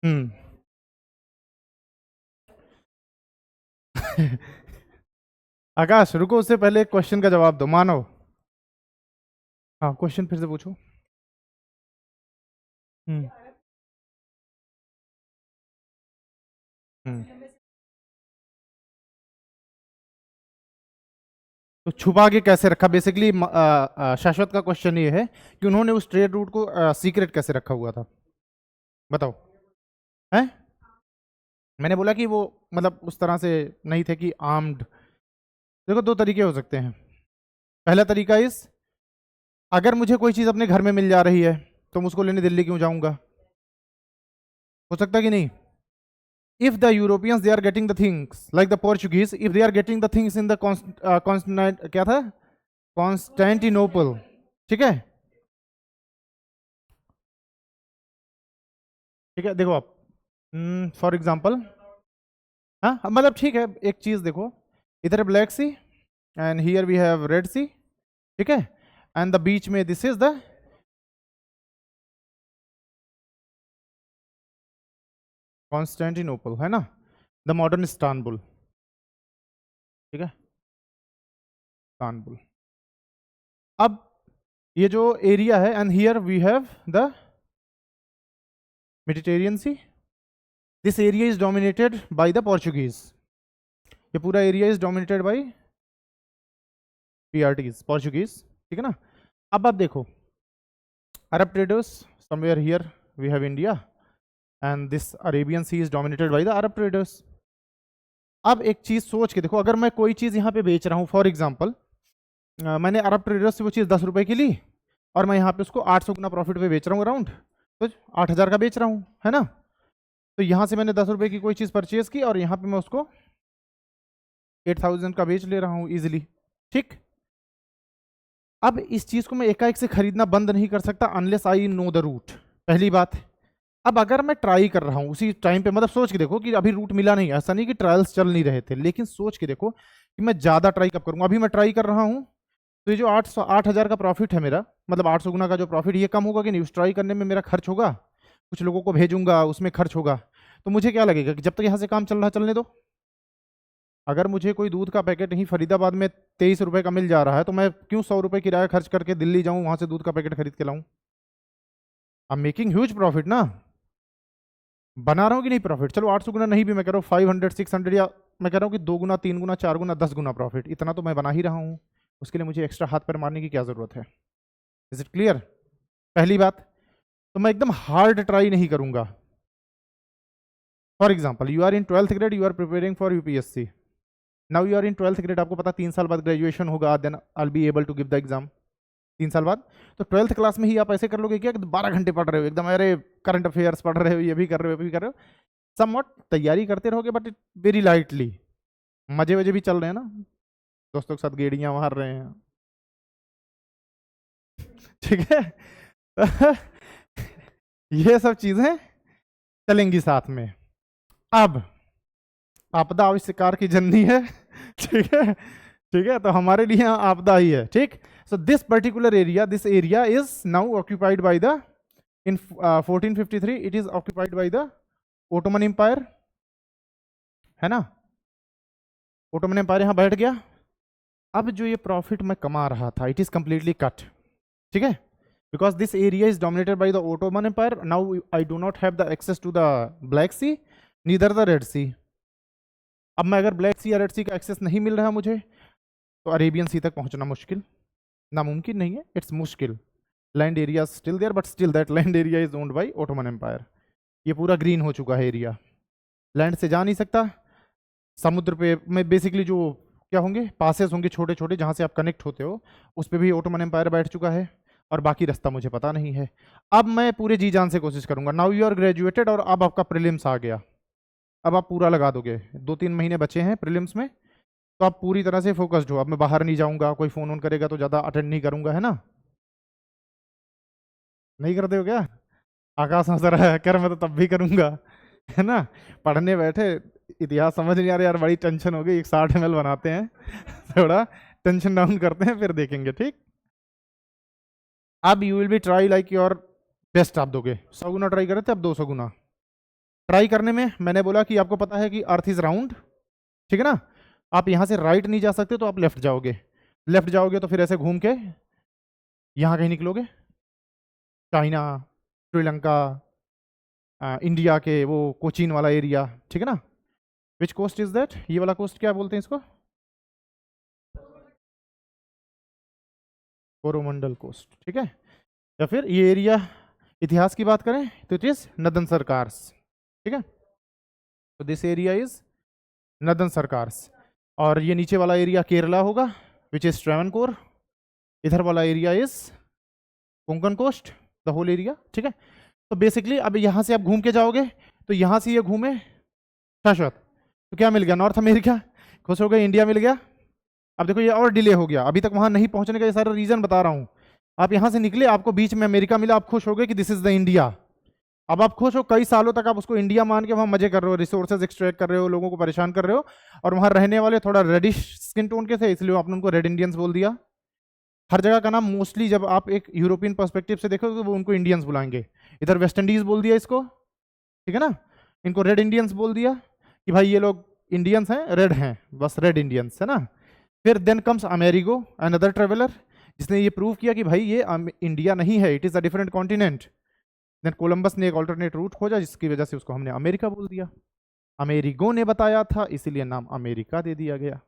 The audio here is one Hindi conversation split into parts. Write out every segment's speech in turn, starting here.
हम्म। आकाश रुको, उससे पहले एक क्वेश्चन का जवाब दो। मानव, हाँ क्वेश्चन फिर से पूछो। हम्म। हम्म। तो छुपा के कैसे रखा? बेसिकली शाश्वत का क्वेश्चन ये है कि उन्होंने उस ट्रेड रूट को सीक्रेट कैसे रखा हुआ था, बताओ। है, मैंने बोला कि वो मतलब उस तरह से नहीं थे कि आर्म्ड। देखो दो तरीके हो सकते हैं। पहला तरीका इस, अगर मुझे कोई चीज़ अपने घर में मिल जा रही है तो मैं उसको लेने दिल्ली क्यों जाऊंगा? हो सकता कि नहीं? if the Europeans they are getting the things like the Portuguese, if they are getting the things in the constant क्या था, कॉन्स्टेंटिनोपल, ठीक है। ठीक है, देखो आप, फॉर एग्जाम्पल, हाँ मतलब ठीक है, एक चीज देखो, इधर Black Sea and here we have Red Sea, ठीक है, एंड द बीच में दिस इज द कॉन्स्टेंटिनोपल, है ना, द मॉडर्न इस्तांबुल, ठीक है, इस्तांबुल। अब ये जो एरिया है and here we have the Mediterranean Sea, this area is dominated by the Portuguese, ये पूरा एरिया इज डोमिनेटेड बाय पीआरटीज, पोर्चुगीज, ठीक है ना। अब आप देखो, Arab traders somewhere here we have India and this Arabian Sea is dominated by the Arab traders. अब एक चीज सोच के देखो, अगर मैं कोई चीज यहाँ पे बेच रहा हूँ, फॉर एग्जाम्पल मैंने अरब ट्रेडर्स से वो चीज़ 10 रुपए की ली और मैं यहाँ पे उसको 800 गुना प्रॉफिट पे बेच रहा हूँ अराउंड, तो 8,000 का बेच रहा हूँ, है ना। तो यहाँ से मैंने 10 रुपए की कोई चीज़ परचेज की और यहाँ पे मैं उसको 8,000 का बेच ले रहा हूँ इजिली, ठीक। अब इस चीज़ को मैं एकाएक से खरीदना बंद नहीं कर सकता unless I know the route, पहली बात। अब अगर मैं ट्राई कर रहा हूँ उसी टाइम पे, मतलब सोच के देखो कि अभी रूट मिला नहीं, ऐसा नहीं कि ट्रायल्स चल नहीं रहे थे, लेकिन सोच के देखो कि मैं ज़्यादा ट्राई कब करूँगा। अभी मैं ट्राई कर रहा हूँ, तो ये जो 8,000 का प्रॉफिट है मेरा, मतलब 800 गुना का जो प्रॉफिट, ये कम होगा कि नहीं? उस ट्राई करने में मेरा खर्च होगा, कुछ लोगों को भेजूंगा उसमें खर्च होगा, तो मुझे क्या लगेगा कि जब तक यहाँ से काम चल रहा चलने दो। अगर मुझे कोई दूध का पैकेट ही फरीदाबाद में 23 रुपए का मिल जा रहा है, तो मैं क्यों 100 रुपए किराया खर्च करके दिल्ली जाऊँ, वहां से दूध का पैकेट खरीद के लाऊं? I am making huge profit ना, बना रहा हूँ कि नहीं प्रॉफिट? चलो 800 गुना नहीं भी मैं कह रहा हूँ, 500 600, या मैं कह रहा हूँ कि 2 गुना 3 गुना 4 गुना 10 गुना प्रॉफिट, इतना तो मैं बना ही रहा हूँ। उसके लिए मुझे एक्स्ट्रा हाथ पैर मारने की क्या जरूरत है? Is it clear? पहली बात, तो मैं एकदम हार्ड ट्राई नहीं करूंगा। For example, you are in 12th grade, you are preparing for UPSC, now you are in 12th grade, आपको पता 3 साल बाद ग्रेजुएशन होगा, then I be able to give the exam 3 साल बाद। तो 12th क्लास में ही आप ऐसे कर लोगे क्या, 12 घंटे पढ़ रहे हो एकदम, अरे करंट अफेयर्स पढ़ रहे हो, ये भी कर रहे हो, ये भी कर रहे हो, समवॉट तैयारी करते रहोगे बट वेरी लाइटली, मजे वजे भी चल रहे हैं ना, दोस्तों के साथ गेड़ियां मार रहे हैं, ठीक है। ये सब चीजें चलेंगी साथ में। अब आपदा आविष्कार की जननी है, ठीक है, ठीक है, तो हमारे लिए यहाँ आपदा ही है, ठीक। So this particular area, this area is now occupied by the, in 1453 it is occupied by the Ottoman empire, है ना। ओटोमन एम्पायर यहाँ बैठ गया। अब जो ये प्रॉफिट मैं कमा रहा था, इट इज कंप्लीटली कट, ठीक है, because this area is dominated by the Ottoman Empire. Now I do not have the access to the Black Sea, neither the Red Sea. अब मैं अगर ब्लैक सी या रेड सी का एक्सेस नहीं मिल रहा मुझे, तो अरेबियन सी तक पहुंचना मुश्किल, नामुमकिन नहीं है, इट्स मुश्किल। Land area still there, but still that land area is owned by Ottoman Empire. ये पूरा ग्रीन हो चुका है एरिया, लैंड से जा नहीं सकता। समुद्र पे में बेसिकली जो क्या होंगे, पासेस होंगे छोटे छोटे जहां से आप कनेक्ट होते हो, उस पर भी ओटोमन एम्पायर बैठ चुका है, और बाकी रास्ता मुझे पता नहीं है। अब मैं पूरे जी जान से कोशिश करूंगा। नाउ यू आर ग्रेजुएटेड और अब आपका प्रीलिम्स आ गया, अब आप पूरा लगा दोगे, 2-3 महीने बचे हैं प्रीलिम्स में, तो आप पूरी तरह से फोकस्ड हो। अब मैं बाहर नहीं जाऊंगा, कोई फोन ऑन करेगा तो ज़्यादा अटेंड नहीं करूंगा, है ना। नहीं करते हो क्या? आकाश हंस रहा है, कर मैं तो तब भी करूंगा, है ना। पढ़ने बैठे, इतिहास समझ नहीं आ रहा यार, बड़ी टेंशन हो गई, एक 60 ml बनाते हैं, थोड़ा टेंशन डाउन करते हैं, फिर देखेंगे, ठीक। अब you will B try like your best, आप दोगे 100 गुना ट्राई करे थे, अब 200 गुना, ट्राई करने में मैंने बोला कि आपको पता है कि अर्थ इज राउंड, ठीक है ना, आप यहाँ से राइट नहीं जा सकते तो आप लेफ्ट जाओगे, लेफ्ट जाओगे तो फिर ऐसे घूम के यहाँ कहीं निकलोगे, चाइना, श्रीलंका, इंडिया के वो कोचीन वाला एरिया, ठीक है ना। विच कोस्ट इज दैट, ये वाला कोस्ट क्या बोलते हैं इसको, कोरोमंडल कोस्ट, ठीक है। या फिर ये एरिया इतिहास की बात करें तो इट इज नदन सरकार्स, ठीक है, तो दिस एरिया इज नदन सरकार्स। और ये नीचे वाला एरिया केरला होगा विच इज ट्रेवनकोर, इधर वाला area is Konkan coast, the whole area, ठीक है। तो बेसिकली अब यहाँ से आप घूम के जाओगे तो यहाँ से ये घूमे शाश्वत, तो क्या मिल गया, नॉर्थ अमेरिका, खुश हो गए, इंडिया मिल गया। अब देखो ये और डिले हो गया, अभी तक वहां नहीं पहुंचने का ये सारा रीजन बता रहा हूं। आप यहां से निकले, आपको बीच में अमेरिका मिला, आप खुश हो गए कि दिस इज द इंडिया। अब आप खुश हो, कई सालों तक आप उसको इंडिया मान के वहां मजे कर रहे हो, रिसोर्सेज एक्सट्रैक्ट कर रहे हो, लोगों को परेशान कर रहे हो, और वहां रहने वाले थोड़ा रेडिश स्किन टोन के थे, इसलिए आपने उनको रेड इंडियंस बोल दिया। हर जगह का नाम मोस्टली जब आप एक यूरोपियन पर्सपेक्टिव से देखो तो वो उनको इंडियंस बुलाएंगे। इधर वेस्ट इंडीज बोल दिया इसको, ठीक है ना, इनको रेड इंडियंस बोल दिया कि भाई ये लोग इंडियंस हैं, रेड हैं, बस रेड इंडियंस, है ना। फिर then comes Amerigo, another traveller, जिसने ये प्रूव किया कि भाई ये इंडिया नहीं है, it is a different continent. Then Columbus ने एक ऑल्टरनेट रूट खोजा जिसकी वजह से उसको हमने अमेरिका बोल दिया। अमेरिगो ने बताया था इसीलिए नाम अमेरिका दे दिया गया,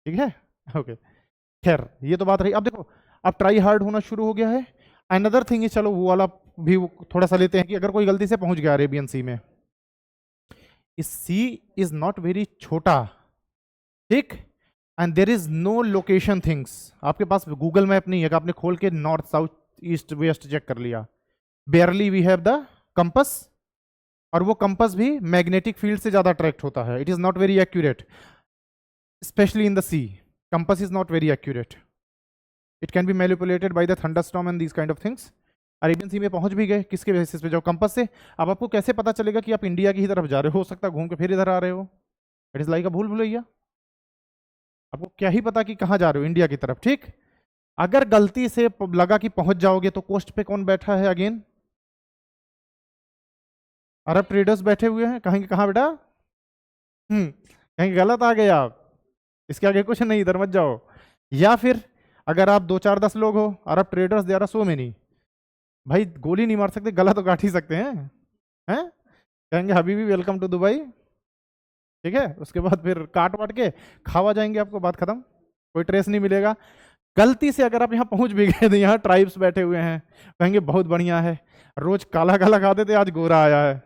ठीक है, ओके। खैर ये तो बात रही। अब देखो अब ट्राई हार्ड होना शुरू हो गया है। अनदर थिंग इज, चलो वो वाला भी थोड़ा सा लेते हैं कि अगर कोई गलती से पहुंच गया अरेबियन सी में, इस सी इज नॉट वेरी छोटा, ठीक, and there is no location things. आपके पास गूगल मैप नहीं है कि आपने खोल के north south east west check कर लिया, barely we have the compass, और वो कंपस भी मैग्नेटिक फील्ड से ज्यादा अट्रैक्ट होता है, it is not very accurate, specially in the sea, compass is not very accurate, it can be manipulated by the thunderstorm and these kind of things. Arabian सी में पहुंच भी गए किसके बेसिस पे, जो कंपस से। अब आपको कैसे पता चलेगा कि आप इंडिया की ही तरफ जा रहे हो सकता है घूम के फिर इधर आ रहे हो, इट इज लाइक अ भूल भुलैया, आपको क्या ही पता कि कहाँ जा रहे हो, इंडिया की तरफ, ठीक। अगर गलती से लगा कि पहुंच जाओगे तो कोस्ट पे कौन बैठा है, अगेन अरब ट्रेडर्स बैठे हुए हैं, कहेंगे कहाँ बेटा, कहेंगे गलत आ गए आप, इसके आगे कुछ नहीं, इधर मत जाओ। या फिर अगर आप 2 4 10 लोग हो, Arab traders they are so many, भाई गोली नहीं मार सकते, गला तो काट ही सकते हैं, कहेंगे हबीबी वेलकम टू दुबई, ठीक है, उसके बाद फिर काट वाट के खावा जाएंगे आपको, बात खत्म, कोई ट्रेस नहीं मिलेगा। गलती से अगर आप यहाँ पहुंच भी गए तो यहाँ ट्राइब्स बैठे हुए हैं, कहेंगे बहुत बढ़िया है, रोज काला काला खाते थे आज गोरा आया है।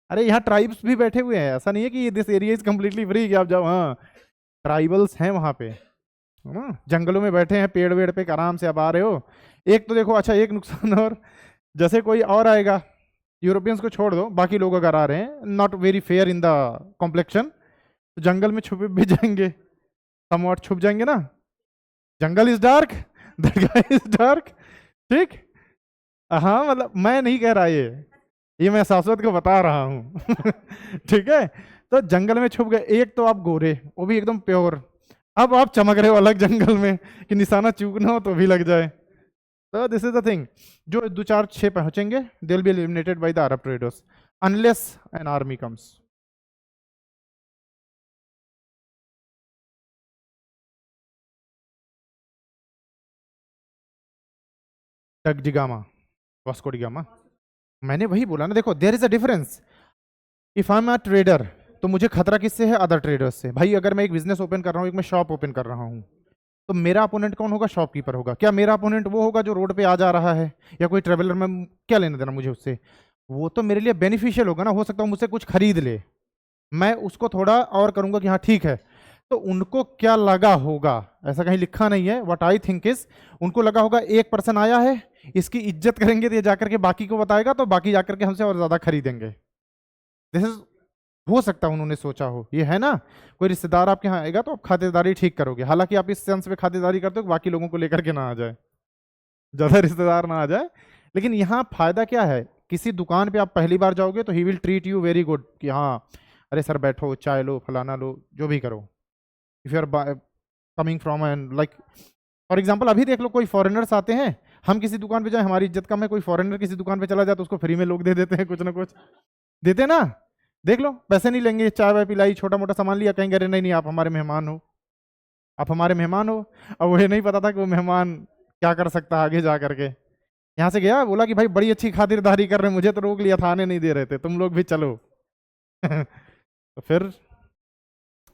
अरे यहाँ ट्राइब्स भी बैठे हुए हैं, ऐसा नहीं है कि this area is completely free कि आप जाओ, हाँ ट्राइबल्स हैं वहाँ पे, जंगलों में बैठे हैं पेड़ वेड़ पे, आराम से आप आ रहे हो। एक तो देखो, अच्छा एक नुकसान और, जैसे कोई और आएगा, यूरोपियंस को छोड़ दो, बाकी लोग अगर आ रहे हैं not very fair in the complexion, तो जंगल में छुपे भी जाएंगे, समवॉट छुप जाएंगे ना, jungle is dark, that guy is dark, ठीक। हाँ मतलब मैं नहीं कह रहा, ये मैं शाश्वत को बता रहा हूँ ठीक है, तो जंगल में छुप गए, एक तो आप गोरे, वो भी एकदम प्योर, अब आप चमक रहे हो अलग जंगल में कि निशाना चूकना हो तो भी लग जाए। तो दिस इज द थिंग, जो 2 4 6 पहुंचेंगे they will be eliminated by the Arab traders unless an army comes. टगजिगामा, वास्को डी गामा, मैंने वही बोला ना, देखो there is a difference, if I am a trader तो मुझे खतरा किससे है, अदर ट्रेडर्स से। भाई अगर मैं एक बिजनेस ओपन कर रहा हूँ, एक मैं शॉप ओपन कर रहा हूँ, तो मेरा अपोनेंट कौन होगा, शॉपकीपर होगा। क्या मेरा अपोनेंट वो होगा जो रोड पे आ जा रहा है, या कोई ट्रेवलर में, क्या लेना देना मुझे उससे, वो तो मेरे लिए बेनिफिशियल होगा ना, हो सकता है मुझसे कुछ खरीद ले, मैं उसको थोड़ा और करूंगा कि हाँ ठीक है। तो उनको क्या लगा होगा, ऐसा कहीं लिखा नहीं है, व्हाट आई थिंक इज, उनको लगा होगा एक पर्सन आया है, इसकी इज्जत करेंगे तो ये जाकर के बाकी को बताएगा, तो बाकी जाकर के हमसे और ज्यादा खरीदेंगे। दिस इज, हो सकता है उन्होंने सोचा हो, ये है ना, कोई रिश्तेदार आपके यहाँ आएगा तो आप खातिरदारी ठीक करोगे, हालांकि आप इस सेंस में खातिरदारी करते हो कि बाकी लोगों को लेकर के ना आ जाए, ज्यादा रिश्तेदार ना आ जाए। लेकिन यहाँ फायदा क्या है, किसी दुकान पे आप पहली बार जाओगे तो he will treat you very good, कि हाँ अरे सर बैठो, चाय लो, फलाना लो, जो भी करो। If you are coming from and like for example, अभी देख लो कोई फॉरेनर्स आते हैं, हम किसी दुकान पे जाए, हमारी इज्जत कम है, कोई फॉरेनर किसी दुकान पे चला जाए तो उसको फ्री में लोग दे देते हैं, कुछ ना कुछ देते ना। देख लो, पैसे नहीं लेंगे, चाय वाय पिलाई, छोटा मोटा सामान लिया, कहेंगे अरे नहीं नहीं आप हमारे मेहमान हो, आप हमारे मेहमान हो। अब वो ये नहीं पता था कि वो मेहमान क्या कर सकता है आगे जा करके। यहाँ से गया, बोला कि भाई बड़ी अच्छी खातिरदारी कर रहे हैं, मुझे तो रोक लिया था, आने नहीं दे रहे थे, तुम लोग भी चलो। तो फिर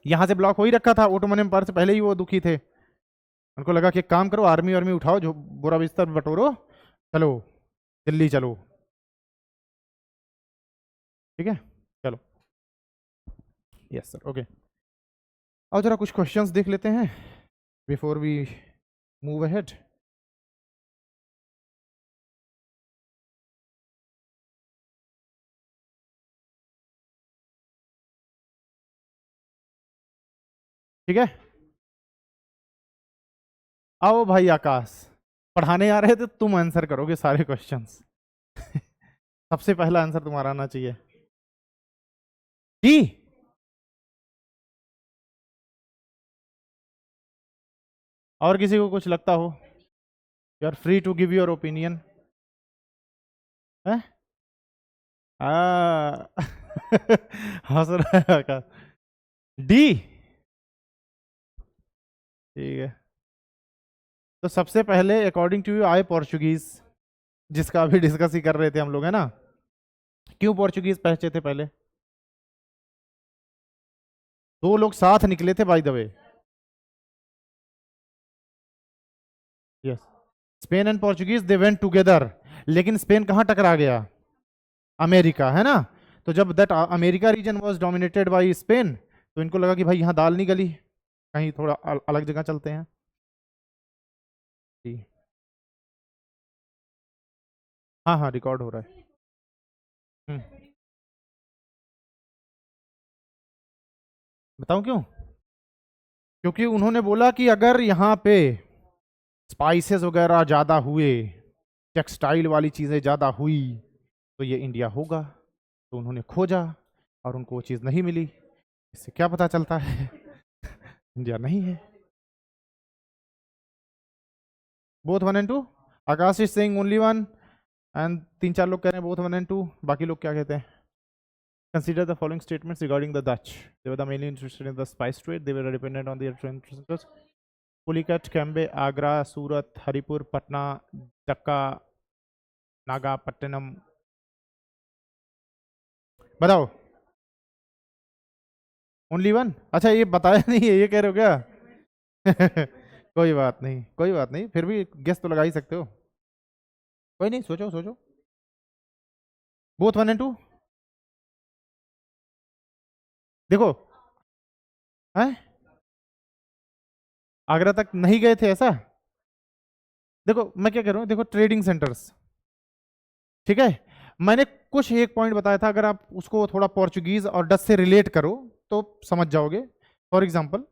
यहाँ से ब्लॉक हो ही रखा था, ओटोमन एम्पायर से पहले ही वो दुखी थे। उनको लगा कि एक काम करो, आर्मी वार्मी उठाओ, जो बुरा बिस्तर बटोरो, चलो दिल्ली चलो। ठीक है, चलो, यस सर, ओके। और जरा कुछ क्वेश्चंस देख लेते हैं बिफोर वी मूव अहेड। ठीक है, आओ भाई आकाश, पढ़ाने आ रहे थे, तुम आंसर करोगे सारे क्वेश्चंस। सबसे पहला आंसर तुम्हारा आना चाहिए। डी, और किसी को कुछ लगता हो, you are free to give your opinion. है हंस रहा है आकाश। डी, ठीक है। तो सबसे पहले अकॉर्डिंग टू यू आए पोर्चुगीज, जिसका अभी डिस्कस ही कर रहे थे हम लोग, है ना। क्यों पोर्चुगीज पहुंचे थे पहले? दो लोग साथ निकले थे by the way. Yes, Spain and Portuguese they went together, लेकिन स्पेन कहां टकरा गया? अमेरिका, है ना। तो जब that America region was dominated by Spain, तो इनको लगा कि भाई यहाँ दाल नहीं गली, कहीं थोड़ा अलग जगह चलते हैं। जी, हाँ हाँ रिकॉर्ड हो रहा है। हम्म, बताऊं क्यों? क्योंकि उन्होंने बोला कि अगर यहाँ पे स्पाइसेस वगैरह ज़्यादा हुए, टेक्सटाइल वाली चीज़ें ज़्यादा हुई, तो ये इंडिया होगा। तो उन्होंने खोजा और उनको वो चीज़ नहीं मिली। इससे क्या पता चलता है? इंडिया नहीं है। Both 1 and 2, Akash is saying only 1, and 3-4 लोग कह रहे हैं बोथ 1 and 2। बाकी लोग क्या कहते हैं? Consider the following statements regarding the Dutch, they were the mainly interested in the spice trade, they were dependent on their trade. Pulicat, Cambay, Agra, Surat, Haripur, Patna, Dacca, Nagapattinam. बताओ। ओनली 1? अच्छा ये बताया नहीं है, ये कह रहे हो क्या? कोई बात नहीं, कोई बात नहीं, फिर भी गेस तो लगा ही सकते हो। कोई नहीं, सोचो सोचो। Both 1 and 2। देखो, है आगरा तक नहीं गए थे ऐसा? देखो मैं क्या कह रहा हूँ, देखो ट्रेडिंग सेंटर्स, ठीक है। मैंने कुछ एक पॉइंट बताया था, अगर आप उसको थोड़ा पोर्चुगीज और डच से रिलेट करो तो समझ जाओगे। For example,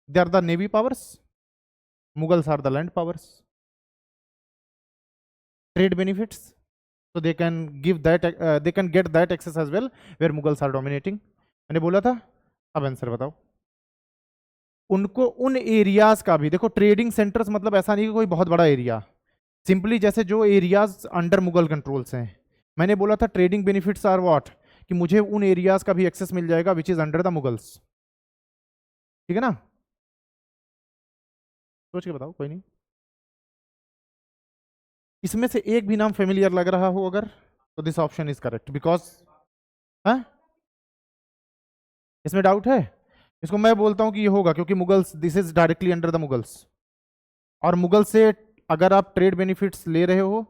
they are the navy powers, Mughals are the land powers. Trade benefits, so they can give that they can get that access as well where Mughals are dominating। मैंने बोला था। अब आंसर बताओ। उनको उन एरियाज का भी देखो, ट्रेडिंग सेंटर्स मतलब ऐसा नहीं कि कोई बहुत बड़ा एरिया, सिंपली जैसे जो एरियाज अंडर मुगल कंट्रोल्स हैं। मैंने बोला था ट्रेडिंग बेनिफिट्स आर व्हाट, कि मुझे उन एरियाज का भी एक्सेस मिल जाएगा which is under the Mughals. ठीक है ना, सोच के बताओ, कोई नहीं। इसमें से एक भी नाम फेमिलियर लग रहा हो अगर, तो this option is correct, because इसमें डाउट है। इसको मैं बोलता हूं कि ये होगा, क्योंकि Mughals, this is directly under the Mughals. और मुगल से अगर आप ट्रेड बेनिफिट्स ले रहे हो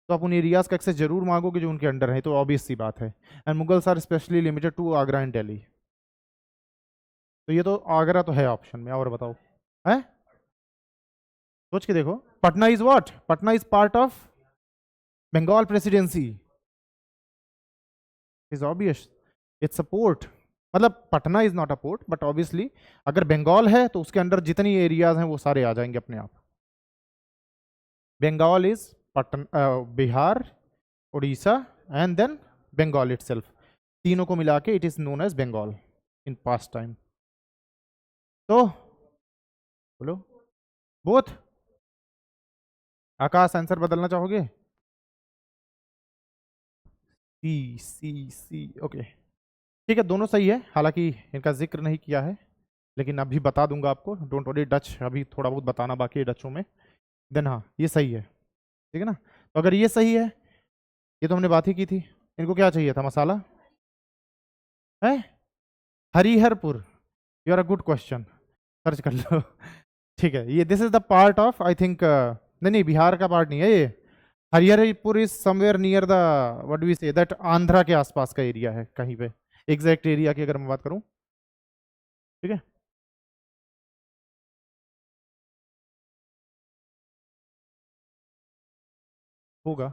तो आप उन एरियाज का एक्सेस जरूर मांगोगे जो उनके अंडर है, तो ऑब्वियस सी बात है। And Mughals are specially limited to Agra and Delhi. तो ये तो आगरा तो है ऑप्शन में, और बताओ है। सोच के देखो, Patna is what, Patna is part of Bengal presidency, is obvious, it's a port. मतलब Patna is not a port, but obviously अगर बंगाल है तो उसके अंदर जितनी एरियाज हैं वो सारे आ जाएंगे अपने आप। Bengal is Patna Bihar, Orissa and then Bengal itself, तीनों को मिला के it is known as Bengal in past time. तो बोलो, बोथ। आकाश आंसर बदलना चाहोगे? सी सी सी, ओके ठीक है, दोनों सही है, हालांकि इनका जिक्र नहीं किया है, लेकिन अभी बता दूंगा आपको, डोंट वरी। डच अभी थोड़ा बहुत बताना बाकी है डचों में। देन हाँ, ये सही है, ठीक है ना। तो अगर ये सही है, ये तो हमने बात ही की थी, इनको क्या चाहिए था? मसाला है। Hariharpur, you are a good question, search कर लो। ठीक है, ये this is the part of I think, नहीं नहीं, बिहार का पार्ट नहीं है ये। Hariharpur is somewhere near the, what do we say, that Andhra के आसपास का एरिया है कहीं पे, एग्जैक्ट एरिया की अगर मैं बात करूं, ठीक है। होगा।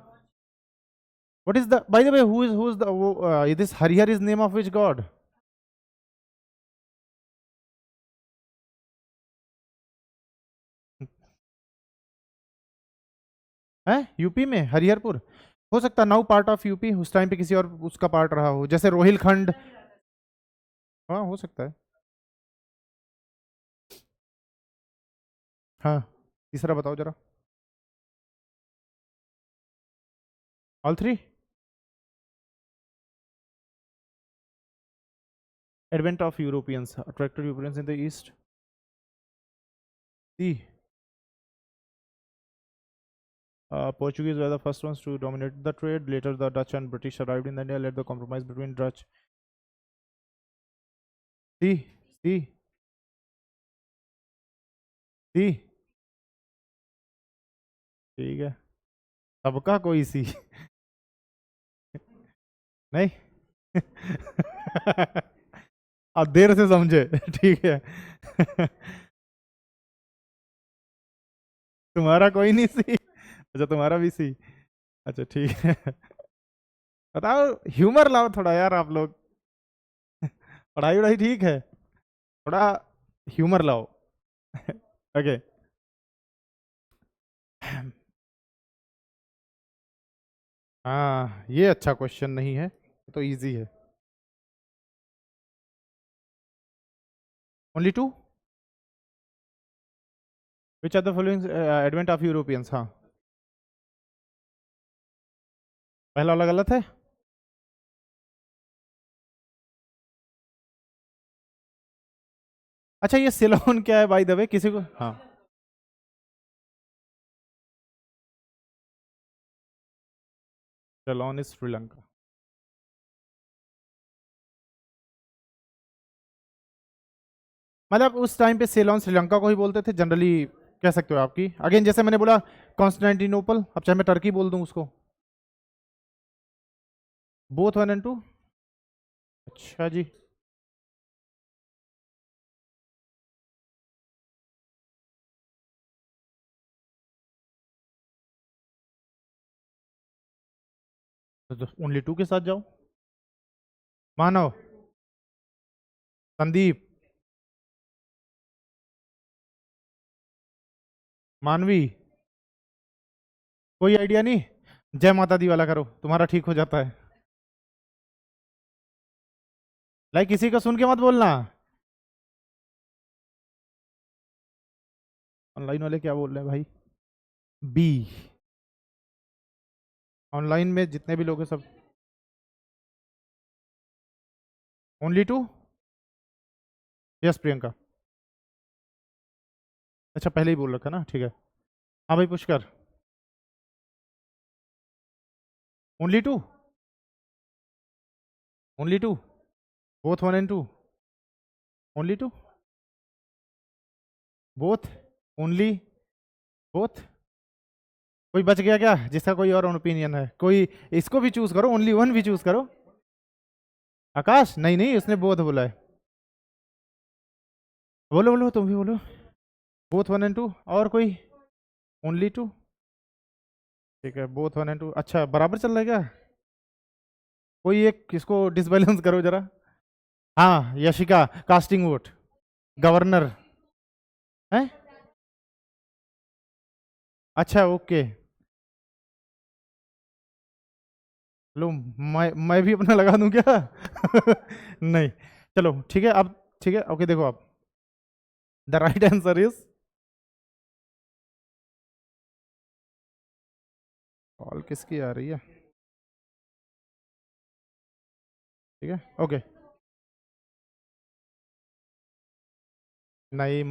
What is the, by the way, who is the, this Harihar is name of which god? है यूपी में हरिहरपुर? हो सकता, नाउ पार्ट ऑफ यूपी, उस टाइम पे किसी और उसका पार्ट रहा हो, जैसे रोहिलखंड। हाँ हो सकता है। हाँ, तीसरा बताओ जरा। All three. Advent of Europeans attracted Europeans in the East. See. Portuguese were the first ones to dominate the trade. Later, the Dutch and British arrived in India, led the compromise between Dutch. सी सी सी, ठीक है, सबका कोई सी। नहीं। आप देर से समझे। ठीक है। तुम्हारा कोई नहीं सी? अच्छा, तुम्हारा भी सी। अच्छा ठीक है। बताओ, ह्यूमर लाओ थोड़ा यार आप लोग। पढ़ाई वढ़ाई ठीक है, थोड़ा ह्यूमर लाओ। ओके। हाँ, ये अच्छा क्वेश्चन नहीं है, तो इजी है। Only two, which are the following advent of Europeans? हाँ, पहला वाला गलत है। अच्छा, ये सिलोन क्या है बाय द वे, किसी को? हाँ, सिलोन इज श्रीलंका। मतलब उस टाइम पे सेलोन श्रीलंका को ही बोलते थे जनरली, कह सकते हो आपकी। अगेन जैसे मैंने बोला कॉन्स्टेंटिनोपल, अब चाहे मैं टर्की बोल दूं उसको। Both one and two. अच्छा जी। तो ओनली टू के साथ जाओ। मानव, संदीप, मानवी, कोई आइडिया नहीं? जय माता दी वाला करो, तुम्हारा ठीक हो जाता है। लाइक किसी का सुन के मत बोलना। ऑनलाइन वाले क्या बोल रहे हैं भाई? बी। ऑनलाइन में जितने भी लोग हैं सब। Only two. यस प्रियंका। अच्छा, पहले ही बोल रखा ना, ठीक है। हाँ भाई Pushkar. Only two. Only two. Both one and two. Only two. Both. Only. Both. कोई बच गया क्या जिसका कोई और ओपिनियन है? कोई इसको भी चूज करो, ओनली वन भी चूज करो। आकाश, नहीं नहीं, उसने बोथ बोला है। बोलो बोलो, तुम भी बोलो। बोथ वन एंड टू, और कोई? ओनली टू, ठीक है, बोथ वन एंड टू। अच्छा, बराबर चल रहा है क्या? कोई एक किसको डिसबैलेंस करो जरा। हाँ, यशिका, कास्टिंग वोट, गवर्नर है। अच्छा ओके। लो, मैं भी अपना लगा दूं क्या? नहीं, चलो ठीक है अब। ठीक है, ओके, देखो आप, the right answer is call किसकी आ रही है? ठीक है, ओके। नहीं,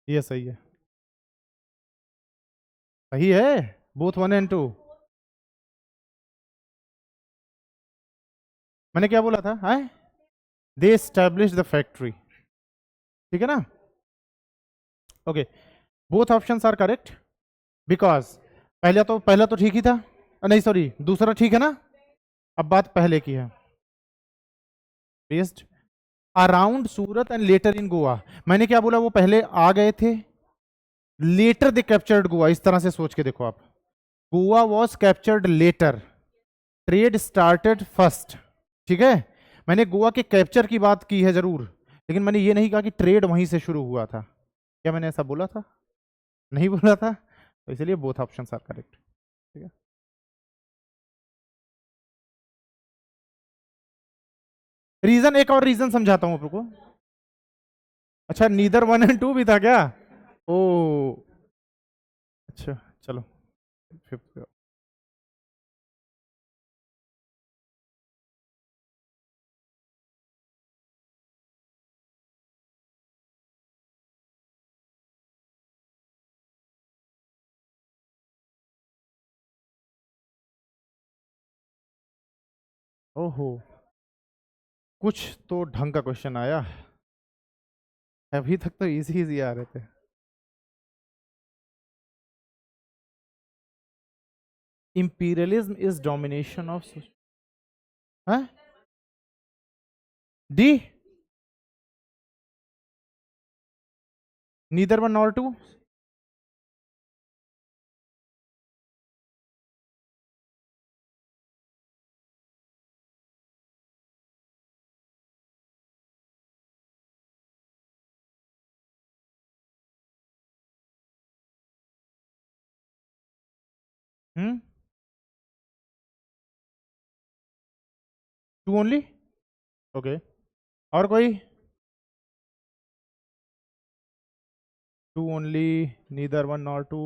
ये सही है, सही है, बोथ 1 and 2। मैंने क्या बोला था? Hi, they establish the factory, ठीक है ना? Okay, both options are correct because पहला तो ठीक ही था, नहीं सॉरी, दूसरा ठीक है ना? अब बात पहले की है, based around Surat and later in Goa. मैंने क्या बोला? वो पहले आ गए थे, लेटर दे कैप्चर्ड गोवा। इस तरह से सोच के देखो आप, Goa was captured later, trade started first, ठीक है? मैंने गोवा के कैप्चर की बात की है जरूर, लेकिन मैंने ये नहीं कहा कि ट्रेड वहीं से शुरू हुआ था। क्या मैंने ऐसा बोला था? नहीं बोला था, तो इसलिए बोथ ऑप्शंस आर करेक्ट, ठीक है? रीजन, एक और रीजन समझाता हूं आपको। अच्छा, नीदर 1 and 2 भी था क्या? ओ, अच्छा, चलो फिफ्थ। ओहो, कुछ तो ढंग का क्वेश्चन आया, अभी तक तो इजी इजी आ रहे थे। Imperialism is domination of, D, neither 1 nor 2। Hmm, 2 only, okay. और कोई? 2 ओनली, नीदर 1 nor 2।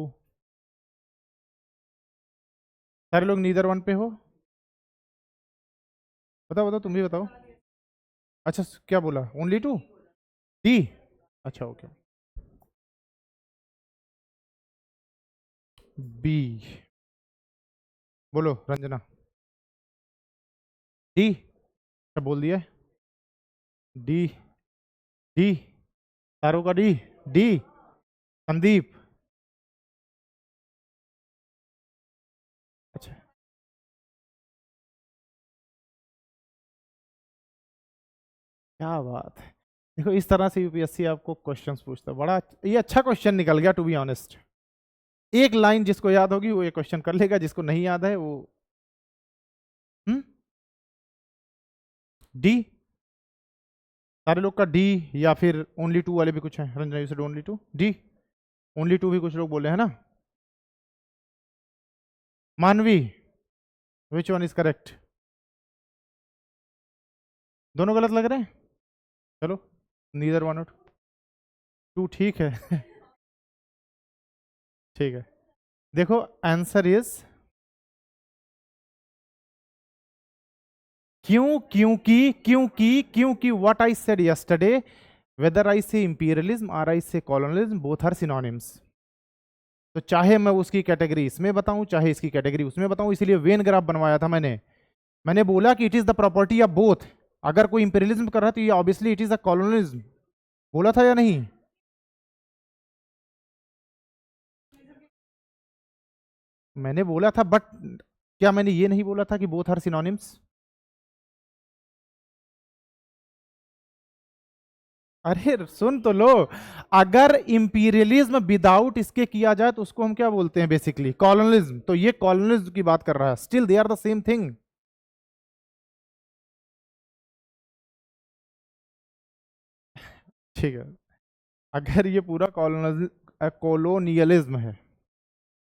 सारे लोग नीदर 1 पे हो? बताओ बताओ, तुम भी बताओ। अच्छा, क्या बोला? Only 2, D. अच्छा, ओके, बी। बोलो रंजना, डी, क्या बोल दिया? डी, डी, तारों का डी, डी, संदीप। अच्छा, क्या बात है। देखो, इस तरह से यूपीएससी आपको क्वेश्चंस पूछता है, बड़ा ये अच्छा क्वेश्चन निकल गया टू बी ऑनेस्ट। एक लाइन जिसको याद होगी वो ये क्वेश्चन कर लेगा, जिसको नहीं याद है वो। डी, सारे लोग का डी, या फिर ओनली 2 वाले भी कुछ हैं? Ranjana, you said only 2, D, only 2 भी कुछ लोग बोले हैं ना? मानवी, विच वन इज करेक्ट? दोनों गलत लग रहे हैं, चलो, नीदर 1 और 2 ठीक है। ठीक है, देखो आंसर इज क्योंकि what I said yesterday, whether I से इंपीरियलिज्म और आई से कॉलोनियलिज्म, बोथ आर सिनोनिम्स। तो चाहे मैं उसकी कैटेगरी इसमें बताऊं, चाहे इसकी कैटेगरी उसमें बताऊं, इसलिए वेन ग्राफ बनवाया था मैंने। मैंने बोला कि it is the property of both. अगर कोई इंपीरियलिज्म कर रहा है तो ये obviously it is a colonialism. बोला था या नहीं? मैंने बोला था, बट क्या मैंने ये नहीं बोला था कि बोथ आर सिनोनिम्स? अरे सुन तो लो, अगर इंपीरियलिज्म विदाउट इसके किया जाए तो उसको हम क्या बोलते हैं? Basically colonialism. तो ये कॉलोनियलिज्म की बात कर रहा है, still they are the same thing. ठीक है, अगर ये पूरा कॉलोनियलिज्म है,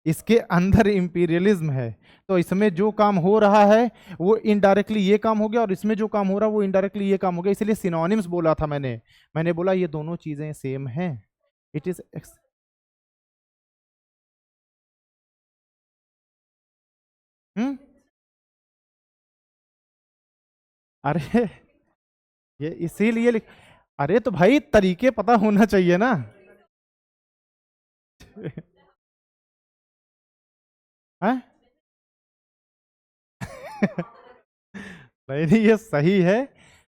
इसके अंदर इंपीरियलिज्म है, तो इसमें जो काम हो रहा है वो इनडायरेक्टली ये काम हो गया, और इसमें जो काम हो रहा है वो इनडायरेक्टली ये काम हो गया। इसलिए सिनोनिम्स बोला था मैंने बोला ये दोनों चीजें सेम हैं। इट इज हम्म। अरे ये इसीलिए अरे तो भाई तरीके पता होना चाहिए ना। हैं? नहीं नहीं, ये सही है।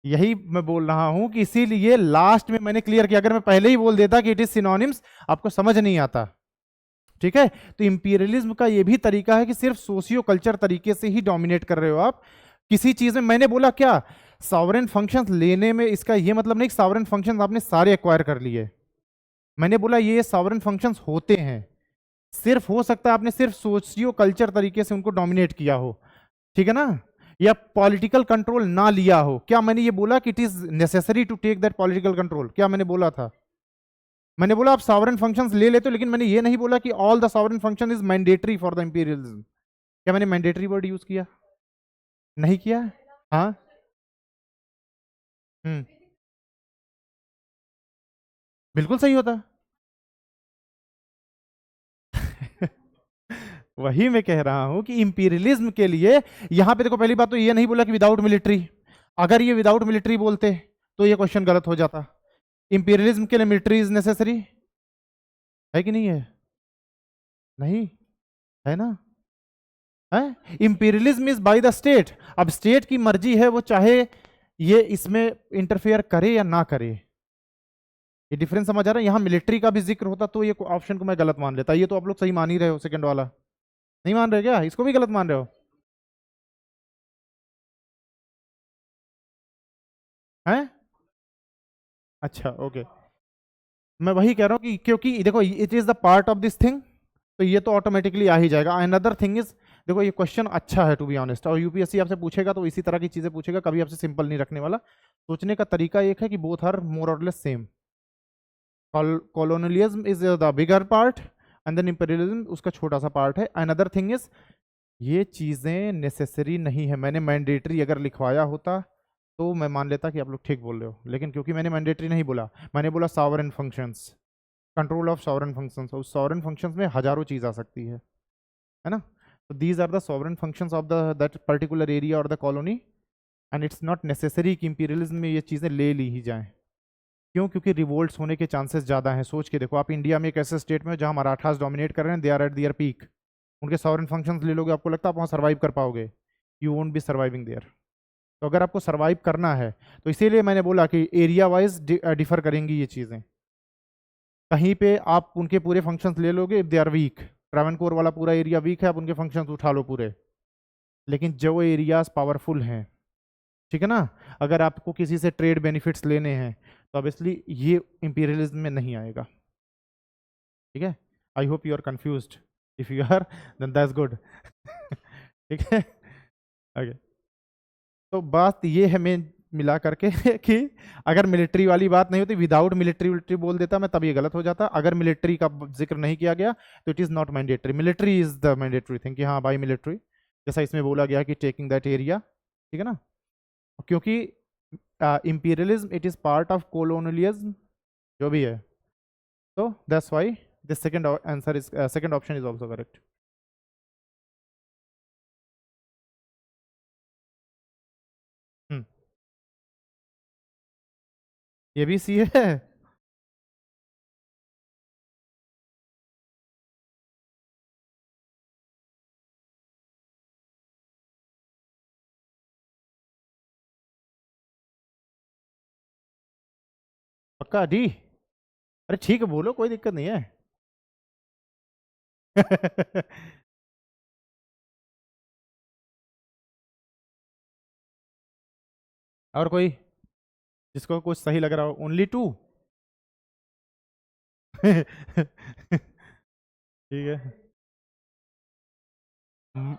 यही मैं बोल रहा हूं कि इसीलिए लास्ट में मैंने क्लियर किया, अगर मैं पहले ही बोल देता कि इट इज सिनोनिम्स, आपको समझ नहीं आता। ठीक है, तो इंपीरियलिज्म का ये भी तरीका है कि सिर्फ सोशियो कल्चर तरीके से ही डोमिनेट कर रहे हो आप किसी चीज में। मैंने बोला क्या, सॉवरेन फंक्शंस लेने में इसका ये मतलब नहीं कि सॉवरेन फंक्शंस आपने सारे एक्वायर कर लिए। मैंने बोला ये सॉवरेन फंक्शंस होते हैं, सिर्फ हो सकता है आपने सिर्फ सोशियो कल्चर तरीके से उनको डोमिनेट किया हो। ठीक है ना, या पॉलिटिकल कंट्रोल ना लिया हो। क्या मैंने ये बोला कि it is necessary to take that political control? क्या मैंने बोला था? मैंने बोला आप सॉवरेन फंक्शंस ले लेते हो, लेकिन मैंने ये नहीं बोला कि all the sovereign function is mandatory for the imperialism. क्या मैंने मैंडेटरी वर्ड यूज किया? नहीं किया। हाँ। हम्म। बिल्कुल सही होता। वही मैं कह रहा हूं कि इंपीरियलिज्म के लिए यहां पे देखो, पहली बात तो ये नहीं बोला कि विदाउट मिलिट्री। अगर ये विदाउट मिलिट्री बोलते तो ये क्वेश्चन गलत हो जाता। इंपीरियलिज्म के लिए मिलिट्री इज नेसेसरी है कि नहीं है? नहीं है ना? है। Imperialism is by the state. अब स्टेट की मर्जी है, वो चाहे ये इसमें इंटरफेयर करे या ना करे। ये डिफरेंस समझ आ रहा है? यहाँ मिलिट्री का भी जिक्र होता तो ये ऑप्शन को मैं गलत मान लेता। ये तो आप लोग सही मान ही रहे हो, सेकंड वाला नहीं मान रहे क्या? इसको भी गलत मान रहे हो? हैं? अच्छा ओके। मैं वही कह रहा हूँ कि क्योंकि देखो it is the part of this thing, तो ये तो ऑटोमेटिकली आ ही जाएगा। अनदर थिंग इज, देखो ये क्वेश्चन अच्छा है टू बी ऑनेस्ट, और यूपीएससी आपसे पूछेगा तो इसी तरह की चीजें पूछेगा, कभी आपसे सिंपल नहीं रखने वाला। सोचने का तरीका एक है कि बोथ आर मोर और less same. Colonialism is the bigger part and then imperialism उसका छोटा सा पार्ट है। अनदर थिंग इज, ये चीजें नेसेसरी नहीं है। मैंने मैंडेटरी अगर लिखवाया होता तो मैं मान लेता कि आप लोग ठीक बोल रहे हो, लेकिन क्योंकि मैंने मैंडेटरी नहीं बोला, मैंने बोला sovereign functions, control of sovereign functions, उस सॉवरेन फंक्शंस में हजारों चीज आ सकती है ना? तो these are the sovereign functions of the that particular area और the colony, and it's not necessary कि इंपीरियलिज्म में ये चीजें ले ली ही जाएं। क्यों? क्योंकि रिवोल्ट्स होने के चांसेस ज्यादा हैं। सोच के देखो, आप इंडिया में एक ऐसे स्टेट में हो जहां मराठास डोमिनेट कर रहे हैं, they are at their peak, उनके सॉवरेन फंक्शंस ले लोगे, आपको लगता है आप वहां सर्वाइव कर पाओगे? You won't be surviving there. तो अगर आपको सर्वाइव करना है, तो इसीलिए मैंने बोला कि एरिया वाइज डिफर करेंगी ये चीजें। कहीं पे आप उनके पूरे फंक्शंस ले लोगे, if they are weak, Travancore वाला पूरा एरिया वीक है, आप उनके फंक्शंस उठा लो पूरे। लेकिन जो एरियाज पावरफुल हैं, ठीक है ना, अगर आपको किसी से ट्रेड बेनिफिट्स लेने हैं, तो ऑब्वियसली ये इंपीरियलिज्म में नहीं आएगा। ठीक है, I hope you are confused. If you are then that's good. ठीक है, ओके। तो बात ये है मेन मिला करके कि अगर मिलिट्री वाली बात नहीं होती, विदाउट मिलिट्री विलिट्री बोल देता मैं, तब ये गलत हो जाता। अगर मिलिट्री का जिक्र नहीं किया गया तो it is not mandatory, military is the mandatory thing, कि हाँ भाई मिलिट्री, जैसा इसमें बोला गया कि टेकिंग दैट एरिया। ठीक है ना, क्योंकि imperialism it is part of colonialism, जो भी है। तो that's why this second answer is, second option is also correct. Hmm, ये भी सी है। पक्का डी? अरे ठीक है, बोलो, कोई दिक्कत नहीं है। और कोई जिसको कुछ सही लग रहा हो? Only two? ठीक है। हम्म,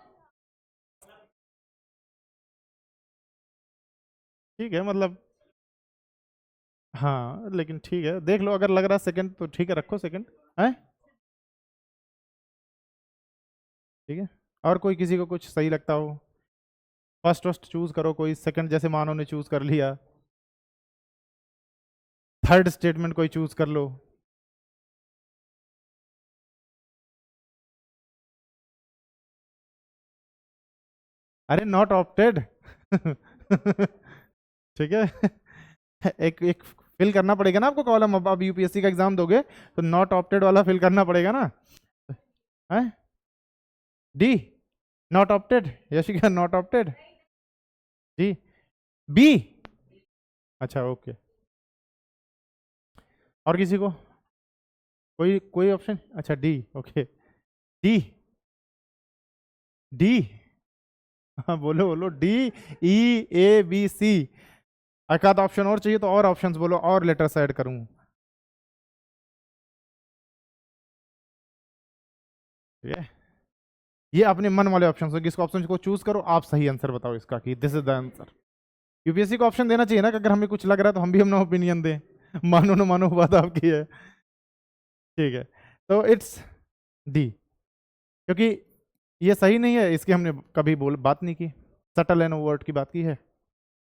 ठीक है मतलब, हाँ लेकिन ठीक है, देख लो, अगर लग रहा है सेकंड तो ठीक है, रखो सेकंड है। ठीक है, और कोई किसी को कुछ सही लगता हो? फर्स्ट फर्स्ट चूज करो कोई, सेकंड जैसे मानो ने चूज कर लिया, थर्ड स्टेटमेंट कोई चूज कर लो। अरे नॉट ऑप्टेड ठीक है एक एक फिल करना पड़ेगा ना आपको कॉलम। अब यूपीएससी का एग्जाम दोगे तो नॉट ऑप्टेड वाला फिल करना पड़ेगा ना। है D not opted, Yashika not opted. जी बी, अच्छा ओके। और किसी को कोई कोई ऑप्शन? अच्छा डी, ओके डी, डी हाँ बोलो बोलो, D E A B C. एक आध ऑप्शन और चाहिए तो और ऑप्शंस बोलो, और लेटर्स ऐड करूं। ठीक है, ये अपने मन वाले ऑप्शन हो, किस ऑप्शन को चूज करो, आप सही आंसर बताओ इसका कि this is the answer. UPSC को ऑप्शन देना चाहिए ना कि अगर हमें कुछ लग रहा है तो हम भी अपना ओपिनियन दें। मानो ना मानो बात आपकी है। ठीक है, तो इट्स डी, क्योंकि ये सही नहीं है, इसकी हमने कभी बात नहीं की, सटल एंड ओवर्ट की बात की है,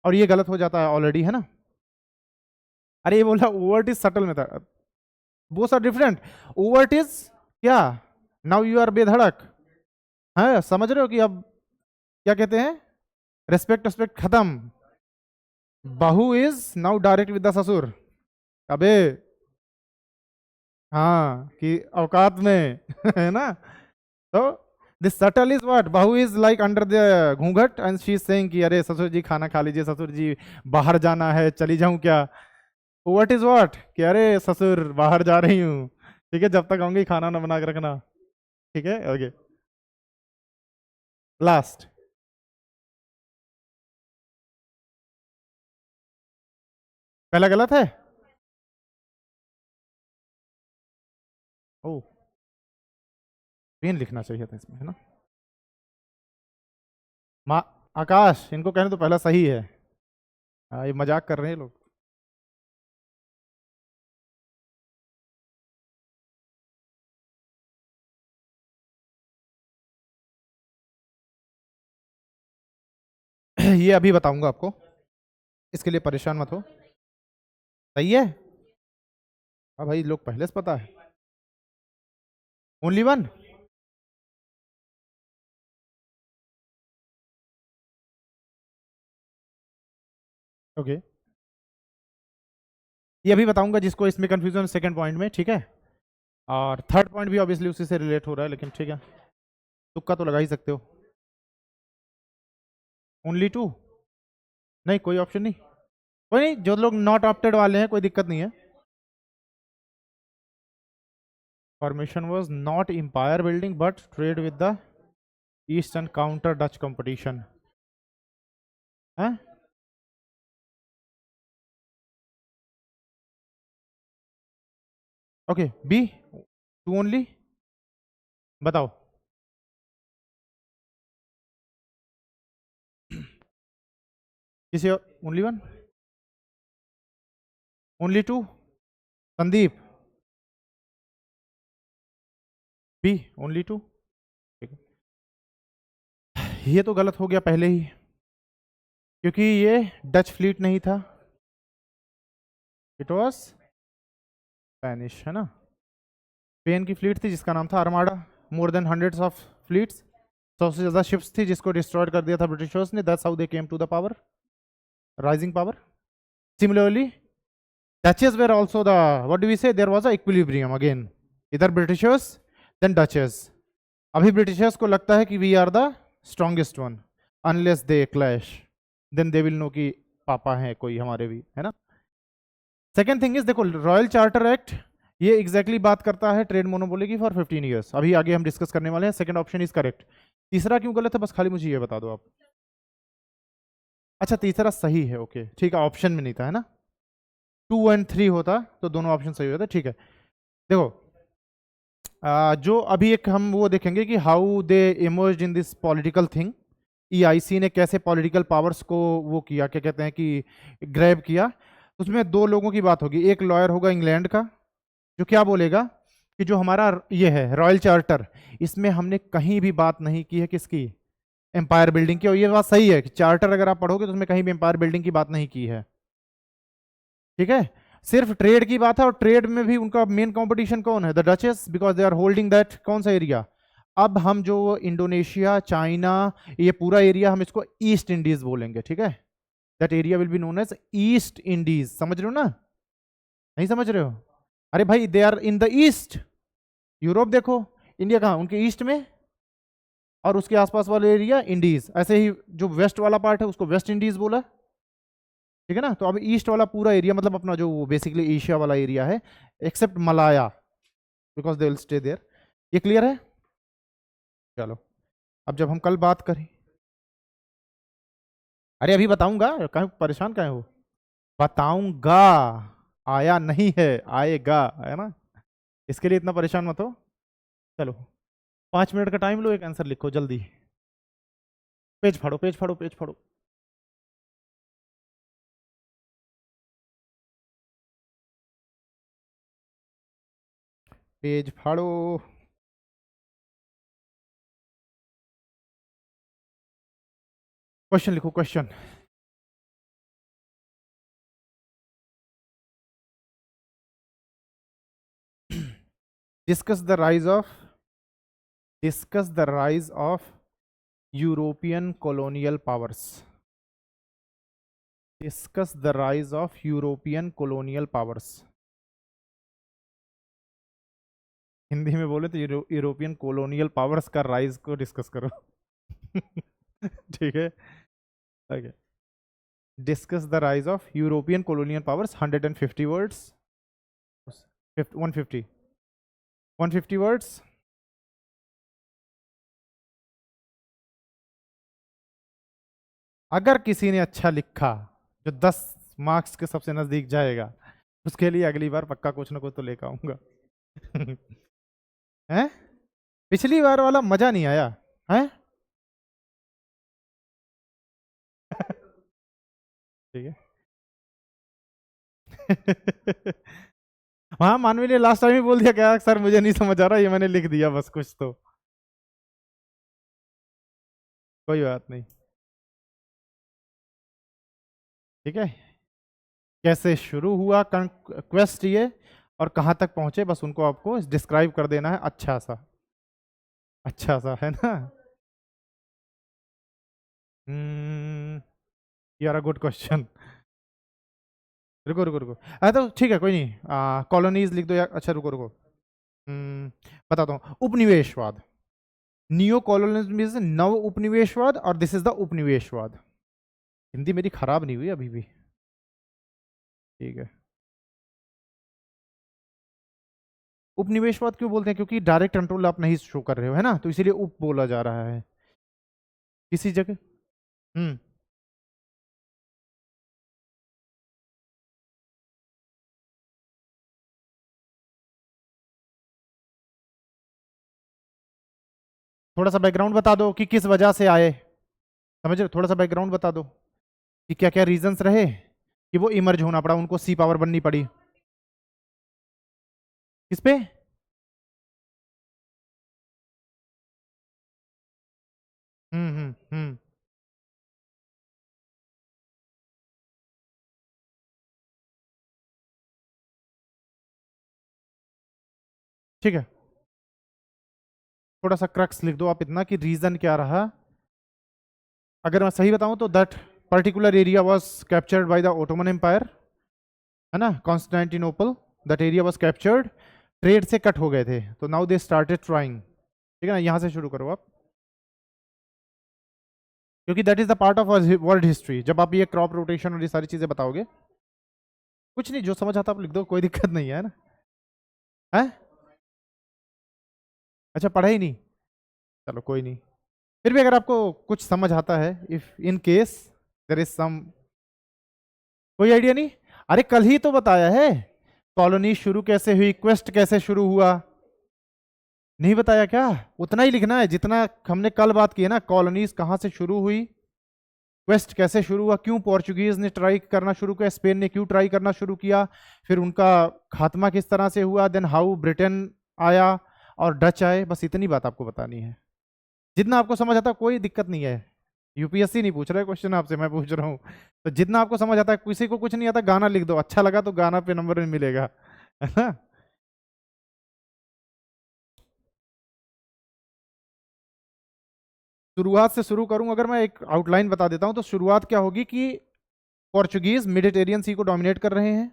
और ये गलत हो जाता है ऑलरेडी, है ना। अरे ये बोला ओवर्ट इज सटल में था, both are different. Overt is क्या, नाउ यू आर बेधड़क, है समझ रहे हो कि अब क्या कहते हैं, रेस्पेक्ट रेस्पेक्ट खत्म। बहू is now direct with the ससुर, अबे हाँ कि औकात में है ना। तो दिस सटल इज व्हाट, बहू इज लाइक अंडर द घूंघट एंड शी इज सेइंग कि अरे ससुर जी खाना खा लीजिए, ससुर जी बाहर जाना है, चली जाऊं क्या। व्हाट इज व्हाट कि अरे ससुर बाहर जा रही हूँ, ठीक है जब तक आऊंगी खाना ना बना के रखना, ठीक है ओके। लास्ट, पहला गलत है। ओ पेन लिखना चाहिए था इसमें, है ना। मा आकाश इनको कहने तो पहला सही है। ये मजाक कर रहे हैं लोग। ये अभी बताऊंगा आपको, इसके लिए परेशान मत हो। सही है, हाँ भाई लोग पहले से पता है। ओनली वन, ओके ये अभी बताऊंगा जिसको इसमें कंफ्यूजन सेकंड पॉइंट में, ठीक है। और थर्ड पॉइंट भी ऑब्वियसली उसी से रिलेट हो रहा है, लेकिन ठीक है तुक्का तो लगा ही सकते हो। ओनली टू, नहीं कोई ऑप्शन नहीं, कोई नहीं, जो लोग नॉट ऑप्टेड वाले हैं कोई दिक्कत नहीं है। Formation was not empire building but trade with the east and counter Dutch competition, है ओके। बी टू ओनली, बताओ किसी और, only one, only two, Sandeep B only two. ये तो गलत हो गया पहले ही, क्योंकि ये डच फ्लीट नहीं था, इट वॉज स्पेनिश, है ना। स्पेन की फ्लीट थी जिसका नाम था armada, more than hundreds of fleets, 100 से ज्यादा शिप्स थी जिसको डिस्ट्रॉय कर दिया था ब्रिटिशर्स ने। That's how they came to the power, rising power. Similarly Dutches were also the, what do we say, there was a equilibrium again, इधर ब्रिटिशर्स देन डचेस। अभी ब्रिटिशर्स को लगता है कि we are the strongest one, unless they clash then they will know कि पापा हैं कोई हमारे भी, है ना। सेकेंड थिंग इज देखो रॉयल चार्टर एक्ट, ये एग्जैक्टली बात करता है ट्रेड मोनोपोली की फॉर 15 ईयर्स, अभी आगे हम डिस्कस करने वाले हैं। Second option is correct. तीसरा क्यों गलत है बस खाली मुझे ये बता दो आप। अच्छा तीसरा सही है, ओके ठीक है, ऑप्शन में नहीं था, है ना। 2 और 3 होता तो दोनों ऑप्शन सही होते, ठीक है। देखो जो अभी एक हम वो देखेंगे कि how they emerge in this political thing, EIC ने कैसे पॉलिटिकल पावर्स को वो किया, क्या कहते हैं कि ग्रैब किया। उसमें दो लोगों की बात होगी, एक लॉयर होगा इंग्लैंड का जो क्या बोलेगा कि जो हमारा ये है रॉयल चार्टर, इसमें हमने कहीं भी बात नहीं की है किसकी, एम्पायर बिल्डिंग की। और ये बात सही है कि चार्टर अगर आप पढ़ोगे तो उसमें कहीं भी एम्पायर बिल्डिंग की बात नहीं की है, ठीक है। सिर्फ ट्रेड की बात है, और ट्रेड में भी उनका मेन कंपटीशन कौन है, the Dutches, because they are holding that कौन सा एरिया, अब हम जो इंडोनेशिया, चाइना, ये पूरा एरिया हम इसको ईस्ट इंडीज बोलेंगे, ठीक है। That area will be known as East Indies. समझ रहे हो ना? नहीं समझ रहे हो? अरे भाई, they are in the east. Europe देखो, इंडिया कहाँ, उनके ईस्ट में, और उसके आसपास वाला एरिया इंडीज। ऐसे ही जो वेस्ट वाला पार्ट है उसको वेस्ट इंडीज बोला, ठीक है ना। तो अब ईस्ट वाला पूरा एरिया मतलब अपना जो बेसिकली एशिया वाला एरिया है, except Malaya, because they will stay there. ये क्लियर है? चलो, अब जब हम कल बात करें, अरे अभी बताऊंगा, कहीं परेशान काहे हो? बताऊंगा, आया नहीं है, आएगा, है ना। इसके लिए इतना परेशान मत हो। चलो, 5 मिनट का टाइम लो, एक आंसर लिखो जल्दी। पेज फाड़ो, पेज फाड़ो, पेज फाड़ो। पेज फाड़ो। क्वेश्चन लिखो, question. Discuss the rise of, discuss the rise of European colonial powers. Discuss the rise of European colonial powers. Hindi में बोले तो यूरोपियन कॉलोनियल पावर्स का राइज को डिस्कस करो। ठीक है, okay. Discuss the rise of European colonial powers, 150 words, 150, 150 words. अगर किसी ने अच्छा लिखा, जो 10 मार्क्स के सबसे नजदीक जाएगा, उसके लिए अगली बार पक्का कुछ ना कुछ तो लेकर आऊंगा। हैं? पिछली बार वाला मजा नहीं आया है? ठीक है। हाँ, मानवी ने लास्ट टाइम ही बोल दिया क्या, सर मुझे नहीं समझ आ रहा, ये मैंने लिख दिया बस, कुछ तो। कोई बात नहीं, ठीक है। कैसे शुरू हुआ क्वेस्ट ये, और कहाँ तक पहुंचे, बस उनको आपको डिस्क्राइब कर देना है, अच्छा सा, अच्छा सा, है ना। You are a good question. रुको रुको रुको, तो ठीक है, कोई नहीं, कॉलोनीज लिख दो या, अच्छा रुको रुको। बताता हूँ, उपनिवेशवाद, नियो कॉलोनिज्म, नव उपनिवेशवाद, और दिस इज द उपनिवेशवाद। हिंदी मेरी खराब नहीं हुई अभी भी, ठीक है। उपनिवेशवाद क्यों बोलते हैं? क्योंकि डायरेक्ट कंट्रोल आप नहीं शो कर रहे हो, है ना, तो इसीलिए उप बोला जा रहा है किसी जगह। हम्म थोड़ा सा बैकग्राउंड बता दो कि किस वजह से आए, समझ रहे हो? थोड़ा सा बैकग्राउंड बता दो कि क्या क्या रीजंस रहे कि वो इमर्ज होना पड़ा, उनको सी पावर बननी पड़ी। किस पे? हम्म। ठीक है, थोड़ा सा क्रक्स लिख दो आप इतना कि रीजन क्या रहा। अगर मैं सही बताऊं तो that particular area was captured by the Ottoman empire, है ना, Constantinople. That area was captured, trade से कट हो गए थे, तो नाउ दे स्टार्टेड ट्राइंग, ठीक है ना। यहां से शुरू करो आप, क्योंकि that is the part of world history. जब आप ये क्रॉप रोटेशन और ये सारी चीजें बताओगे, कुछ नहीं, जो समझ आता आप लिख दो, कोई दिक्कत नहीं है ना। है? अच्छा, पढ़ा ही नहीं, चलो कोई नहीं। फिर भी अगर आपको कुछ समझ आता है, if in case there is some, कोई आइडिया नहीं? अरे कल ही तो बताया है, कॉलोनी शुरू कैसे हुई, क्वेस्ट कैसे शुरू हुआ, नहीं बताया क्या? उतना ही लिखना है जितना हमने कल बात की है ना, कॉलोनीज कहां से शुरू हुई, क्वेस्ट कैसे शुरू हुआ, क्यों पोर्चुगीज ने ट्राई करना शुरू किया, स्पेन ने क्यों ट्राई करना शुरू किया, फिर उनका खात्मा किस तरह से हुआ, देन हाउ ब्रिटेन आया और डच आए, बस इतनी बात आपको बतानी है। जितना आपको समझ आता है कोई दिक्कत नहीं है, यूपीएससी नहीं पूछ रहा है क्वेश्चन आपसे, मैं पूछ रहा हूँ। तो जितना आपको समझ आता है, किसी को कुछ नहीं आता, गाना लिख दो, अच्छा लगा तो गाना पे नंबर मिलेगा, है ना। शुरुआत से शुरू करूं, अगर मैं एक आउटलाइन बता देता हूं तो शुरुआत क्या होगी कि पोर्चुगीज मेडिटेरियन सी को डोमिनेट कर रहे हैं,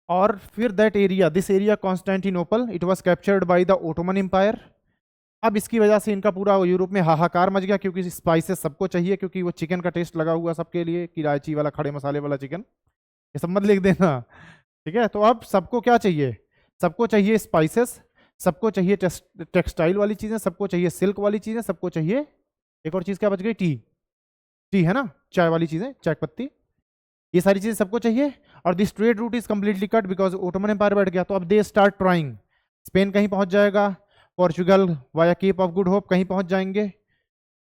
और फिर that area, this area Constantinople, it was captured by the Ottoman empire. अब इसकी वजह से इनका पूरा यूरोप में हाहाकार मच गया, क्योंकि स्पाइसेस सबको चाहिए, क्योंकि वो चिकन का टेस्ट लगा हुआ सबके लिए कि इलायची वाला, खड़े मसाले वाला चिकन, ये सब मत लिख देना, ठीक है। तो अब सबको क्या चाहिए, सबको चाहिए स्पाइसेस, सबको चाहिए टेक्सटाइल वाली चीजें, सबको चाहिए सिल्क वाली चीजें, सबको चाहिए एक और चीज क्या बच गई, टी। टी है ना, चाय वाली चीजें, चाय पत्ती, ये सारी चीजें सबको चाहिए। और this trade route is completely cut because Ottoman empire बैठ गया। तो अब दे स्टार्ट ट्राइंग, स्पेन कहीं पहुंच जाएगा, Portugal via Cape of Good Hope कहीं पहुंच जाएंगे,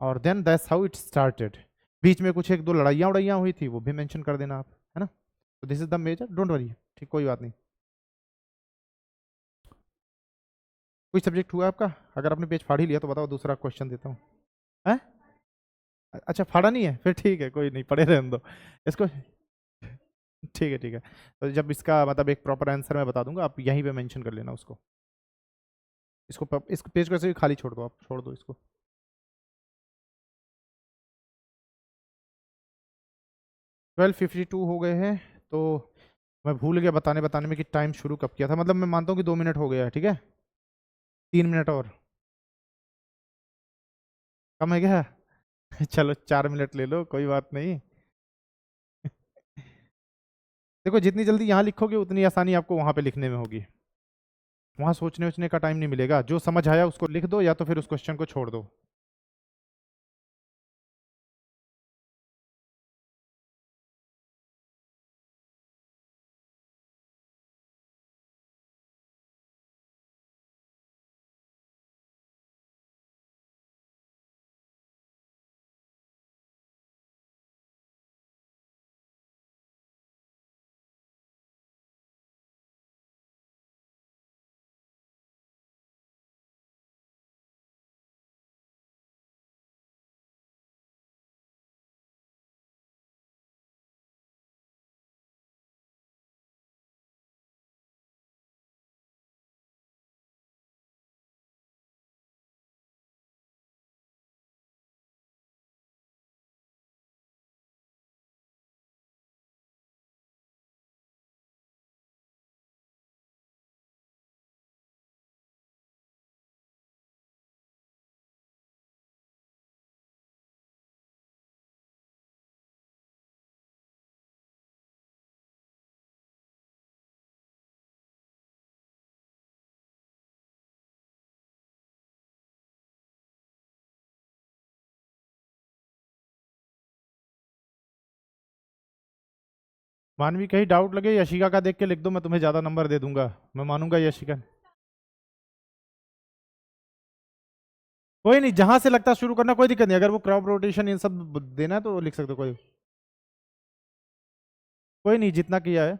और then that's how it started. बीच में कुछ एक दो लड़ाइयाँ उड़ाइयाँ हुई थी, वो भी मेंशन कर देना आप, है ना। तो this is the major, don't worry, ठीक, कोई बात नहीं। कोई सब्जेक्ट हुआ आपका? अगर आपने पेज फाड़ ही लिया तो बताओ, दूसरा क्वेश्चन देता हूँ। हैं? अच्छा, फाड़ा नहीं है, फिर ठीक है, कोई नहीं, पढ़े रहने दो इसको। ठीक है, ठीक है। तो जब इसका मतलब एक प्रॉपर आंसर मैं बता दूंगा, आप यहीं पे मेंशन कर लेना उसको। इस पेज को ऐसे ही खाली छोड़ दो, आप छोड़ दो इसको। 12:52 हो गए हैं। तो मैं भूल गया बताने बताने में कि टाइम शुरू कब किया था, मतलब मैं मानता हूँ कि 2 मिनट हो गया है, ठीक है, 3 मिनट और कम है क्या? चलो 4 मिनट ले लो, कोई बात नहीं। देखो, जितनी जल्दी यहाँ लिखोगे उतनी आसानी आपको वहां पे लिखने में होगी, वहां सोचने वोचने का टाइम नहीं मिलेगा। जो समझ आया उसको लिख दो, या तो फिर उस क्वेश्चन को छोड़ दो। मानवी, कहीं डाउट लगे यशिका का देख के लिख दो, मैं तुम्हें ज्यादा नंबर दे दूंगा, मैं मानूंगा यशिका। कोई नहीं, जहां से लगता है शुरू करना, कोई दिक्कत नहीं, अगर वो क्रॉप रोटेशन इन सब देना है तो लिख सकते हो, कोई नहीं, जितना किया है।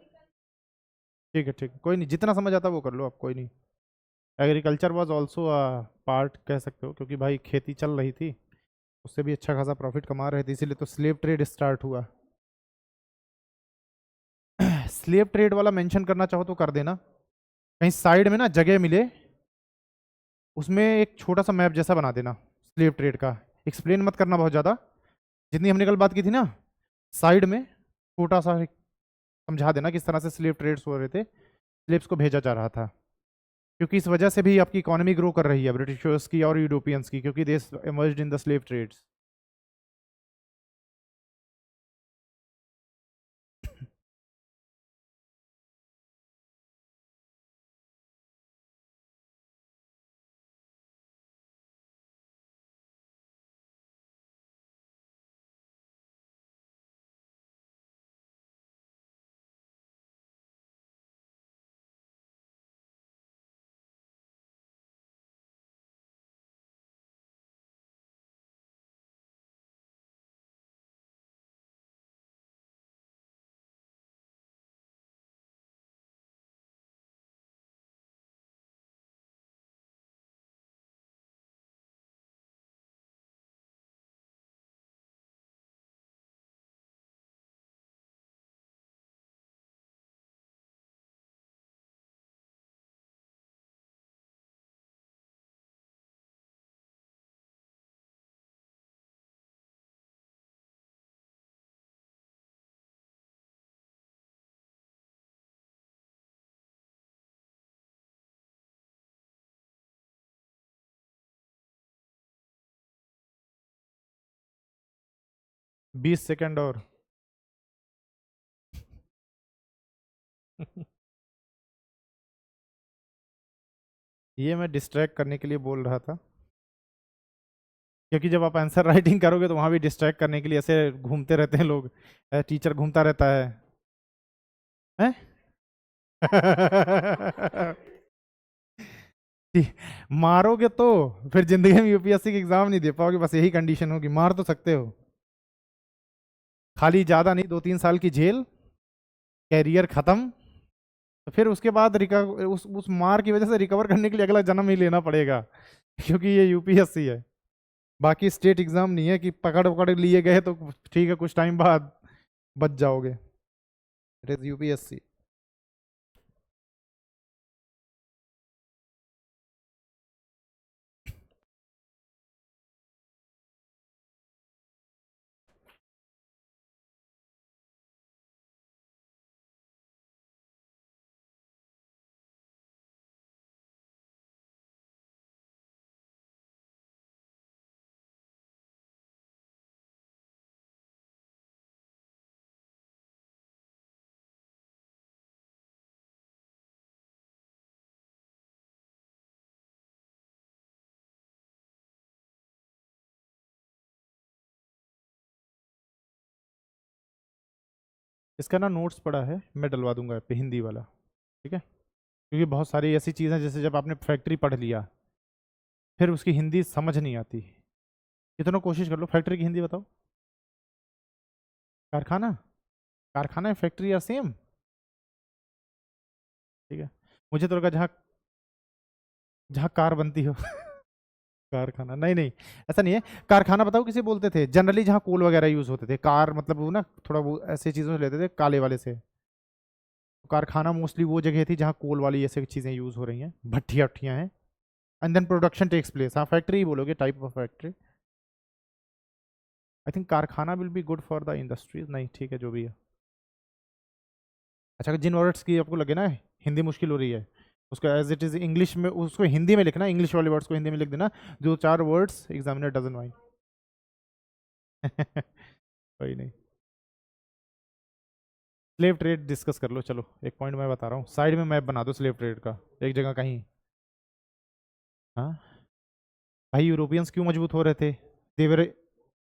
ठीक है, ठीक है, कोई नहीं, जितना समझ आता है वो कर लो आप, कोई नहीं। एग्रीकल्चर वाज ऑल्सो पार्ट कह सकते हो, क्योंकि भाई खेती चल रही थी, उससे भी अच्छा खासा प्रॉफिट कमा रहे थे, इसीलिए तो स्लेव ट्रेड स्टार्ट हुआ। स्लेव ट्रेड वाला मेंशन करना चाहो तो कर देना, कहीं साइड में ना जगह मिले, उसमें एक छोटा सा मैप जैसा बना देना स्लेव ट्रेड का। एक्सप्लेन मत करना बहुत ज़्यादा, जितनी हमने कल बात की थी ना, साइड में छोटा सा समझा देना किस तरह से स्लेव ट्रेड्स हो रहे थे, स्लेव्स को भेजा जा रहा था, क्योंकि इस वजह से भी आपकी इकोनॉमी ग्रो कर रही है, ब्रिटिशर्स की और यूरोपियंस की, क्योंकि they emerged in the slave trades. 20 second और। ये मैं डिस्ट्रैक्ट करने के लिए बोल रहा था, क्योंकि जब आप आंसर राइटिंग करोगे तो वहां भी डिस्ट्रैक्ट करने के लिए ऐसे घूमते रहते हैं लोग, टीचर घूमता रहता है, हैं? मारोगे तो फिर जिंदगी में यूपीएससी की एग्जाम नहीं दे पाओगे, बस यही कंडीशन होगी। मार तो सकते हो, खाली ज्यादा नहीं, 2-3 साल की जेल, कैरियर खत्म। तो फिर उसके बाद रिकवर, उस मार की वजह से रिकवर करने के लिए अगला जन्म ही लेना पड़ेगा, क्योंकि ये यूपीएससी है। बाकी स्टेट एग्जाम नहीं है कि पकड़ पकड़ लिए गए तो ठीक है, कुछ टाइम बाद बच जाओगे। It is UPSC. इसका ना नोट्स पड़ा है, मैं डलवा दूंगा पे हिंदी वाला, ठीक है? क्योंकि बहुत सारी ऐसी चीज़ें जैसे जब आपने फैक्ट्री पढ़ लिया फिर उसकी हिंदी समझ नहीं आती। कितना कोशिश कर लो, फैक्ट्री की हिंदी बताओ। कारखाना, कारखाना है फैक्ट्री या सेम? ठीक है, मुझे तो लगा जहाँ जहाँ कार बनती हो। कारखाना नहीं नहीं, ऐसा नहीं है। कारखाना बताओ किसे बोलते थे जनरली, जहाँ कोल वगैरह यूज होते थे। कार मतलब वो ना थोड़ा वो ऐसे चीज़ों से लेते थे काले वाले से। तो कारखाना मोस्टली वो जगह थी जहाँ कोल वाली ऐसे चीज़ें यूज हो रही हैं, भट्टियाँ उट्ठियाँ हैं, and then production takes place. हाँ फैक्ट्री ही बोलोगे, type of factory. I think कारखाना will be good for the industries. नहीं ठीक है, जो भी है। अच्छा, जिन वर्ड्स की आपको लगे ना हिंदी मुश्किल हो रही है, उसको एज इट इज इंग्लिश में, उसको हिंदी में लिखना, इंग्लिश वाले वर्ड्स को हिंदी में लिख देना, जो 4 वर्ड्स एग्जामिनर डजन माइंड। कोई नहीं। स्लेव ट्रेड डिस्कस कर लो, चलो एक पॉइंट मैं बता रहा हूँ, साइड में मैप बना दो स्लेव ट्रेड का, एक जगह कहीं। हाँ भाई, यूरोपियंस क्यों मजबूत हो रहे थे? देवर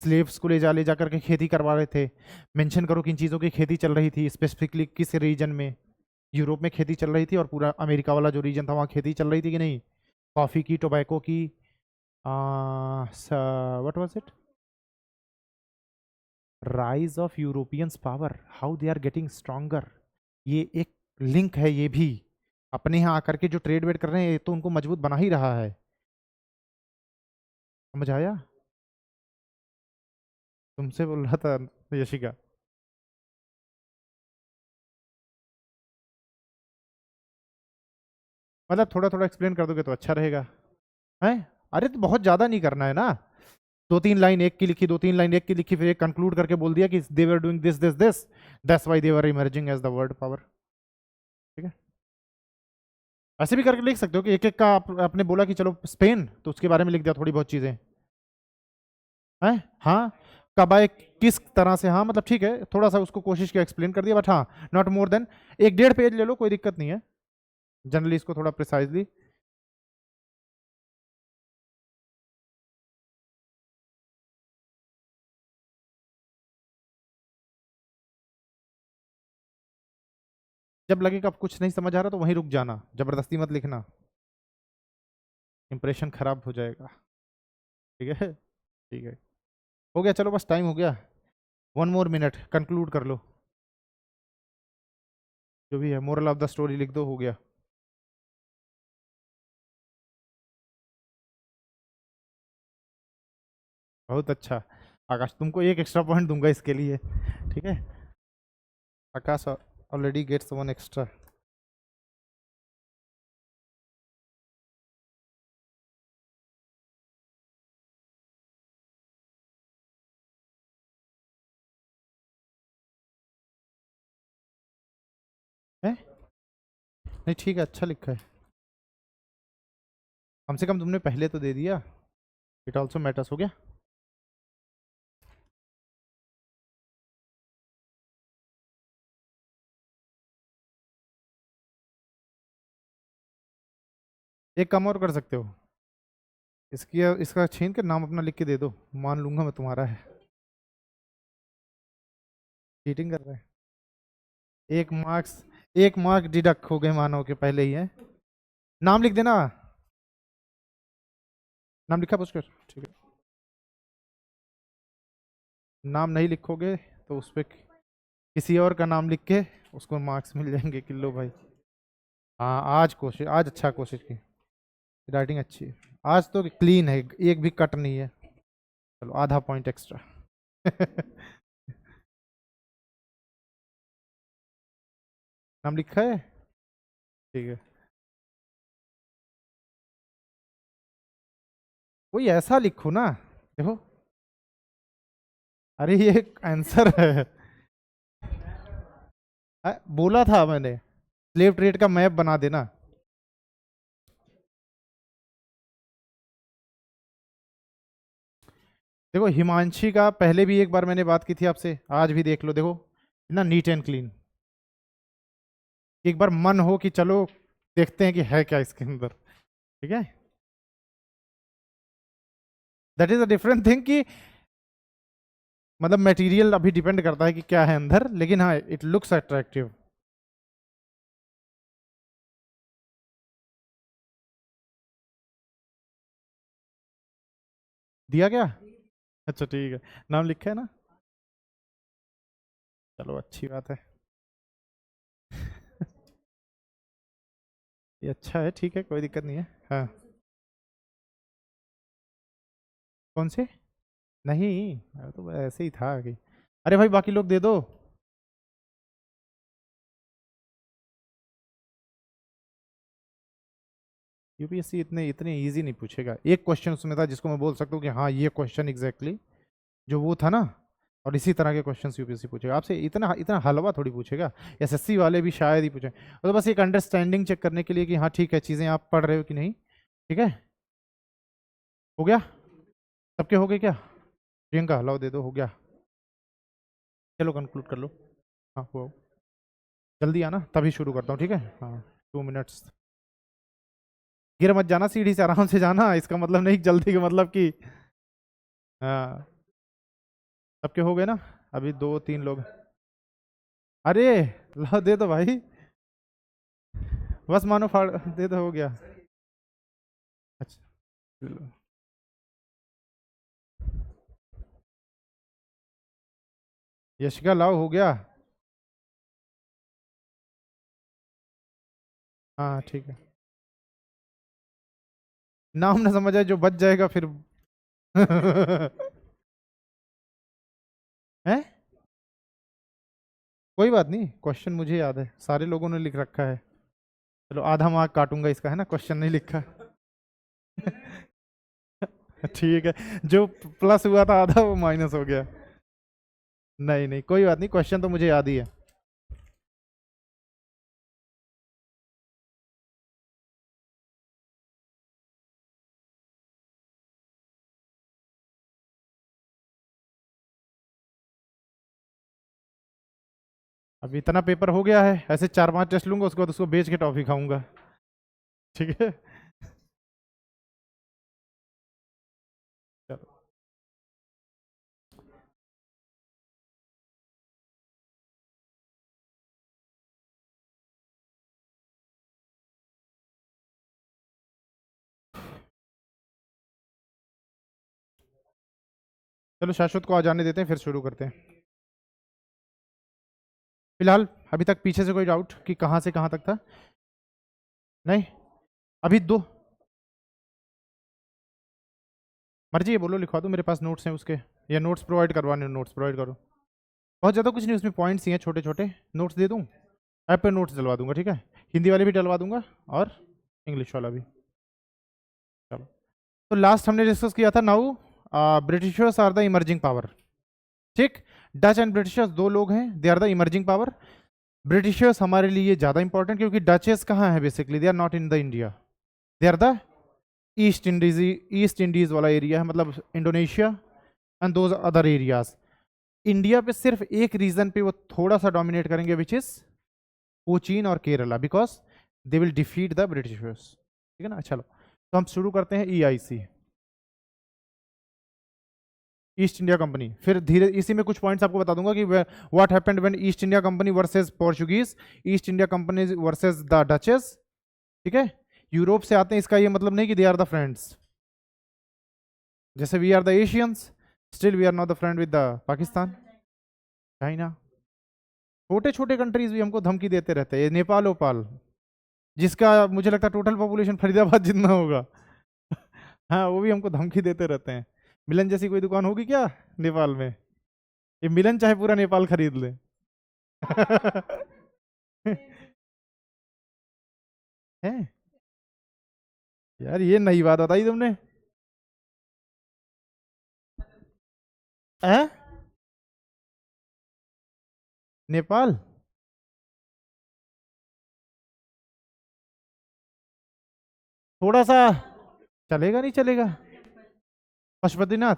स्लेव्स को ले जा करके खेती करवा रहे थे। मेंशन करो किन चीज़ों की खेती चल रही थी, स्पेसिफिकली किस रीजन में। यूरोप में खेती चल रही थी, और पूरा अमेरिका वाला जो रीजन था वहाँ खेती चल रही थी कि नहीं? कॉफ़ी की, टोबैको की, what was it, rise of Europeans power, how they are getting stronger. ये एक लिंक है ये भी। अपने यहाँ आकर के जो ट्रेड वेड कर रहे हैं, ये तो उनको मजबूत बना ही रहा है। समझ आया? तुमसे बोल रहा था यशिका। मतलब थोड़ा थोड़ा एक्सप्लेन कर दोगे तो अच्छा रहेगा। है? अरे तो बहुत ज्यादा नहीं करना है ना। 2-3 लाइन एक की लिखी, 2-3 लाइन एक की लिखी, फिर एक कंक्लूड करके बोल दिया कि they were doing this this this, that's why they were emerging as the world power. ठीक है, ऐसे भी करके लिख सकते हो कि एक एक का आपने बोला कि चलो स्पेन, तो उसके बारे में लिख दिया थोड़ी बहुत चीजें। है? हाँ, कब आए, किस तरह से, हाँ मतलब ठीक है, थोड़ा सा उसको कोशिश किया एक्सप्लेन कर दिया, बट हाँ नॉट मोर देन 1-1.5 पेज ले लो, कोई दिक्कत नहीं है। जनरली इसको थोड़ा प्रिसाइजली। जब लगे कि अब कुछ नहीं समझ आ रहा तो वहीं रुक जाना, जबरदस्ती मत लिखना, इंप्रेशन खराब हो जाएगा। ठीक है, ठीक है। हो गया, चलो बस टाइम हो गया, 1 मोर मिनट, कंक्लूड कर लो। जो भी है मोरल ऑफ द स्टोरी लिख दो, हो गया। बहुत अच्छा। आकाश तुमको एक एक्स्ट्रा पॉइंट दूंगा इसके लिए, ठीक है? आकाश ऑलरेडी गेट्स 1 एक्स्ट्रा। है? नहीं ठीक है, अच्छा लिखा है। कम से कम तुमने पहले तो दे दिया। इट ऑल्सो मैटर्स, हो गया। एक काम और कर सकते हो, इसकी इसका छीन के नाम अपना लिख के दे दो, मान लूंगा मैं तुम्हारा है। चीटिंग कर रहे हैं। एक मार्क्स डिडक्ट हो गए मानो के पहले ही है। नाम लिख देना, नाम लिखा पुष्कर, ठीक है। नाम नहीं लिखोगे तो उस पर किसी और का नाम लिख के उसको मार्क्स मिल जाएंगे किलो भाई। हाँ आज कोशिश, आज अच्छा कोशिश की, राइटिंग अच्छी है आज तो, क्लीन है, एक भी कट नहीं है। चलो आधा पॉइंट एक्स्ट्रा। नाम लिखा है, ठीक है। कोई ऐसा लिखो ना, देखो, अरे ये आंसर है। बोला था मैंने, स्लेव ट्रेड का मैप बना देना। देखो हिमांशी का पहले भी एक बार मैंने बात की थी आपसे, आज भी देख लो, देखो ना, नीट एंड क्लीन। एक बार मन हो कि चलो देखते हैं कि है क्या इसके अंदर, ठीक है। That is a different thing कि मतलब मटेरियल अभी डिपेंड करता है कि क्या है अंदर, लेकिन हाँ इट लुक्स अट्रैक्टिव। दिया क्या? अच्छा ठीक है, नाम लिखा है ना, चलो अच्छी बात है। ये अच्छा है, ठीक है, कोई दिक्कत नहीं है। हाँ कौन से? नहीं तो ऐसे ही था कि, अरे भाई बाकी लोग दे दो। यूपीएससी इतने इतने इजी नहीं पूछेगा। एक क्वेश्चन उसमें था जिसको मैं बोल सकता हूँ कि हाँ ये क्वेश्चन एग्जैक्टली जो वो था ना, और इसी तरह के क्वेश्चंस यूपीएससी पूछेगा आपसे, इतना इतना हलवा थोड़ी पूछेगा। एसएससी वाले भी शायद ही पूछे, तो बस एक अंडरस्टैंडिंग चेक करने के लिए कि हाँ ठीक है चीज़ें आप पढ़ रहे हो कि नहीं। ठीक है, हो गया, सबके हो गए क्या? प्रियंका हलाओ दे दो, हो गया। चलो कंक्लूड कर लो। हाँ हो, जल्दी आना तभी शुरू करता हूँ, ठीक है। हाँ 2 मिनट्स। गिर मत जाना, सीढ़ी से आराम से जाना, इसका मतलब नहीं जल्दी का मतलब कि, हाँ सबके हो गए ना, अभी 2 3 लोग। अरे लो दे दो भाई, बस मानो फाड़ दे दो, हो गया। अच्छा चलो। यशिका लाओ, हो गया। हाँ ठीक है, नाम ना समझ आए जो बच जाएगा फिर। है, कोई बात नहीं, क्वेश्चन मुझे याद है, सारे लोगों ने लिख रखा है। चलो आधा मार्क काटूंगा इसका, है ना, क्वेश्चन नहीं लिखा। ठीक है, जो प्लस हुआ था आधा वो माइनस हो गया। नहीं नहीं कोई बात नहीं, क्वेश्चन तो मुझे याद ही है। अब इतना पेपर हो गया है, ऐसे 4 5 टेस्ट लूंगा, उसके बाद उसको बेच के टॉफी खाऊंगा। ठीक है, चलो चलो शाश्वत को आ जाने देते हैं, फिर शुरू करते हैं। फिलहाल अभी तक पीछे से कोई डाउट कि कहाँ से कहाँ तक था? नहीं, अभी दो मर्जी है, बोलो लिखवा दो, मेरे पास नोट्स हैं उसके, या नोट्स प्रोवाइड करवाने, नोट्स प्रोवाइड करो। बहुत ज़्यादा कुछ नहीं, उसमें पॉइंट्स ही हैं छोटे छोटे, नोट्स दे दूँ, ऐप पे नोट्स डलवा दूंगा, ठीक है। हिंदी वाले भी डलवा दूंगा और इंग्लिश वाला भी। चलो, तो लास्ट हमने डिस्कस किया था, now Britishers are the emerging power. ठीक, डच एंड ब्रिटिशर्स दो लोग हैं, they are the emerging power. Britishers हमारे लिए ज़्यादा इंपॉर्टेंट क्योंकि डचेस कहाँ है basically, they are not in the India, they are the East Indies वाला एरिया है, मतलब Indonesia and those other areas. India पे सिर्फ एक रीजन पे वो थोड़ा सा डोमिनेट करेंगे, विच इज कोचीन और Kerala, because they will defeat the Britishers. ठीक है ना। चलो तो हम शुरू करते हैं EIC, ईस्ट इंडिया कंपनी। फिर धीरे इसी में कुछ पॉइंट्स आपको बता दूंगा कि what happened when east India company versus Portuguese, east India company versus the duchess. ठीक है, यूरोप से आते हैं, इसका ये मतलब नहीं कि दे आर द फ्रेंड्स। जैसे we are the Asians, still we are not the friend with the Pakistan, China. छोटे छोटे कंट्रीज भी हमको धमकी देते रहते हैं। नेपाल ओपाल, जिसका मुझे लगता है टोटल पॉपुलेशन फरीदाबाद जितना होगा हाँ, वो भी हमको धमकी देते रहते हैं। मिलन जैसी कोई दुकान होगी क्या नेपाल में? ये मिलन चाहे पूरा नेपाल खरीद ले है यार, ये नई बात बताई तुमने। है नेपाल थोड़ा सा चलेगा, नहीं चलेगा? पशुपतिनाथ,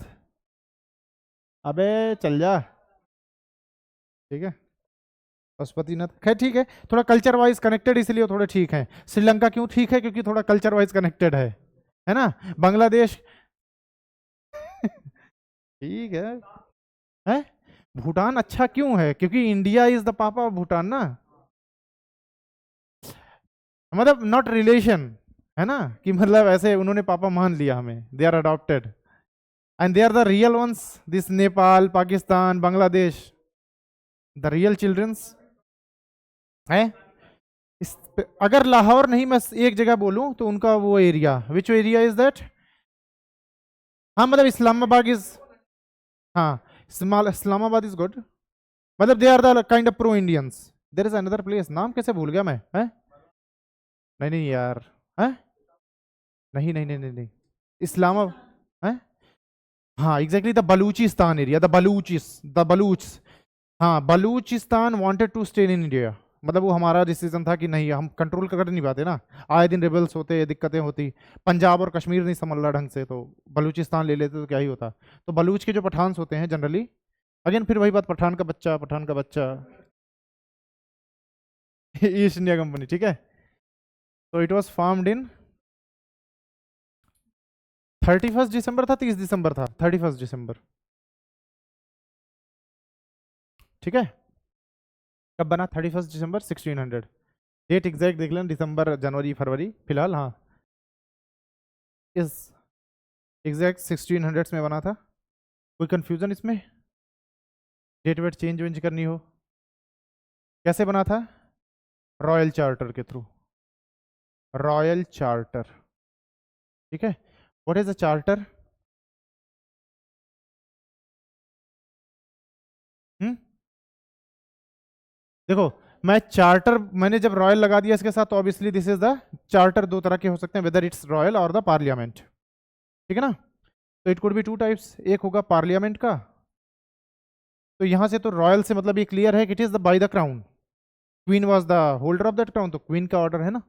अबे चल जा, ठीक है। पशुपतिनाथ खैर ठीक है, थोड़ा कल्चर वाइज कनेक्टेड इसलिए थोड़े ठीक है। श्रीलंका क्यों ठीक है? क्योंकि थोड़ा कल्चर वाइज कनेक्टेड है ना। बांग्लादेश ठीक है। भूटान अच्छा क्यों है? क्योंकि इंडिया इज द पापा ऑफ भूटान ना, मतलब नॉट रिलेशन, है ना, कि मतलब ऐसे उन्होंने पापा मान लिया हमें, they are adopted and they are the real ones. This Nepal, Pakistan, Bangladesh, the real childrens है। अगर लाहौर नहीं, मैं एक जगह बोलूं तो उनका वो area, which area is that? हाँ मतलब इस्लामाबाद इज, हाँ इस्लामाबाद इज गुड, मतलब they are the kind of pro Indians. There is another place, नाम कैसे भूल गया मैं, है? नहीं नहीं यार, है? नहीं नहीं नहीं नहीं नहीं, इस्लामाबाद है। हाँ exactly, the Balochistan area, the Baloch, हाँ Balochistan wanted to stay in India. मतलब वो हमारा डिसीजन था कि नहीं, हम कंट्रोल कर नहीं पाते ना, आए दिन रिबल्स होते, दिक्कतें होती। पंजाब और कश्मीर नहीं संभल रहा ढंग से, तो बलूचिस्तान ले लेते तो क्या ही होता। तो बलूच के जो पठान्स होते हैं जनरली, अगेन फिर वही बात, पठान का बच्चा ईस्ट इंडिया कंपनी, ठीक है। तो इट वॉज फार्म्ड इन 31 दिसंबर था, 30 दिसंबर था, 31 दिसंबर, ठीक है। कब बना? 31 दिसंबर 1600। डेट एग्जैक्ट देख लेना, दिसंबर जनवरी फरवरी फिलहाल, हाँ इस एग्जैक्ट 1600 में बना था। कोई कंफ्यूजन इसमें? डेट वेट चेंज वेंज करनी हो? कैसे बना था? रॉयल चार्टर के थ्रू, रॉयल चार्टर, ठीक है। What is a charter? देखो, मैं चार्टर, मैंने जब रॉयल लगा दिया इसके साथ, तो obviously this is the charter. दो तरह के हो सकते हैं, वेदर इट्स रॉयल और द पार्लियामेंट, ठीक है ना। तो it could be two types, एक होगा पार्लियामेंट का। तो यहां से तो रॉयल से मतलब ये क्लियर है कि it is the by the crown, queen was the holder of that crown, तो क्वीन का ऑर्डर है ना।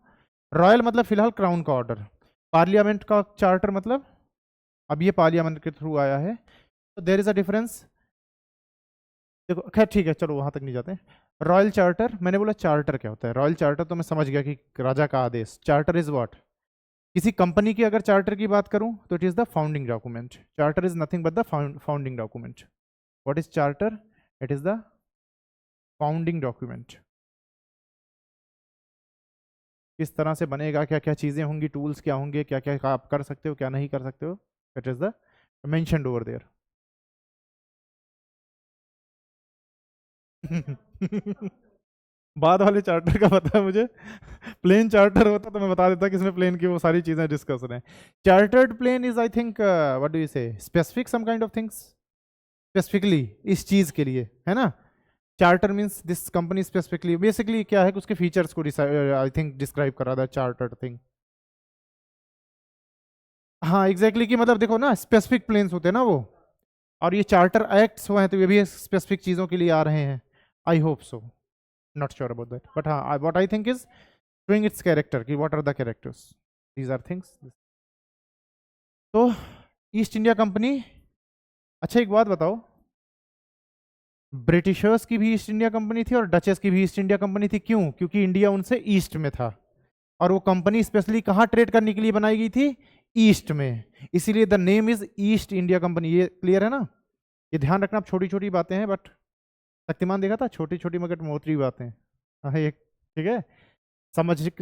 रॉयल मतलब फिलहाल क्राउन का ऑर्डर, पार्लियामेंट का चार्टर मतलब अब ये पार्लियामेंट के थ्रू आया है, तो देयर इज अ डिफरेंस। देखो खैर ठीक है, चलो वहां तक नहीं जाते। रॉयल चार्टर, मैंने बोला चार्टर क्या होता है। रॉयल चार्टर तो मैं समझ गया कि राजा का आदेश। Charter is what? किसी कंपनी की अगर चार्टर की बात करूं तो it is the founding document. Charter is nothing but the founding document. What is charter? It is the founding document. किस तरह से बनेगा, क्या क्या चीजें होंगी, टूल्स क्या होंगे, क्या क्या आप कर सकते हो, क्या नहीं कर सकते हो, it is the mentioned over there बाद वाले चार्टर का पता है मुझे। प्लेन चार्टर होता तो मैं बता देता कि इसमें प्लेन की वो सारी चीजें डिस्कस रहे हैं। Chartered plane is I think what do you say, specific some kind of things, specifically इस चीज के लिए, है ना। Charter means this company specifically, basically क्या है कि उसके फीचर्स को आई थिंक डिस्क्राइब कर रहा था चार्टर्ड थिंग। हाँ एग्जैक्टली कि मतलब देखो ना, स्पेसिफिक प्लेन्स होते हैं ना वो, और ये चार्टर एक्ट्स हुए हैं तो ये भी स्पेसिफिक चीजों के लिए आ रहे हैं। I hope so, not sure about that, but हाँ what I think is showing its character कि what are the characters, these are things। तो ईस्ट इंडिया कंपनी, अच्छा एक बात बताओ, ब्रिटिशर्स की भी ईस्ट इंडिया कंपनी थी और डचेस की भी ईस्ट इंडिया कंपनी थी, क्यों? क्योंकि इंडिया उनसे ईस्ट में था। और वो कंपनी स्पेशली कहाँ ट्रेड करने के लिए बनाई गई थी? ईस्ट में, इसीलिए the name is east India company. ये क्लियर है ना? ये ध्यान रखना, आप छोटी छोटी बातें हैं, बट शक्तिमान देखा था, छोटी छोटी मगर मोटी बातें। हाँ ये ठीक है,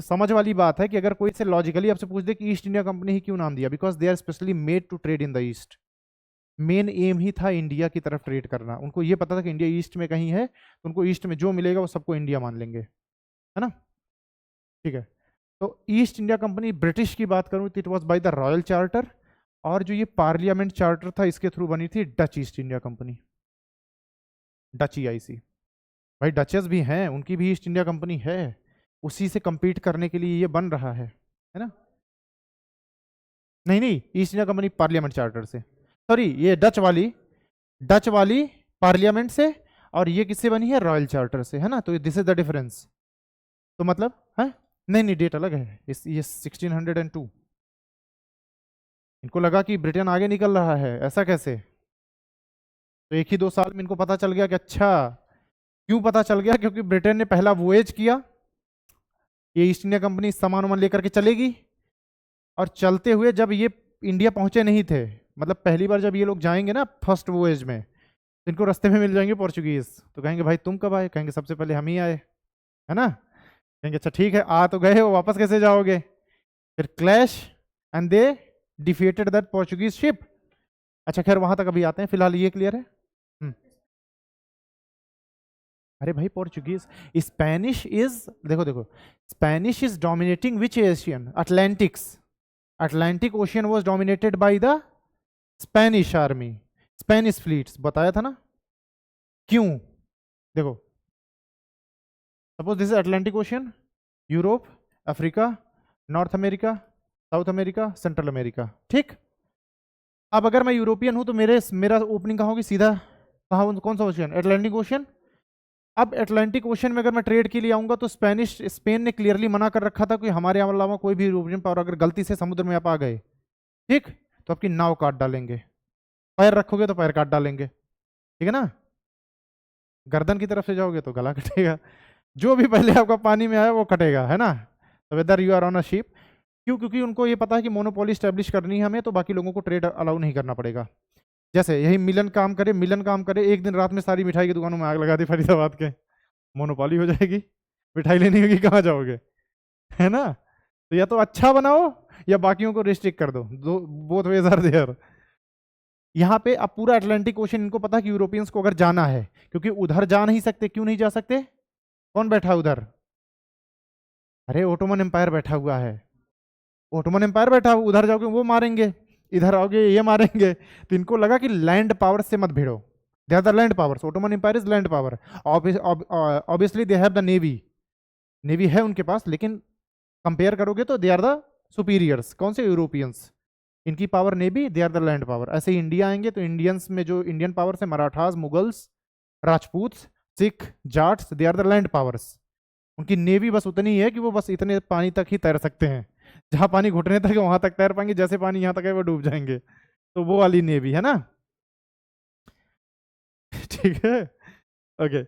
समझ वाली बात है कि अगर कोई से लॉजिकली आपसे पूछ दे कि ईस्ट इंडिया कंपनी ही क्यों नाम दिया, because they are specially made to trade in the east. Main aim ही था इंडिया की तरफ ट्रेड करना, उनको ये पता था कि इंडिया ईस्ट में कहीं है, तो उनको ईस्ट में जो मिलेगा वो सबको इंडिया मान लेंगे, है ना? ठीक है, तो ईस्ट इंडिया कंपनी ब्रिटिश की बात करूं तो it was by the royal charter, और जो ये पार्लियामेंट चार्टर था इसके थ्रू बनी थी Dutch east India company, Dutch EIC. भाई डचेस भी हैं, उनकी भी ईस्ट इंडिया कंपनी है, उसी से compete करने के लिए ये बन रहा है ना? नहीं नहीं, east India company parliament charter से, सॉरी ये डच वाली पार्लियामेंट से, और ये किससे बनी है? रॉयल चार्टर से, है ना? तो दिस इज द डिफरेंस। तो मतलब है, नहीं नहीं डेट अलग है, ये 1602। इनको लगा कि ब्रिटेन आगे निकल रहा है, ऐसा कैसे? तो 1 ही 2 साल में इनको पता चल गया कि अच्छा, क्यों पता चल गया? क्योंकि ब्रिटेन ने पहला वोएज किया, ये ईस्ट इंडिया कंपनी सामान वामान लेकर के चलेगी, और चलते हुए जब ये इंडिया पहुंचे नहीं थे, मतलब पहली बार जब ये लोग जाएंगे ना फर्स्ट वोएज में, तो इनको रास्ते में मिल जाएंगे पोर्चुगीज, तो कहेंगे भाई तुम कब आए? कहेंगे सबसे पहले हम ही आए, है ना? कहेंगे अच्छा ठीक है, आ तो गए हो, वापस कैसे जाओगे? फिर clash and they defeated that Portuguese ship. अच्छा खैर वहां तक अभी आते हैं, फिलहाल ये क्लियर है। अरे भाई पोर्चुगीज, स्पेनिश इज, देखो देखो, Spanish is dominating which Asian? Atlantic ocean was dominated by the Spanish army, Spanish fleets, बताया था ना? क्यों? देखो, suppose this is Atlantic ocean, Europe, Africa, north America, south America, central America, ठीक? अब अगर मैं यूरोपियन हूं तो मेरा ओपनिंग कहाँ होगी? सीधा कहाँ, कौन सा ओशियन? Atlantic ocean. अब अटलांटिक ओशन में अगर मैं ट्रेड के लिए आऊंगा तो स्पेन ने क्लियरली मना कर रखा था कि हमारे अलावा कोई भी यूरोपियन पावर अगर गलती से समुद्र में आप आ गए, ठीक, तो आपकी नाव काट डालेंगे, पैर रखोगे तो पैर काट डालेंगे, ठीक है ना? गर्दन की तरफ से जाओगे तो गला कटेगा, जो भी पहले आपका पानी में आया वो कटेगा, है ना? तो whether you are on a ship, क्यों? क्योंकि उनको ये पता है कि मोनोपोली स्टैब्लिश करनी है हमें, तो बाकी लोगों को ट्रेड अलाउ नहीं करना पड़ेगा। जैसे यही मिलन काम करे, एक दिन रात में सारी मिठाई की दुकानों में आग लगा दी फरीदाबाद के, मोनोपोली हो जाएगी, मिठाई लेनी होगी, कहाँ जाओगे, है ना? तो या तो अच्छा बनाओ या बाकियों को रिस्ट्रिक्ट कर दो, बोथ वेज आर देयर। यहाँ पे अब पूरा अटलांटिक ओशन इनको पता कि यूरोपियंस को अगर जाना है, क्योंकि उधर जा नहीं सकते, क्यों नहीं जा सकते? कौन बैठा उधर? अरे ओटोमन एम्पायर बैठा हुआ है, ओटोमन एम्पायर बैठा हुआ, उधर जाओगे वो मारेंगे, इधर आओगे ये मारेंगे, तो इनको लगा कि लैंड पावर से मत भिड़ो, they are the land powers, Ottoman empire is land power, obviously they have the navy है उनके पास, लेकिन कंपेयर करोगे तो दे आर द सुपीरियर्स, कौन से? यूरोपियंस, इनकी power navy, they are the land power. ऐसे ही इंडिया आएंगे तो इंडियंस में जो इंडियन पावर है, Marathas, Mughals, Rajput, Sikh, Jats, they are the land powers. उनकी नेवी बस उतनी है कि वो बस इतने पानी तक ही तैर सकते हैं, जहां पानी घुटने तक है वहां तक तैर पाएंगे, जैसे पानी यहां तक है वो डूब जाएंगे, तो वो वाली नेवी है ना? ठीक है, ओके।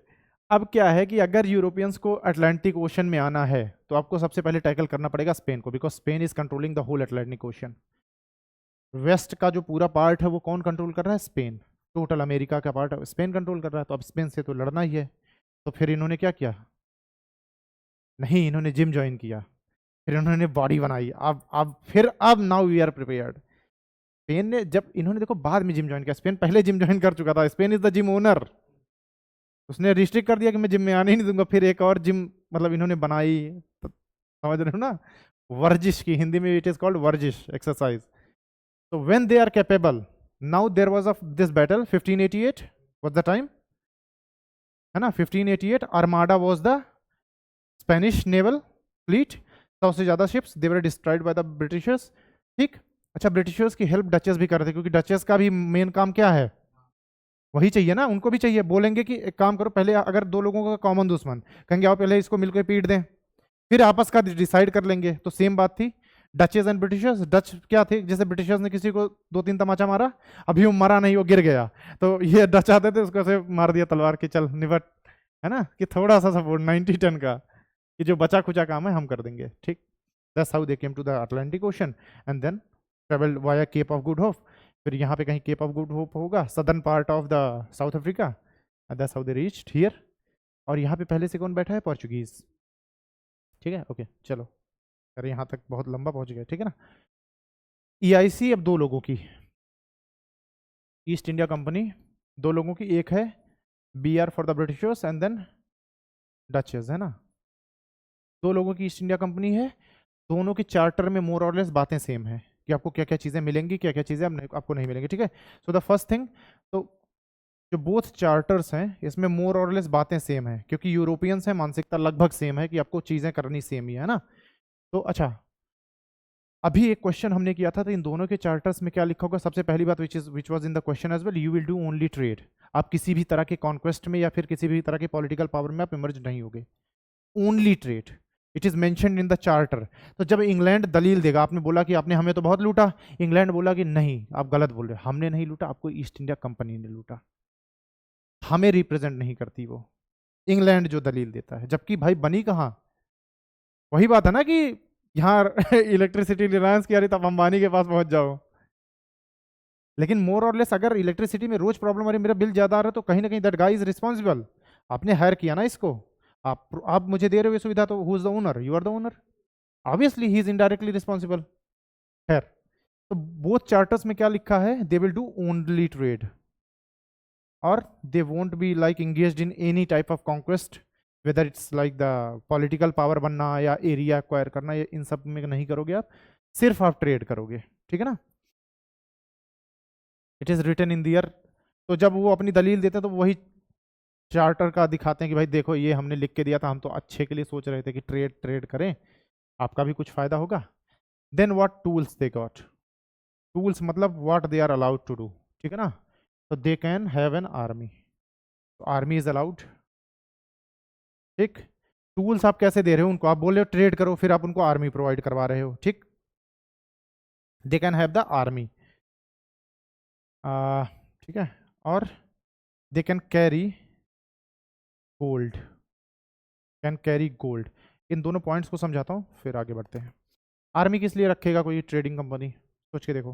अब क्या है कि अगर यूरोपियंस को अटलांटिक ओशन में आना है तो आपको सबसे पहले टैकल करना पड़ेगा स्पेन को, because Spain is controlling the whole Atlantic ocean. West का जो पूरा पार्ट है वो कौन कंट्रोल कर रहा है? स्पेन। टोटल अमेरिका का पार्ट स्पेन कंट्रोल कर रहा है, तो अब स्पेन से तो लड़ना ही है। तो फिर इन्होंने क्या किया? नहीं, इन्होंने जिम ज्वाइन किया, फिर इन्होंने बॉडी बनाई, अब now we are prepared. Spain ने, जब इन्होंने देखो बाद में जिम ज्वाइन किया, स्पेन पहले जिम ज्वाइन कर चुका था, Spain is the gym owner, उसने रिस्ट्रिक्ट कर दिया कि मैं जिम में आने ही नहीं दूंगा, फिर एक और जिम मतलब इन्होंने बनाई, तो समझ रहे हो ना? वर्जिश की हिंदी में इट इज कॉल्ड वर्जिश एक्सरसाइज। तो when they are capable, now there was of this battle 1588 was the time, है ना? 1588 Armada was the Spanish naval fleet, 100 से ज्यादा ships, they were destroyed by the Britishers, ठीक। अच्छा, ब्रिटिशर्स की हेल्प डचेस भी कर रहे थे, क्योंकि डचेस का भी मेन काम क्या है? वही चाहिए ना, उनको भी चाहिए। बोलेंगे कि एक काम करो, पहले अगर दो लोगों का कॉमन दुश्मन, कहेंगे आओ पहले इसको मिलकर पीट दें, फिर आपस का डिसाइड कर लेंगे। तो सेम बात थी डचेस एंड ब्रिटिशर्स। डच क्या थे, जैसे ब्रिटिशर्स ने किसी को 2-3 तमाचा मारा, अभी वो मरा नहीं, वो गिर गया, तो ये डच आते थे उसको ऐसे मार दिया तलवार की, चल निपट, है ना? कि थोड़ा सा सपोर्ट 90-10 का, कि जो बचा खुचा काम है हम कर देंगे, ठीक। That's how they came to the Atlantic ocean and then travelled via Cape of Good Hope. फिर यहाँ पे कहीं केप ऑफ गुड होप होगा, southern part of the South Africa, and that's how they reached here. और यहाँ पे पहले से कौन बैठा है? पोर्चुगीज। ठीक है, ओके चलो, अरे यहाँ तक बहुत लंबा पहुंच गया, ठीक है ना। EIC अब दो लोगों की, ईस्ट इंडिया कंपनी दो लोगों की, एक है BR for the Britishers and then Dutches, है ना। दो लोगों की ईस्ट इंडिया कंपनी है, दोनों के चार्टर में मोर और लेस बातें सेम है कि आपको क्या क्या चीज़ें मिलेंगी, क्या क्या चीज़ें आपको नहीं मिलेंगी, ठीक है। सो द फर्स्ट थिंग, तो जो बोथ चार्टर्स हैं इसमें मोर और लेस बातें सेम है, क्योंकि यूरोपियंस हैं, मानसिकता लगभग सेम है कि आपको चीज़ें करनी सेम ही है ना। तो अच्छा, अभी एक क्वेश्चन हमने किया था, तो इन दोनों के चार्टर्स में क्या लिखा होगा? सबसे पहली बात which was in the question as well, you will do only trade. आप किसी भी तरह के कॉन्क्वेस्ट में या फिर किसी भी तरह के पॉलिटिकल पावर में आप इमर्ज नहीं होगे, only trade, it is mentioned in the charter. तो जब इंग्लैंड दलील देगा, आपने बोला कि आपने हमें तो बहुत लूटा, इंग्लैंड बोला कि नहीं आप गलत बोल रहे, हमने नहीं लूटा, आपको ईस्ट इंडिया कंपनी ने लूटा, हमें रिप्रेजेंट नहीं करती वो, इंग्लैंड जो दलील देता है। जबकि भाई बनी कहाँ? वही बात है ना कि यहाँ इलेक्ट्रिसिटी रिलायंस की आ रही, तब अंबानी के पास पहुंच जाओ। लेकिन मोर और लेस अगर इलेक्ट्रिसिटी में रोज प्रॉब्लम आ रही, मेरा बिल ज्यादा आ रहा है, तो कहीं ना कहीं दैट गाय इज रिस्पॉन्सिबल। आपने हायर किया ना इसको, आप मुझे दे रहे हो ये सुविधा, तो who is the owner? You are the owner, obviously he is indirectly responsible. खैर, तो बोथ चार्टर्स में क्या लिखा है? They will do only trade, और they won't be like engaged in any type of conquest, whether it's like the political power बनना या एरिया एक्वायर करना, ये इन सब में नहीं करोगे आप, सिर्फ आप ट्रेड करोगे, ठीक है ना। इट इज रिटन इन दियर, तो जब वो अपनी दलील देते हैं तो वही चार्टर का दिखाते हैं कि भाई देखो ये हमने लिख के दिया था, हम तो अच्छे के लिए सोच रहे थे कि ट्रेड ट्रेड करें, आपका भी कुछ फायदा होगा। Then what tools they got, tools मतलब what they are allowed to do, ठीक है ना। तो they can have an army, तो आर्मी इज अलाउड, ठीक। टूल्स आप कैसे दे रहे हो उनको? आप बोल रहे हो ट्रेड करो, फिर आप उनको आर्मी प्रोवाइड करवा रहे हो, ठीक। They can have the army, ठीक है। और they can carry gold, can carry gold. इन दोनों पॉइंट्स को समझाता हूँ फिर आगे बढ़ते हैं। आर्मी किस लिए रखेगा कोई ट्रेडिंग कंपनी? सोच के देखो,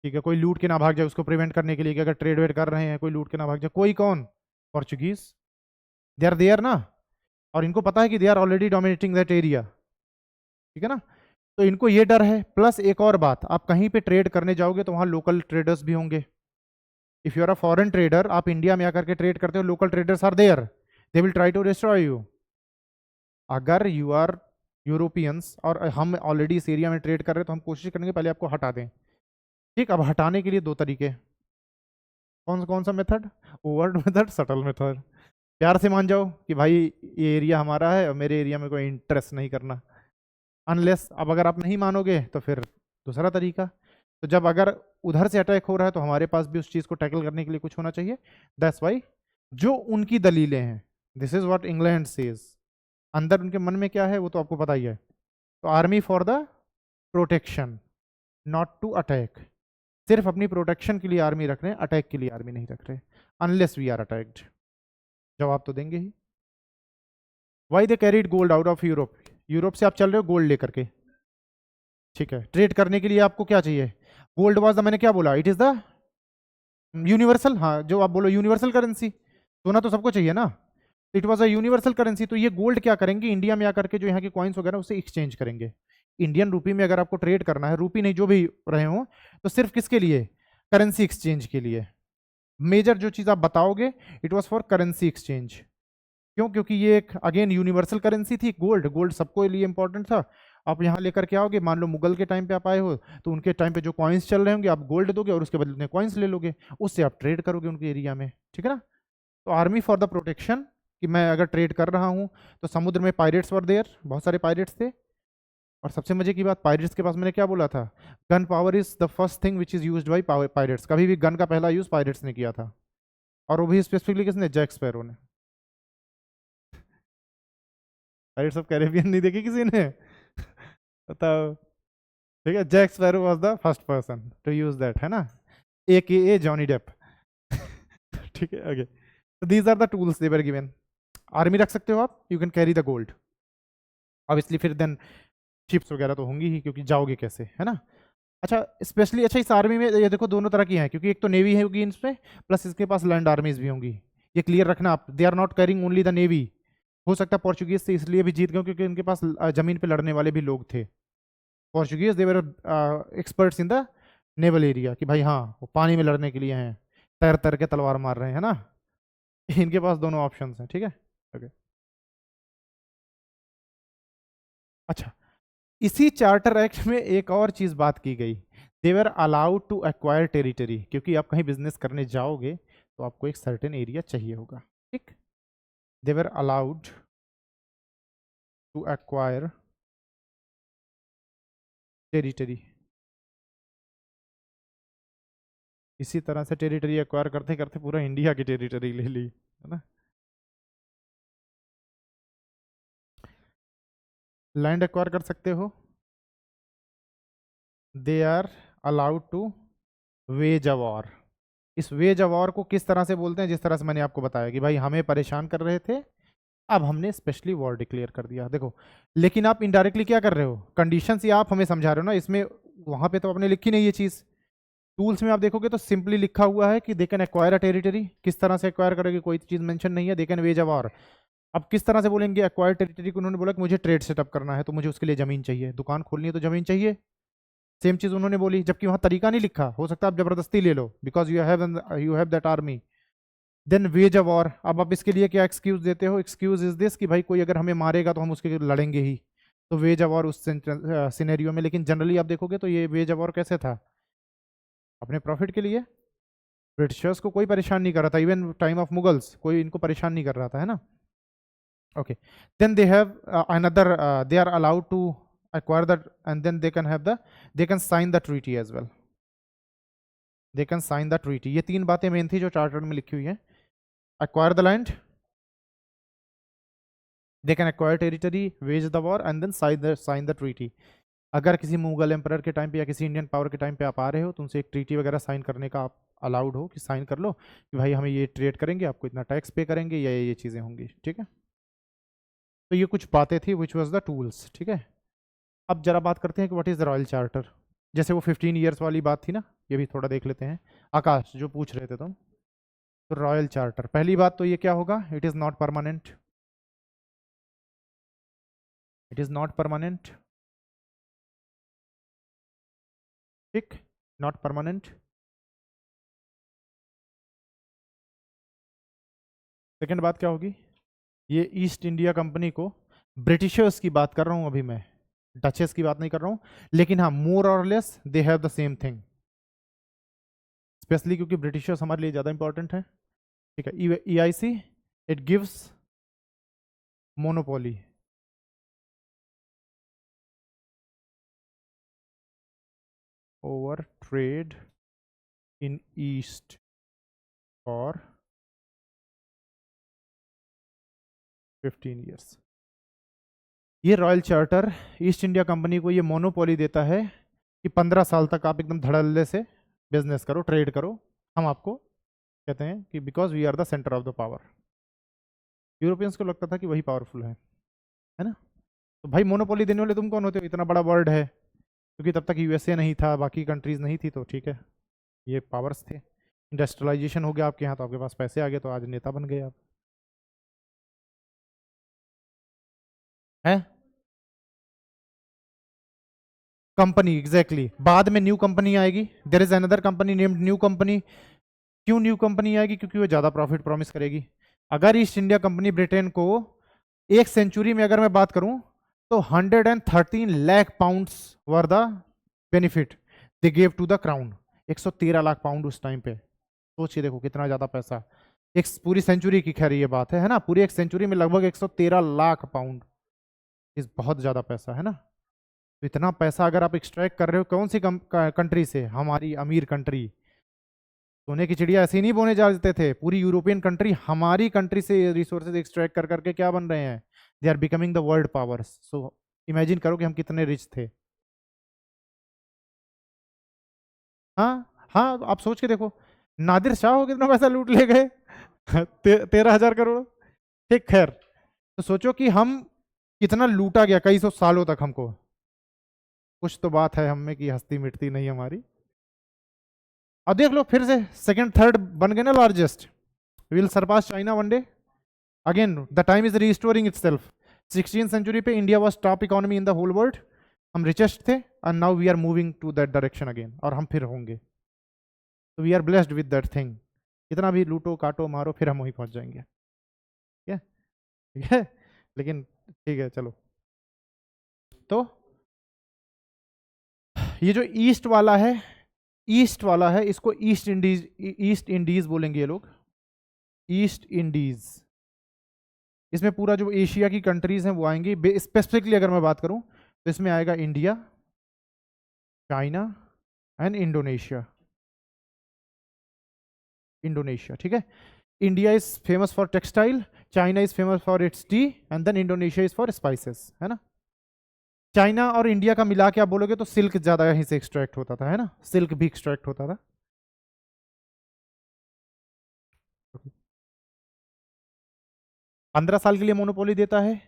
ठीक है। कोई लूट के ना भाग जाए, उसको प्रिवेंट करने के लिए कि अगर ट्रेड वेड कर रहे हैं कोई लूट के ना भाग जाए। कोई कौन? पोर्चुगीज, दे आर देयर ना, और इनको पता है कि they are already dominating that area, ठीक है ना। तो इनको ये डर है। प्लस एक और बात, आप कहीं पे ट्रेड करने जाओगे तो वहां लोकल ट्रेडर्स भी होंगे। If you are a foreign trader, आप इंडिया में आकर के ट्रेड करते हो, local traders are there, they will try to destroy you. अगर यू आर यूरोपियंस और हम ऑलरेडी इस एरिया में ट्रेड कर रहे हैं, तो हम कोशिश करेंगे पहले आपको हटा दें, ठीक। अब हटाने के लिए दो तरीके, कौन कौन सा method? Overt method, subtle method. प्यार से मान जाओ कि भाई ये एरिया हमारा है और मेरे एरिया में कोई इंटरेस्ट नहीं करना, अनलेस। अब अगर आप नहीं मानोगे तो फिर दूसरा तरीका, तो जब अगर उधर से अटैक हो रहा है तो हमारे पास भी उस चीज़ को टैकल करने के लिए कुछ होना चाहिए। दैट्स वाई जो उनकी दलीलें हैं, this is what England says, अंदर उनके मन में क्या है वो तो आपको पता ही है। तो army for the protection, not to attack, सिर्फ अपनी प्रोटेक्शन के लिए आर्मी रख रहे हैं, अटैक के लिए आर्मी नहीं रख रहे, अनलेस वी आर अटैक्ड। जवाब तो देंगे ही। Why they carried gold out of Europe, Europe से आप चल रहे हो गोल्ड लेकर के, ठीक है। ट्रेड करने के लिए आपको क्या चाहिए? गोल्ड वाज द, मैंने क्या बोला, इट इज द यूनिवर्सल, हाँ जो आप बोलो यूनिवर्सल करेंसी, सोना तो सबको चाहिए ना, it was a universal currency. तो ये गोल्ड क्या करेंगे, इंडिया में आकर के जो यहाँ के कॉइन्स वगैरह उससे एक्सचेंज करेंगे। इंडियन रूपी में अगर आपको ट्रेड करना है, रूपी नहीं जो भी रहे हो, तो सिर्फ किसके लिए? करेंसी एक्सचेंज के लिए। मेजर जो चीज़ आप बताओगे, it was for currency exchange. क्यों? क्योंकि ये एक अगेन यूनिवर्सल करेंसी थी, गोल्ड, गोल्ड सबको लिए इंपॉर्टेंट था। आप यहाँ लेकर के आओगे, मान लो मुगल के टाइम पे आप आए हो, तो उनके टाइम पे जो कॉइन्स चल रहे होंगे आप गोल्ड दोगे और उसके बदले में कॉइन्स ले लोगे, उससे आप ट्रेड करोगे उनके एरिया में, ठीक है ना। तो आर्मी फॉर द प्रोटेक्शन, कि मैं अगर ट्रेड कर रहा हूँ, तो समुद्र में पायरेट्स वर देयर, बहुत सारे पायरेट्स थे। और सबसे मजे की बात, पायरेट्स के पास मैंने क्या बोला था, gun power is the first thing which is used by pirates. कभी भी गन का पहला यूज पायरेट्स ने किया था, और वो भी स्पेसिफिकली किसने? जैक स्पैरो ने। पायरेट्स ऑफ कैरेबियन नहीं देखी किसी ने? बताओ, ठीक है। Jack Sparrow was the first person to use that, है ना, AKA जॉनी डेप। ठीक है, ओके। तो these are the tools they were given. Army रख सकते हो आप, you can carry the gold, obviously. फिर देन शिप्स वगैरह तो होंगी ही, क्योंकि जाओगे कैसे, है ना। अच्छा स्पेशली, अच्छा इस आर्मी में ये देखो दोनों तरह की हैं, क्योंकि एक तो नेवी है होगी इसमें, प्लस इसके पास लैंड आर्मीज भी होंगी। ये क्लियर रखना आप, they are not carrying only the navy. हो सकता है पोर्चुगीज से इसलिए भी जीत गए क्योंकि उनके पास जमीन पे लड़ने वाले भी लोग थे। Portuguese they were experts in the naval area, कि भाई हाँ वो पानी में लड़ने के लिए हैं, तैर तैर के तलवार मार रहे हैं, है ना। इनके पास दोनों ऑप्शंस हैं, ठीक है। ओके, अच्छा इसी चार्टर एक्ट में एक और चीज बात की गई, they were allowed to acquire territory, क्योंकि आप कहीं बिजनेस करने जाओगे तो आपको एक सर्टेन एरिया चाहिए होगा, ठीक। They were allowed to acquire territory. इसी तरह से टेरिटरी एक्वायर करते करते पूरा इंडिया की टेरिटरी ले ली, है ना। लैंड एक्वायर कर सकते हो, they are allowed to wage a war. इस वेज अ वॉर को किस तरह से बोलते हैं, जिस तरह से मैंने आपको बताया कि भाई हमें परेशान कर रहे थे, अब हमने स्पेशली वॉर डिक्लेयर कर दिया, देखो। लेकिन आप इनडायरेक्टली क्या कर रहे हो, कंडीशंस या आप हमें समझा रहे हो ना इसमें, वहां पे तो आपने लिखी नहीं ये चीज। टूल्स में आप देखोगे तो सिंपली लिखा हुआ है कि they can acquire a territory, किस तरह से एक्वायर करेगी कोई चीज मेंशन नहीं है, they can wage a war. अब किस तरह से बोलेंगे एक्वायर टेरिटरी को, उन्होंने बोला कि मुझे ट्रेड सेटअप करना है तो मुझे उसके लिए जमीन चाहिए, दुकान खोलनी है तो जमीन चाहिए, सेम चीज उन्होंने बोली, जबकि वहां तरीका नहीं लिखा, हो सकता है आप जबरदस्ती ले लो because you have that army, then wage a war. अब आप इसके लिए क्या एक्सक्यूज देते हो, एक्सक्यूज इज दिस कि भाई कोई अगर हमें मारेगा तो हम उसके लड़ेंगे ही, तो वेज अ वॉर उस सिनेरियो में। लेकिन जनरली आप देखोगे तो ये वेज अ वॉर कैसे था, अपने प्रॉफिट के लिए, ब्रिटिशर्स को कोई परेशान नहीं कर रहा था, इवन टाइम ऑफ मुगल्स कोई इनको परेशान नहीं कर रहा था, है ना। Okay, then they have another, they are allowed to acquire that, and then they can sign the treaty as well, they can sign the treaty। ये तीन बातें मेन थी जो चार्टर में लिखी हुई है, acquire the land, they can acquire territory, wage the war, and then sign the treaty। अगर किसी मुगल एम्परर के टाइम पे या किसी इंडियन पावर के टाइम पे आप आ रहे हो तो उनसे एक ट्रीटी वगैरह साइन करने का आप अलाउड हो कि साइन कर लो कि भाई हमें ये ट्रेड करेंगे, आपको इतना टैक्स पे करेंगे, या ये चीज़ें होंगी, ठीक है। तो ये कुछ बातें थी विच वॉज द टूल्स, ठीक है। अब जरा बात करते हैं कि what is the royal charter. जैसे वो 15 ईयर्स वाली बात थी ना, ये भी थोड़ा देख लेते हैं। आकाश जो पूछ रहे थे तुम, तो रॉयल चार्टर, पहली बात तो ये क्या होगा, it is not permanent, it is not permanent, ठीक, नॉट परमानेंट। सेकेंड बात क्या होगी, ये ईस्ट इंडिया कंपनी को, ब्रिटिशर्स की बात कर रहा हूं अभी मैं, डचेस की बात नहीं कर रहा हूं, लेकिन हाँ मोर और less they have the same thing, specially क्योंकि ब्रिटिशर्स हमारे लिए ज़्यादा इंपॉर्टेंट है, ठीक है। EIC, it gives monopoly, over trade in east for 15 years. ये royal charter East India company को ये मोनोपोली देता है कि 15 साल तक आप एकदम धड़ल्ले से बिजनेस करो, ट्रेड करो, हम आपको कहते हैं कि because we are the centre of the power. Europeans को लगता था कि वही पावरफुल है ना। तो भाई मोनोपोली देने वाले तुम कौन होते हो, इतना बड़ा वर्ल्ड है, क्योंकि तब तक यूएसए नहीं था, बाकी कंट्रीज नहीं थी, तो ठीक है ये पावर्स थे। इंडस्ट्रियलाइजेशन हो गया आपके यहाँ, तो आपके पास पैसे आ गए, तो आज नेता बन गए आप, हैं। कंपनी एग्जैक्टली बाद में न्यू कंपनी आएगी, there is another company named new company. क्यों न्यू कंपनी आएगी, क्योंकि वो ज़्यादा प्रॉफिट प्रॉमिस करेगी। अगर ईस्ट इंडिया कंपनी ब्रिटेन को एक सेंचुरी में अगर मैं बात करूं तो 113 lakh pounds were the benefit they gave to the crown. 113 lakh pound उस टाइम पे, सोचिए देखो कितना ज़्यादा पैसा, एक पूरी सेंचुरी की खैर ये बात है ना, पूरी एक सेंचुरी में लगभग 113 लाख पाउंड, इस बहुत ज़्यादा पैसा है ना। तो इतना पैसा अगर आप एक्सट्रैक्ट कर रहे हो कौन सी कंट्री से, हमारी अमीर कंट्री, सोने की चिड़िया ऐसे ही नहीं बोने जाते थे, पूरी यूरोपियन कंट्री हमारी कंट्री से रिसोर्सेज एक्सट्रैक्ट कर करके क्या बन रहे हैं, they are becoming the world powers. So imagine करो कि हम कितने रिच थे। हाँ हाँ, आप सोच के देखो, नादिर शाह हो कितना पैसा लूट ले गए 13,000 करोड़, ठीक। खैर तो सोचो कि हम कितना लूटा गया कई सौ सालों तक हमको, कुछ तो बात है हम में कि हस्ती मिटती नहीं हमारी। अब देख लो फिर से सेकंड थर्ड बन गए ना largest, will surpass China one day again. The time is restoring itself. 16th century पे India was top economy in the whole world, हम रिचेस्ट थे, and now we are moving to that direction again, और हम फिर होंगे। तो we are blessed with that thing. कितना भी लूटो काटो मारो फिर हम वहीं पहुंच जाएंगे। ठीक है, ठीक है, लेकिन ठीक है चलो। तो ये जो ईस्ट वाला है, ईस्ट वाला है, इसको ईस्ट इंडीज, ईस्ट इंडीज बोलेंगे ये लोग, ईस्ट इंडीज। इसमें पूरा जो एशिया की कंट्रीज हैं वो आएंगी। स्पेसिफिकली अगर मैं बात करूं तो इसमें आएगा India, China and Indonesia. Indonesia, ठीक है। India is famous for textile, China is famous for its tea, and then Indonesia is for spices, है ना। चाइना और इंडिया का मिला के आप बोलोगे तो सिल्क ज्यादा यहीं से एक्सट्रैक्ट होता था, है ना, सिल्क भी एक्सट्रैक्ट होता था। 15 साल के लिए मोनोपोली देता है,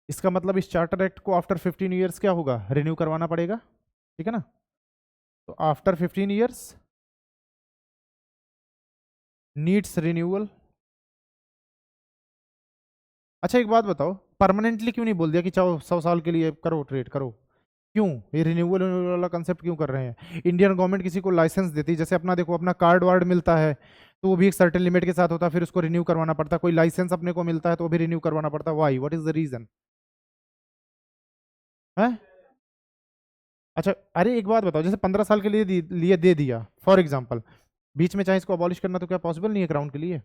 इसका मतलब इस चार्टर एक्ट को आफ्टर 15 ईयर्स क्या होगा, रिन्यू करवाना पड़ेगा, ठीक है ना। तो आफ्टर 15 ईयर्स नीड्स रिन्यूअल। अच्छा एक बात बताओ, परमानेंटली क्यों नहीं बोल दिया कि चाहो 100 साल के लिए करो ट्रेड करो, क्यों ये रिन्यूअल वाला कंसेप्ट क्यों कर रहे हैं। इंडियन गवर्नमेंट किसी को लाइसेंस देती है, जैसे अपना देखो अपना कार्ड वार्ड मिलता है तो वो भी एक सर्टेन लिमिट के साथ होता है, फिर उसको रिन्यू करवाना पड़ता है। कोई लाइसेंस अपने को मिलता है तो वो भी रिन्यू करवाना पड़ता है। Why, what is the reason है। अच्छा अरे एक बात बताओ, जैसे 15 साल के लिए लिए दे दिया फॉर एग्जाम्पल, बीच में चाहे इसको अबॉलिश करना तो क्या पॉसिबल नहीं है क्राउन के लिए।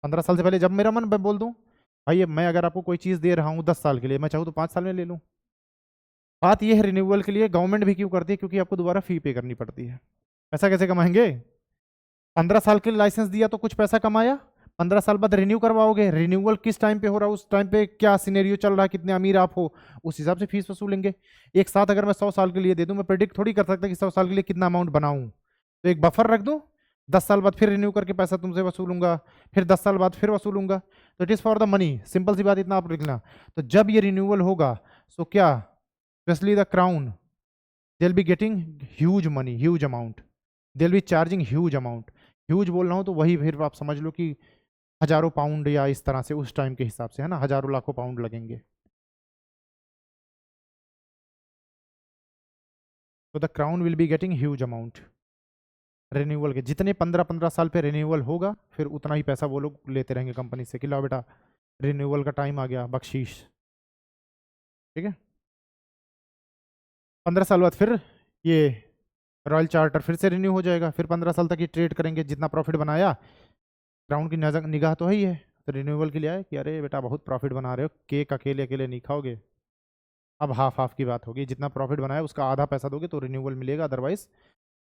15 साल से पहले जब मेरा मन मैं बोल दूं भाई मैं अगर आपको कोई चीज दे रहा हूँ 10 साल के लिए, मैं चाहूँ तो 5 साल में ले लूँ। बात यह है रिन्यूअल के लिए गवर्नमेंट भी क्यों करती है, क्योंकि आपको दोबारा फी पे करनी पड़ती है। पैसा कैसे कमाएंगे, 15 साल के लिए लाइसेंस दिया तो कुछ पैसा कमाया, 15 साल बाद रिन्यू करवाओगे, रिन्यूअल किस टाइम पे हो रहा है, उस टाइम पे क्या सिनेरियो चल रहा है, कितने अमीर आप हो, उस हिसाब से फीस वसूलेंगे। एक साथ अगर मैं 100 साल के लिए दे दूं, मैं प्रेडिक्ट थोड़ी कर सकता कि 100 साल के लिए कितना अमाउंट बनाऊं, तो एक बफर रख दूं, 10 साल बाद फिर रिन्यू करके पैसा तुमसे वसूलूंगा, फिर 10 साल बाद फिर वसूलूंगा। तो it is for the money, simple सी बात, इतना आप लिखना। तो जब ये रिन्यूअल होगा सो क्या, specially the crown, they'll be getting huge money, huge amount, they'll be charging huge amount। Huge बोल रहा हूँ तो वही फिर आप समझ लो कि हजारों पाउंड या इस तरह से उस टाइम के हिसाब से, है ना, हजारों लाखों पाउंड लगेंगे। तो the crown will be getting huge amount renewal के, जितने 15-15 साल पे रिन्यूअल होगा फिर उतना ही पैसा वो लोग लेते रहेंगे कंपनी से कि लो बेटा रिन्यूअल का टाइम आ गया, बख्शीश, ठीक है। 15 साल बाद फिर ये रॉयल चार्टर फिर से रिन्यू हो जाएगा, फिर 15 साल तक ये ट्रेड करेंगे, जितना प्रॉफिट बनाया, क्राउन की निगाह तो है ही है, तो रिन्यूअल के लिए आए कि अरे बेटा बहुत प्रॉफिट बना रहे हो, केक अकेले अकेले नहीं खाओगे, अब हाफ हाफ की बात होगी, जितना प्रॉफिट बनाया उसका आधा पैसा दोगे तो रिन्यूअल मिलेगा, अदरवाइज।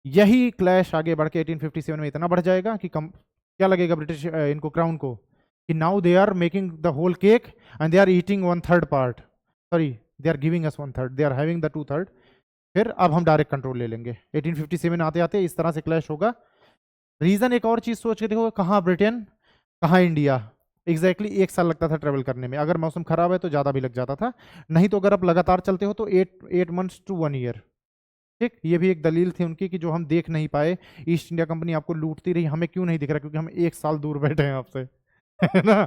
यही क्लैश आगे बढ़ के 1857 में इतना बढ़ जाएगा कि क्या लगेगा ब्रिटिश इनको क्राउन को कि now they are making the whole cake and they are eating 1/3 part, sorry they are giving us 1/3, they are having the 2/3, फिर अब हम डायरेक्ट कंट्रोल ले लेंगे। 1857 आते आते इस तरह से क्लैश होगा। रीजन एक और चीज सोच के देखो, कहाँ ब्रिटेन कहाँ इंडिया, एग्जैक्टली 1 साल लगता था ट्रेवल करने में, अगर मौसम खराब है तो ज़्यादा भी लग जाता था, नहीं तो अगर आप लगातार चलते हो तो 8 months to 1 year। ठीक, ये भी एक दलील थी उनकी कि जो हम देख नहीं पाए, ईस्ट इंडिया कंपनी आपको लूटती रही, हमें क्यों नहीं दिख रहा, क्योंकि हम 1 साल दूर बैठे हैं आपसे, है ना।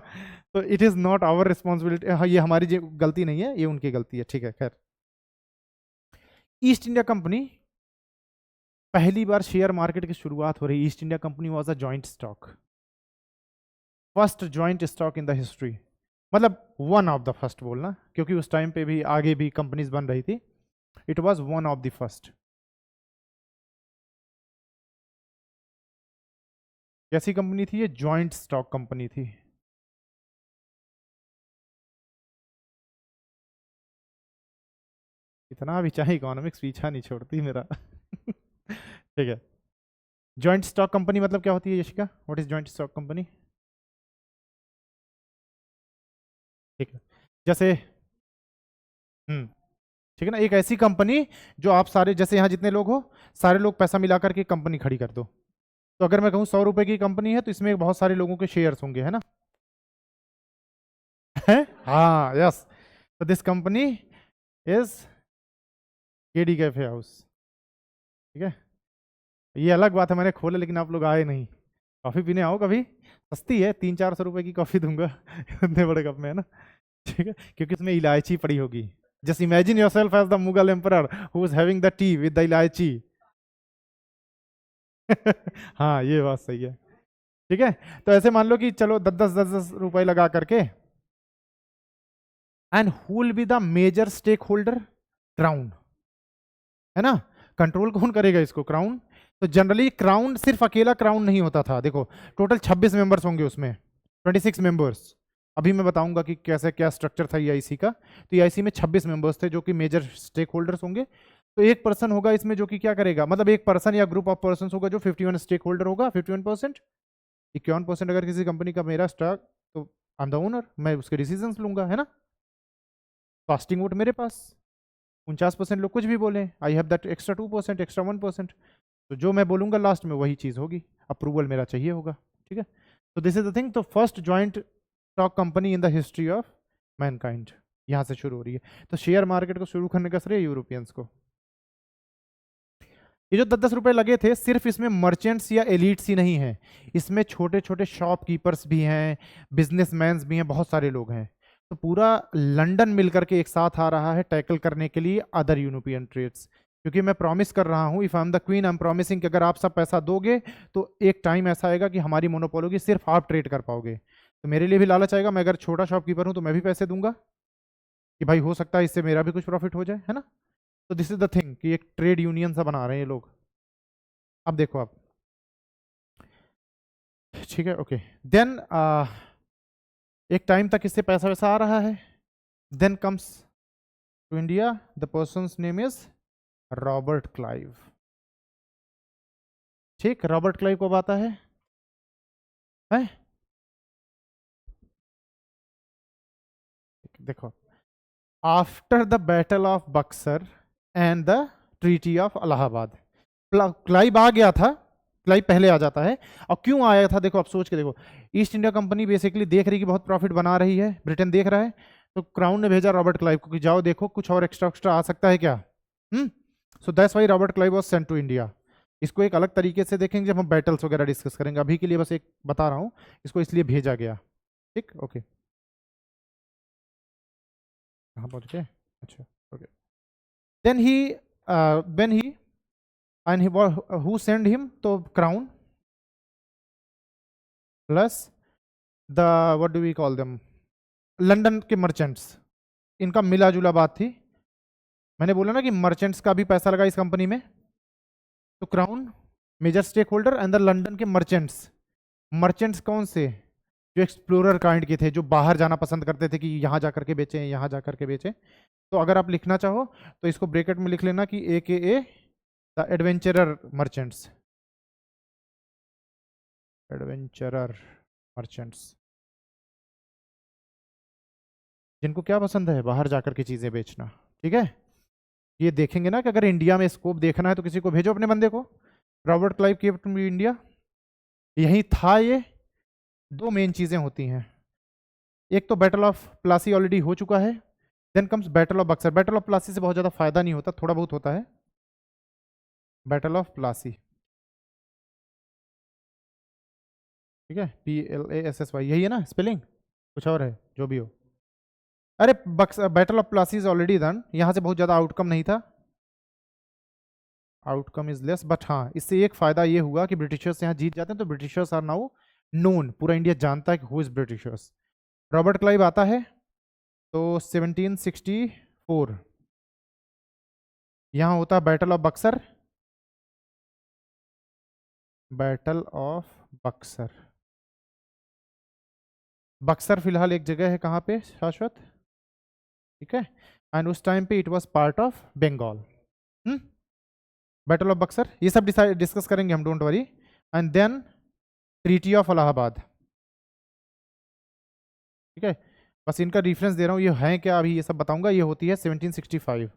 तो it is not our responsibility, हाँ ये हमारी गलती नहीं है, ये उनकी गलती है, ठीक है। खैर, ईस्ट इंडिया कंपनी पहली बार शेयर मार्केट की शुरुआत हो रही, east India company was a joint stock, first joint stock in the history, मतलब वन ऑफ द फर्स्ट बोलना, क्योंकि उस टाइम पे भी आगे भी कंपनीज बन रही थी, it was one of the first. कैसी कंपनी थी ये, जॉइंट स्टॉक कंपनी थी। इतना भी चाहे इकोनॉमिक्स पीछा नहीं छोड़ती मेरा ठीक है। जॉइंट स्टॉक कंपनी मतलब क्या होती है Yashika, what is joint stock company. ठीक है, जैसे ठीक है ना, एक ऐसी कंपनी जो आप सारे, जैसे यहाँ जितने लोग हो सारे लोग पैसा मिलाकर के कंपनी खड़ी कर दो, तो अगर मैं कहूँ 100 रुपए की कंपनी है तो इसमें बहुत सारे लोगों के शेयर्स होंगे, है ना है हाँ यस, तो this company is KD cafe house, ठीक है। ये अलग बात है, मैंने खोला लेकिन आप लोग आए नहीं। कॉफी पीने आओ कभी, सस्ती है, 300-400 रुपए की कॉफी दूंगा इतने बड़े कप में, है ना, ठीक है, क्योंकि इसमें इलायची पड़ी होगी। Just imagine yourself as the Mughal emperor who is having the tea with the elaichi हाँ ये बात सही है, ठीक है। तो ऐसे मान लो कि चलो 10-10 रुपए लगा करके, and who will be the major stake holder, crown, है ना। कंट्रोल कौन करेगा इसको, क्राउन। तो जनरली क्राउन, सिर्फ अकेला क्राउन नहीं होता था, देखो टोटल 26 मेंबर्स होंगे उसमें, 26 मेंबर्स। अभी मैं बताऊंगा कि कैसे क्या स्ट्रक्चर था ईआईसी का। तो ईआईसी में 26 मेंबर्स थे जो कि मेजर स्टेक होल्डर्स होंगे। तो एक पर्सन होगा इसमें जो कि क्या करेगा, मतलब एक पर्सन या ग्रुप ऑफ पर्सन होगा जो 51 स्टेक होल्डर होगा, 51%, 51% अगर किसी कंपनी का मेरा स्टॉक, तो आई एम द ओनर, मैं उसके डिसीजंस लूंगा, है ना। कास्टिंग वोट मेरे पास, 49% लोग कुछ भी बोले, I have that extra 2%, extra 1%, तो जो मैं बोलूंगा लास्ट में वही चीज होगी, अप्रूवल मेरा चाहिए होगा, ठीक है। तो दिस इज द थिंग। तो first joint stock company in the history of Mankind यहां से शुरू हो रही है। तो शेयर मार्केट को शुरू करने का श्रेय यूरोपियंस को। ये जो 10-10 रुपए लगे थे, सिर्फ इसमें मर्चेंट्स या एलिट्स ही नहीं है, इसमें छोटे छोटे शॉपकीपर्स भी हैं, बिजनेसमैन भी हैं, बहुत सारे लोग हैं। तो पूरा लंदन मिलकर के एक साथ आ रहा है टैकल करने के लिए अदर यूरोपियन ट्रेड्स। क्योंकि मैं प्रॉमिस कर रहा हूं, if I am the queen, I am promising कि अगर आप सब पैसा दोगे तो एक टाइम ऐसा आएगा कि हमारी मोनोपोली होगी, सिर्फ आप ट्रेड कर पाओगे। तो मेरे लिए भी लालच आएगा, मैं अगर छोटा शॉपकीपर हूं तो मैं भी पैसे दूंगा कि भाई हो सकता है इससे मेरा भी कुछ प्रॉफिट हो जाए, है ना। तो दिस इज द थिंग कि एक ट्रेड यूनियन सा बना रहे हैं ये लोग। अब देखो आप, ठीक है, ओके। देन एक टाइम तक इससे पैसा वैसा आ रहा है। Then comes to India, the person's name is Robert Clive, ठीक। रॉबर्ट क्लाइव कब आता है? देखो, after the battle of Buxar and the treaty of Allahabad, Clive आ गया था, क्लाइव पहले आ जाता है। और क्यों आया था, देखो आप सोच के देखो, ईस्ट इंडिया कंपनी बेसिकली देख रही कि बहुत प्रॉफिट बना रही है, ब्रिटेन देख रहा है, तो क्राउन ने भेजा रॉबर्ट क्लाइव को कि जाओ देखो कुछ और एक्स्ट्रा एक्स्ट्रा आ सकता है क्या। So that's why Robert Clive was sent to India. इसको एक अलग तरीके से देखेंगे जब हम बैटल्स वगैरह डिस्कस करेंगे, अभी के लिए बस एक बता रहा हूँ, इसको इसलिए भेजा गया, ठीक, ओके। कहाँ पहुंच गए, अच्छा, okay. Then he when he and he who send him, तो crown plus the what do we call them, London के मर्चेंट्स, इनका मिला जुला बात थी। मैंने बोला ना कि मर्चेंट्स का भी पैसा लगा इस कंपनी में। तो crown major stake holder and the London के मर्चेंट्स, मर्चेंट्स कौन से, जो एक्सप्लोरर काइंड के थे, जो बाहर जाना पसंद करते थे कि यहाँ जा करके बेचें, यहाँ जा करके बेचें। तो अगर आप लिखना चाहो तो इसको ब्रैकेट में लिख लेना कि AKA the adventurer merchants, adventurer merchants, जिनको क्या पसंद है, बाहर जाकर के चीजें बेचना, ठीक है। ये देखेंगे ना कि अगर इंडिया में स्कोप देखना है तो किसी को भेजो अपने बंदे को। Robert Clive came to India, यही था ये। दो मेन चीजें होती हैं, एक तो बैटल ऑफ प्लासी ऑलरेडी हो चुका है, then comes battle of Buxar. Battle of Plassey से बहुत ज्यादा फायदा नहीं होता, थोड़ा बहुत होता है। बैटल ऑफ प्लासी, ठीक है, PLASSY, यही है ना स्पेलिंग, कुछ और है, जो भी हो। अरे battle of Plassey is already done, यहां से बहुत ज्यादा आउटकम नहीं था, आउटकम इज लेस, बट हाँ इससे एक फायदा ये हुआ कि ब्रिटिशर्स यहाँ जीत जाते हैं, तो ब्रिटिशर्स आर नाउ नोन, पूरा इंडिया जानता है कि who is Britishers. Robert Clive आता है तो 1764 यहां होता है battle of Buxar, battle of Buxar. Buxar फिलहाल एक जगह है, कहां पे, शाश्वत, ठीक है। एंड उस टाइम पे it was part of Bengal. Battle of Buxar, ये सब डिस्कस करेंगे हम, don't worry. And then treaty of Allahabad, ठीक है। बस इनका रेफरेंस दे रहा हूँ, ये है क्या अभी ये सब बताऊंगा। ये होती है 1765।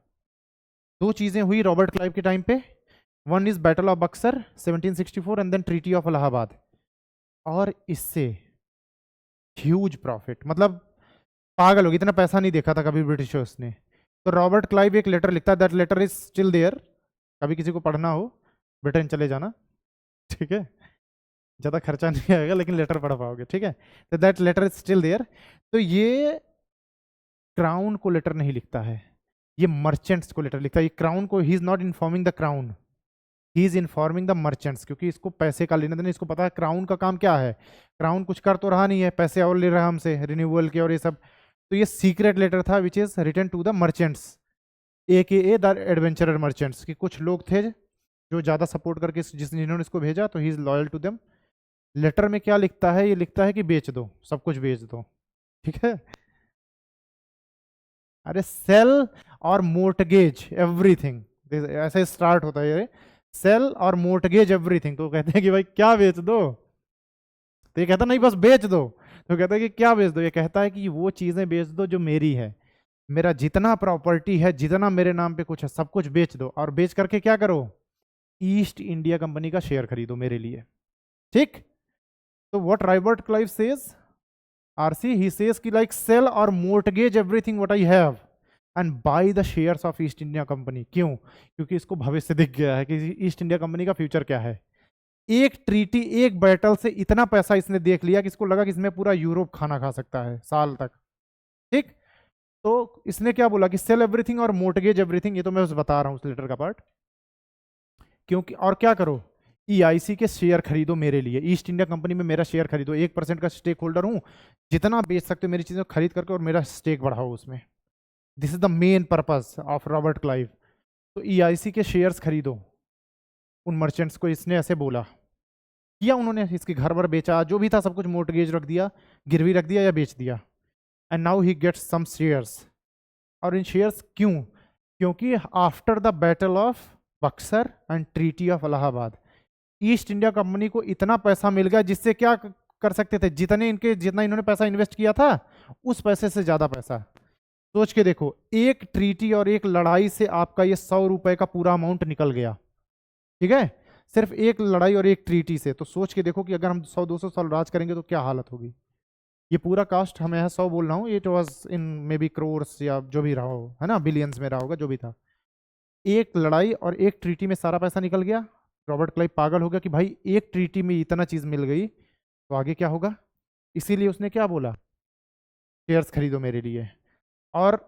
दो चीजें हुई रॉबर्ट क्लाइव के टाइम पे, one is battle of Buxar 1764 and then treaty of Allahabad. और इससे ह्यूज प्रॉफिट, मतलब पागल हो गया, इतना पैसा नहीं देखा था कभी ब्रिटिशर्स ने। तो रॉबर्ट क्लाइव एक लेटर लिखता है, that letter is still there, कभी किसी को पढ़ना हो ब्रिटेन चले जाना, ठीक है, ज़्यादा खर्चा नहीं आएगा लेकिन लेटर पढ़ पाओगे, ठीक है। तो that letter is still there. तो ये क्राउन को लेटर नहीं लिखता है, ये मर्चेंट्स को लेटर लिखता है। ये क्राउन को, he is not informing the crown, he is informing the merchants, क्योंकि इसको पैसे का लेना देना, इसको पता है क्राउन का काम क्या है। क्राउन कुछ कर तो रहा नहीं है, पैसे और ले रहा है हमसे रिन्यूअल के और ये सब। तो ये सीक्रेट लेटर था which is written to the merchants, a the adventurer merchants, कि कुछ लोग थे जो ज़्यादा सपोर्ट करके जिन्होंने इसको भेजा, तो he is loyal to them. Letter में क्या लिखता है, ये लिखता है कि बेच दो, सब कुछ बेच दो, ठीक है। अरे सेल और मोर्टगेज एवरीथिंग, ऐसे स्टार्ट होता है ये, सेल और मोर्टगेज एवरीथिंग। तो कहते हैं कि भाई क्या बेच दो, तो ये कहता नहीं बस बेच दो। तो कहता है कि क्या बेच दो, ये कहता है कि वो चीजें बेच दो जो मेरी है, मेरा जितना प्रॉपर्टी है, जितना मेरे नाम पे कुछ है, सब कुछ बेच दो, और बेच करके क्या करो, ईस्ट इंडिया कंपनी का शेयर खरीदो मेरे लिए, ठीक। तो what Robert Clive says, RC, he says कि लाइक सेल और mortgage everything what I have and by the shares of east India company. क्यों? क्योंकि इसको भविष्य दिख गया है कि ईस्ट इंडिया कंपनी का फ्यूचर क्या है। एक ट्रीटी, एक बैटल से इतना पैसा इसने देख लिया कि इसको लगा कि इसमें पूरा यूरोप खाना खा सकता है साल तक, ठीक। तो इसने क्या बोला कि सेल एवरीथिंग और मोर्टगेज एवरीथिंग, ये तो मैं बस बता रहा हूं उस लेटर का पार्ट, क्योंकि और क्या करो, ईआईसी के शेयर खरीदो मेरे लिए, ईस्ट इंडिया कंपनी में मेरा शेयर खरीदो, 1% का स्टेक होल्डर हूं, जितना बेच सकते हो मेरी चीजें खरीद करके और मेरा स्टेक बढ़ाओ उसमें। This is the main purpose of Robert Clive. तो ईआईसी के शेयर्स खरीदो उन मर्चेंट्स को, इसने ऐसे बोला किया उन्होंने, इसके घर पर बेचा, जो भी था सब कुछ मोर्टगेज रख दिया, गिरवी रख दिया या बेच दिया। And now he gets some shares. और इन शेयर्स क्यों? क्योंकि after the battle of Buxar and treaty of Allahabad, East India company को इतना पैसा मिल गया जिससे क्या कर सकते थे, जितना इन्होंने पैसा इन्वेस्ट किया था उस पैसे से ज्यादा पैसा। सोच के देखो, एक ट्रीटी और एक लड़ाई से आपका ये 100 रुपए का पूरा अमाउंट निकल गया, ठीक है, सिर्फ एक लड़ाई और एक ट्रीटी से। तो सोच के देखो कि अगर हम 100-200 साल राज करेंगे तो क्या हालत होगी। ये पूरा कास्ट, हम यहाँ 100 बोल रहा हूँ, it was in may be crores या जो भी रहा हो, है ना, बिलियंस में रहा होगा, जो भी था। एक लड़ाई और एक ट्रीटी में सारा पैसा निकल गया। रॉबर्ट क्लाइव पागल हो गया कि भाई एक ट्रीटी में इतना चीज मिल गई तो आगे क्या होगा। इसीलिए उसने क्या बोला, शेयर्स खरीदो मेरे लिए। और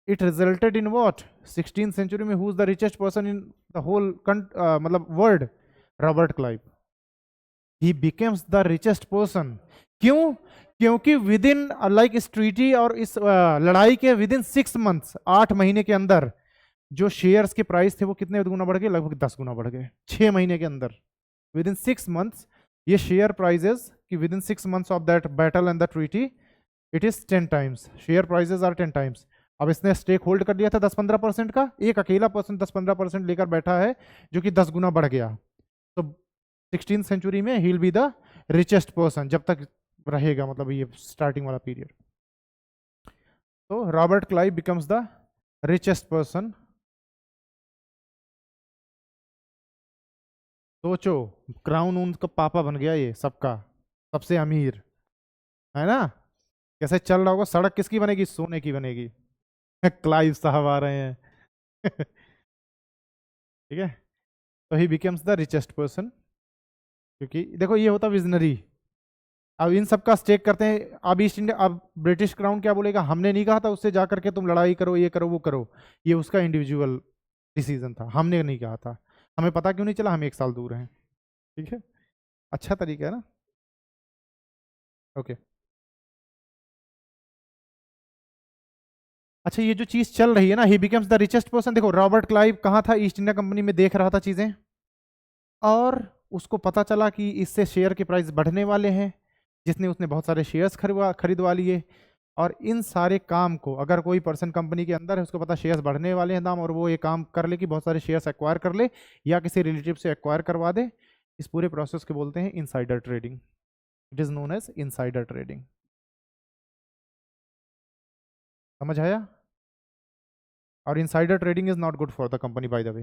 it resulted in what, 16th century में who is the richest person in the whole मतलब world, Robert Clive. He becomes the richest person. क्यों? क्योंकि विद इन लाइक इस ट्रीटी और इस लड़ाई के विद इन 6 मंथ्स, 8 महीने के अंदर जो शेयर्स के प्राइस थे वो कितने गुना बढ़ गए, लगभग 10 गुना बढ़ गए 6 महीने के अंदर। विद इन 6 मंथ्स ये शेयर प्राइजेस कि within 6 months of that battle and the treaty it is 10 times, share prices are 10 times. अब इसने स्टेक होल्ड कर लिया था 10-15% का, एक अकेला पर्सन 10-15% लेकर बैठा है जो कि 10 गुना बढ़ गया। तो 16th सेंचुरी में he will be the richest person जब तक रहेगा, मतलब ये स्टार्टिंग वाला पीरियड। तो Robert Clive becomes the richest person. सोचो, क्राउन उनका पापा बन गया, ये सबका सबसे अमीर, है ना। कैसे चल रहा होगा, सड़क किसकी बनेगी, सोने की बनेगी। क्लाइव साहब आ रहे हैं। ठीक है, तो ही बिकम्स द रिचेस्ट पर्सन, क्योंकि देखो ये होता विजनरी। अब इन सब का स्टेक करते हैं। अब ईस्ट इंडिया, अब ब्रिटिश क्राउन क्या बोलेगा, हमने नहीं कहा था उससे जा करके तुम लड़ाई करो, ये करो वो करो, ये उसका इंडिविजुअल डिसीजन था, हमने नहीं कहा था। हमें पता क्यों नहीं चला, हम 1 साल दूर हैं, ठीक है। अच्छा तरीका है ना, ओके। अच्छा, ये जो चीज चल रही है ना, ही बिकम्स द रिचेस्ट पर्सन, देखो रॉबर्ट क्लाइव कहाँ था, ईस्ट इंडिया कंपनी में देख रहा था चीजें, और उसको पता चला कि इससे शेयर के प्राइस बढ़ने वाले हैं, जिसने उसने बहुत सारे शेयर्स खरीदवा लिए। और इन सारे काम को अगर कोई पर्सन कंपनी के अंदर है, उसको पता शेयर्स बढ़ने वाले हैं दाम, और वो ये काम कर ले कि बहुत सारे शेयर्स एक्वायर कर ले या किसी रिलेटिव से एक्वायर करवा दे, इस पूरे प्रोसेस को बोलते हैं insider trading. It is known as insider trading. समझ आया? और insider trading is not good for the company by the way,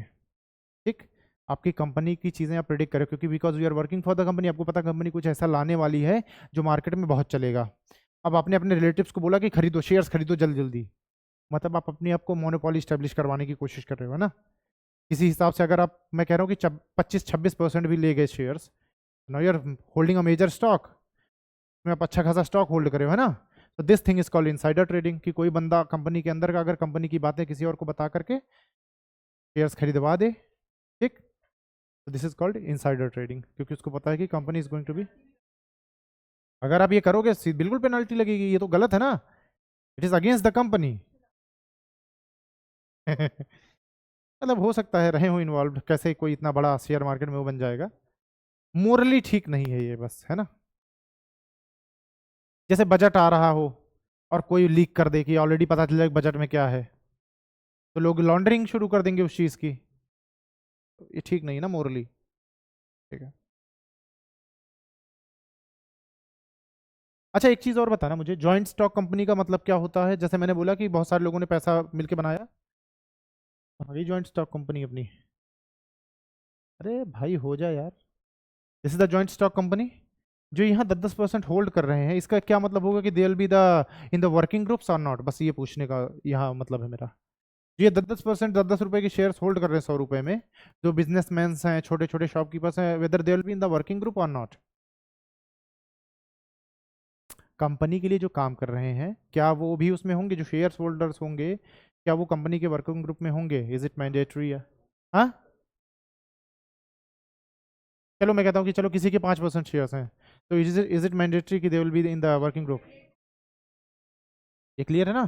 ठीक। आपकी कंपनी की चीजें आप प्रेडिक्ट करें, क्योंकि because we are working for the company, आपको पता कंपनी कुछ ऐसा लाने वाली है जो मार्केट में बहुत चलेगा। अब आपने अपने रिलेटिव्स को बोला कि खरीदो शेयर्स, खरीदो जल्दी जल्दी, मतलब आप अपने आप को मोनोपोली स्टेब्लिश करवाने की कोशिश कर रहे हो, है ना। किसी हिसाब से अगर आप, मैं कह रहा हूँ कि 25-26% भी ले गए shares, now you are holding a major stock, में आप अच्छा खासा स्टॉक होल्ड करे हो, है ना। तो this thing is called insider trading, कि कोई बंदा कंपनी के अंदर का अगर कंपनी की बातें किसी और को बता करके शेयर्स खरीदवा दे, ठीक। तो this is called insider trading, क्योंकि उसको पता है कि company is going to be, अगर आप ये करोगे बिल्कुल पेनल्टी लगेगी, ये तो गलत है ना, it is against the company. मतलब हो सकता है रहे हो इन्वॉल्व, कैसे कोई इतना बड़ा शेयर मार्केट में वो बन जाएगा, मोरली ठीक नहीं है ये, बस, है ना। जैसे बजट आ रहा हो और कोई लीक कर दे कि ऑलरेडी पता चल जाए बजट में क्या है, तो लोग लॉन्ड्रिंग शुरू कर देंगे उस चीज की, तो ये ठीक नहीं ना मोरली, ठीक है। अच्छा एक चीज और बताना मुझे, जॉइंट स्टॉक कंपनी का मतलब क्या होता है। जैसे मैंने बोला कि बहुत सारे लोगों ने पैसा मिलके बनाया, ये जॉइंट स्टॉक कंपनी अपनी, अरे भाई हो जाए यार, this is the joint stock company. जो यहाँ 10-10% होल्ड कर रहे हैं, इसका क्या मतलब होगा कि दे will be the in the working groups और नॉट, बस ये पूछने का यहाँ मतलब है मेरा। ये 10-10%, 10-10 रुपए के शेयर्स होल्ड कर रहे हैं 100 रुपए में, जो बिजनेसमैन हैं, छोटे छोटे शॉपकीपर्स हैं, whether they will be in the working group और नॉट। कंपनी के लिए जो काम कर रहे हैं, क्या वो भी उसमें होंगे, जो शेयर होल्डर्स होंगे, क्या वो कंपनी के वर्किंग ग्रुप में होंगे, इज इट मैंडेटरी है। हाँ, चलो मैं कहता हूँ कि चलो किसी के 5% शेयर्स हैं, तो इज इट मैंडेटरी कि दे will be in the working group. ये क्लियर है ना।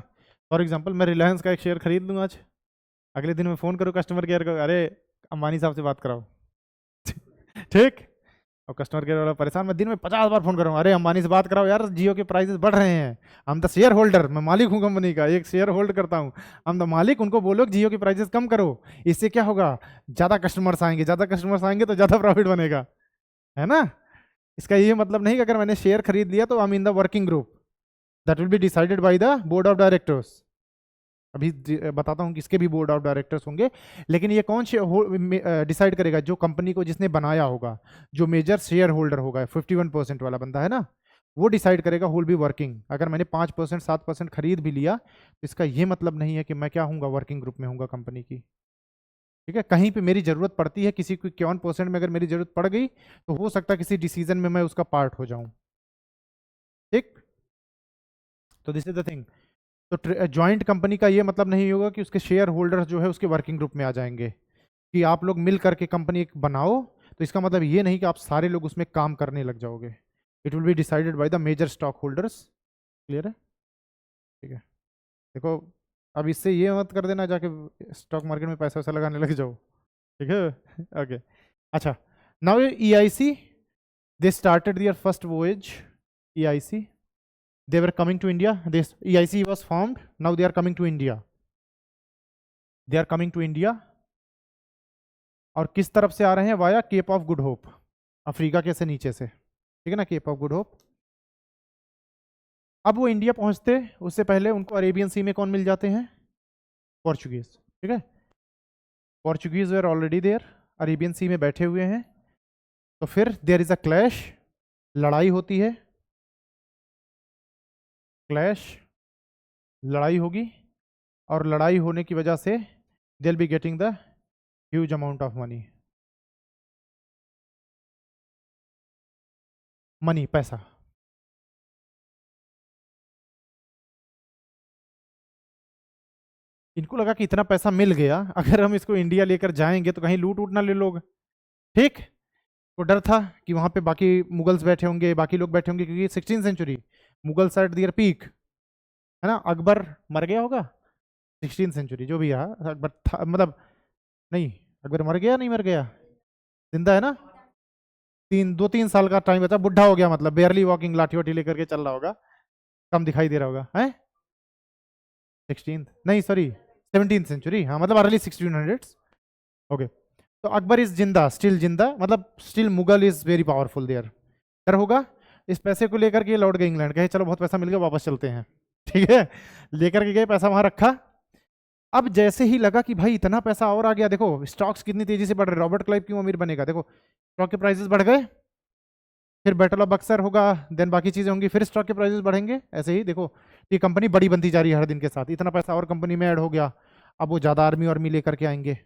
फॉर एग्जाम्पल मैं रिलायंस का एक शेयर खरीद लूँ आज, अगले दिन मैं फोन करूँ कस्टमर केयर को, अरे अंबानी साहब से बात कराओ, ठीक। और कस्टमर केयर वाला परेशान, मैं दिन में 50 बार फोन कर रहा हूँ, अरे अंबानी से बात कराओ यार, जियो के प्राइसेस बढ़ रहे हैं, हम द शेयर होल्डर, मैं मालिक हूँ कंपनी का, एक शेयर होल्ड करता हूँ, हम द मालिक, उनको बोलो कि जियो के प्राइसेस कम करो, इससे क्या होगा, ज़्यादा कस्टमर्स आएंगे, ज़्यादा कस्टमर्स आएंगे तो ज़्यादा प्रॉफिट बनेगा, है ना। इसका ये मतलब नहीं कि अगर मैंने शेयर खरीद लिया तो I am in the working group, that will be decided by the board of directors. अभी बताता हूँ किसके भी बोर्ड ऑफ डायरेक्टर्स होंगे, लेकिन ये कौन डिसाइड करेगा, जो कंपनी को जिसने बनाया होगा, जो मेजर शेयर होल्डर होगा, 51% वाला बंदा है ना, वो डिसाइड करेगा हु विल बी वर्किंग। अगर मैंने 5% 7% खरीद भी लिया, तो इसका ये मतलब नहीं है कि मैं क्या हूँगा, वर्किंग ग्रुप में हूँगा कंपनी की, ठीक है। कहीं पे मेरी जरूरत पड़ती है, किसी को 51% में अगर मेरी जरूरत पड़ गई, तो हो सकता है किसी डिसीजन में मैं उसका पार्ट हो जाऊं, ठीक। तो दिस इज द थिंग। तो ज्वाइंट कंपनी का ये मतलब नहीं होगा कि उसके शेयर होल्डर्स जो है उसके वर्किंग ग्रुप में आ जाएंगे, कि आप लोग मिल करके कंपनी एक बनाओ, तो इसका मतलब ये नहीं कि आप सारे लोग उसमें काम करने लग जाओगे। It will be decided by the major stock holders. Clear है, ठीक है। देखो, अब इससे ये मत कर देना जाके स्टॉक मार्केट में पैसा वैसा लगाने लग जाओ, ठीक है। ओके, अच्छा। Now E I C, they started their first voyage, E I C, they were coming to India. This EIC was formed. Now they are coming to India. They are coming to India. और किस तरफ से आ रहे हैं, via Cape of Good Hope, Africa के से नीचे से, ठीक है ना, केप ऑफ गुड होप। अब वो इंडिया पहुंचते उससे पहले उनको अरेबियन सी में कौन मिल जाते हैं, पोर्चुगीज, ठीक है। Portuguese were already there, Arabian सी में बैठे हुए हैं। तो फिर देयर इज अ क्लैश, लड़ाई होती है, क्लैश, लड़ाई होगी, और लड़ाई होने की वजह से दे will be getting the huge amount of money, money, पैसा। इनको लगा कि इतना पैसा मिल गया, अगर हम इसको इंडिया लेकर जाएंगे तो कहीं लूट उट ना ले लोग, ठीक। तो डर था कि वहां पे बाकी मुगल्स बैठे होंगे, बाकी लोग बैठे होंगे, क्योंकि 16th century, Mughals at their peak, है ना। अकबर मर गया होगा 16th सेंचुरी, जो भी है, अकबर था, मतलब नहीं, अकबर मर गया, नहीं मर गया, जिंदा है ना। 2-3 साल का टाइम बचा, बुढ़ा हो गया, मतलब बेयरली वॉकिंग, लाठी वाठी लेकर के चल रहा होगा, कम दिखाई दे रहा होगा, है 16th नहीं, सॉरी 17th सेंचुरी, हाँ, मतलब अर्ली 1600s। ओके, तो अकबर इज जिंदा, स्टिल जिंदा, मतलब still Mughal is very powerful there. डर होगा, इस पैसे को लेकर के लौट गए इंग्लैंड, कहे चलो बहुत पैसा मिल गया, वापस चलते हैं, ठीक है। लेकर के गए, पैसा वहां रखा। अब जैसे ही लगा कि भाई इतना पैसा और आ गया, देखो स्टॉक्स कितनी तेजी से बढ़ रहे, रॉबर्ट क्लाइव क्यों अमीर बनेगा, देखो स्टॉक के प्राइसेस बढ़ गए, फिर बैटल ऑफ बक्सर होगा, देन बाकी चीजें होंगी, फिर स्टॉक के प्राइसेस बढ़ेंगे, ऐसे ही देखो ये कंपनी बड़ी बनती जा रही है हर दिन के साथ, इतना पैसा और कंपनी में ऐड हो गया, अब वो ज़्यादा आर्मी आर्मी लेकर के आएंगे,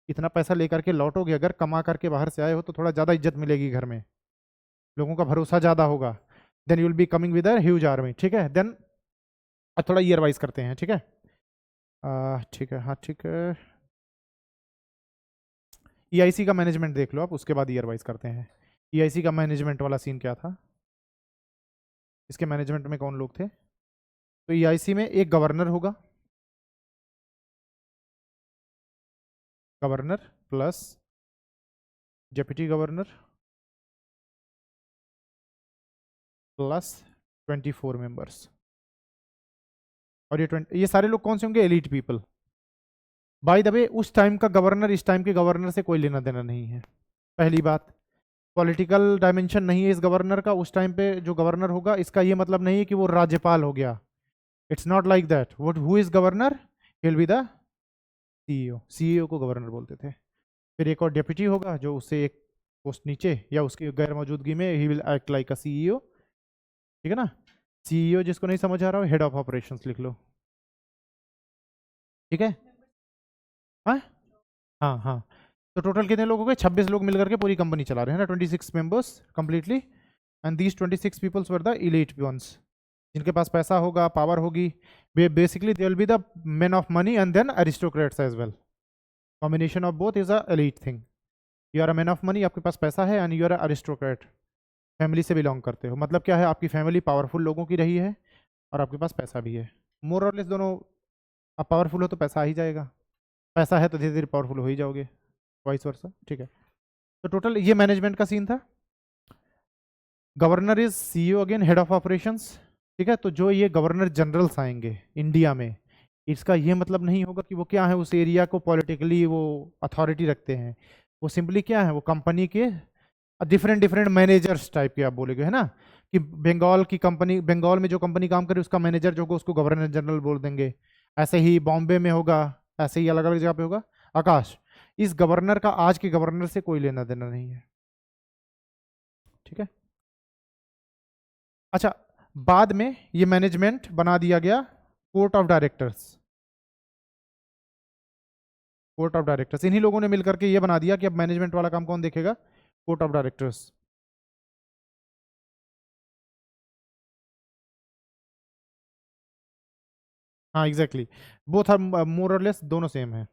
इतना पैसा लेकर के लौटोगे, अगर कमा करके बाहर से आए हो तो थोड़ा ज़्यादा इज्जत मिलेगी घर में, लोगों का भरोसा ज़्यादा होगा, then you will be coming with a huge army, ठीक है। देन थोड़ा ईयर वाइज करते हैं, ठीक है, ठीक है, हाँ ठीक है। EIC का मैनेजमेंट देख लो आप, उसके बाद ईयर वाइज करते हैं। EIC का मैनेजमेंट वाला सीन क्या था, इसके मैनेजमेंट में कौन लोग थे, तो EIC में एक गवर्नर होगा, governor plus deputy governor plus 24 members, और ये सारे लोग कौन से होंगे, एलीट पीपल। बाय द वे उस टाइम का गवर्नर इस टाइम के गवर्नर से कोई लेना देना नहीं है, पहली बात, पॉलिटिकल डायमेंशन नहीं है इस गवर्नर का, उस टाइम पे जो गवर्नर होगा इसका ये मतलब नहीं है कि वो राज्यपाल हो गया, it's not like that. What who is governor, he will be the CEO, CEO को गवर्नर बोलते थे। फिर एक और डेप्यूटी होगा जो उससे एक पोस्ट नीचे या उसकी गैर मौजूदगी में he will act like a CEO, ठीक है ना। CEO जिसको नहीं समझ आ रहा हो, हेड ऑफ ऑपरेशंस लिख लो, ठीक है। हाँ हाँ हाँ, तो टोटल कितने लोग हो गए, 26 लोग मिलकर के पूरी कंपनी चला रहे हैं ना, 26 members completely, and these 26 peoples were the elite ones, जिनके पास पैसा होगा, पावर होगी, basically they will be the men of money and then aristocrats as well, combination of both is a elite thing. You are a man of money, आपके पास पैसा है, and you are a aristocrat, family से बिलोंग करते हो, मतलब क्या है, आपकी फैमिली पावरफुल लोगों की रही है और आपके पास पैसा भी है, मोर और लेस दोनों। आप पावरफुल हो तो पैसा आ ही जाएगा, पैसा है तो धीरे धीरे पावरफुल हो ही जाओगे, वाइस वर्सा, ठीक है। तो टोटल ये मैनेजमेंट का सीन था। Governor is CEO again, head of operations, ठीक है। तो जो ये गवर्नर जनरल्स आएंगे इंडिया में, इसका ये मतलब नहीं होगा कि वो क्या है, उस एरिया को पॉलिटिकली वो अथॉरिटी रखते हैं, वो सिंपली क्या है, वो कंपनी के डिफरेंट डिफरेंट मैनेजर्स टाइप के आप बोलेगे, है ना, कि बंगाल की कंपनी, बंगाल में जो कंपनी काम करे उसका मैनेजर जो होगा उसको गवर्नर जनरल बोल देंगे, ऐसे ही बॉम्बे में होगा, ऐसे ही अलग अलग जगह पे होगा। आकाश, इस गवर्नर का आज के गवर्नर से कोई लेना देना नहीं है, ठीक है। अच्छा, बाद में ये मैनेजमेंट बना दिया गया court of directors, court of directors इन्हीं लोगों ने मिलकर के ये बना दिया कि अब मैनेजमेंट वाला काम कौन देखेगा, कोर्ट ऑफ डायरेक्टर्स। हाँ एग्जैक्टली, बोथ आर मोर और लेस, दोनों सेम है,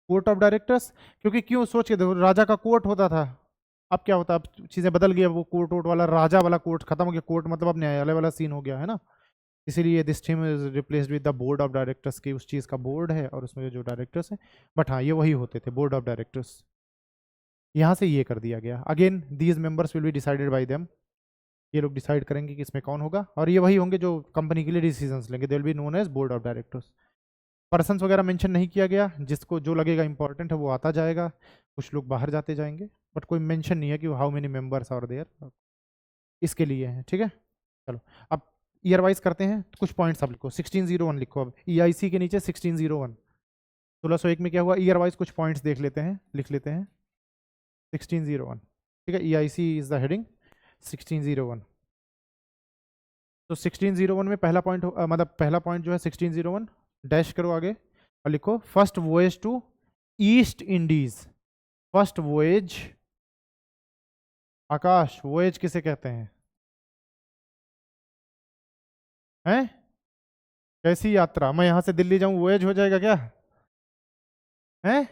कोर्ट ऑफ डायरेक्टर्स, क्योंकि क्यों सोच के देखो, राजा का कोर्ट होता था, अब क्या होता है, अब चीजें बदल गई, अब वो कोर्ट वोट वाला राजा वाला कोर्ट खत्म हो गया, कोर्ट मतलब अब न्यायालय वाला सीन हो गया है ना, इसीलिए this theme is replaced with the board of directors, की उस चीज का बोर्ड है और उसमें जो डायरेक्टर्स है, बट हाँ ये वही होते थे बोर्ड ऑफ डायरेक्टर्स, यहाँ से ये कर दिया गया। Again these members will be decided bye them, ये लोग डिसाइड करेंगे कि इसमें कौन होगा, और ये वही होंगे जो कंपनी के लिए डिसीजंस लेंगे, they will be known as board of directors. Persons वगैरह मेंशन नहीं किया गया, जिसको जो लगेगा इंपॉर्टेंट है वो आता जाएगा, कुछ लोग बाहर जाते जाएंगे, बट कोई मेंशन नहीं है कि how many members are there, इसके लिए है, ठीक है। चलो अब ईयर वाइज करते हैं, कुछ पॉइंट्स आप लिखो, 1601 लिखो, अब EIC के नीचे 1601, 1601 में क्या हुआ, ईयर वाइज कुछ पॉइंट्स देख लेते हैं, लिख लेते हैं, 1601, ठीक है, EIC इज द हेडिंग 1601। तो 1601 में पहला पॉइंट मतलब पहला पॉइंट जो है 1601, डैश करो आगे और लिखो first voyage to East Indies, first voyage, आकाश वोएज किसे कहते हैं, हैं कैसी यात्रा, मैं यहां से दिल्ली जाऊं वोएज हो जाएगा क्या, हैं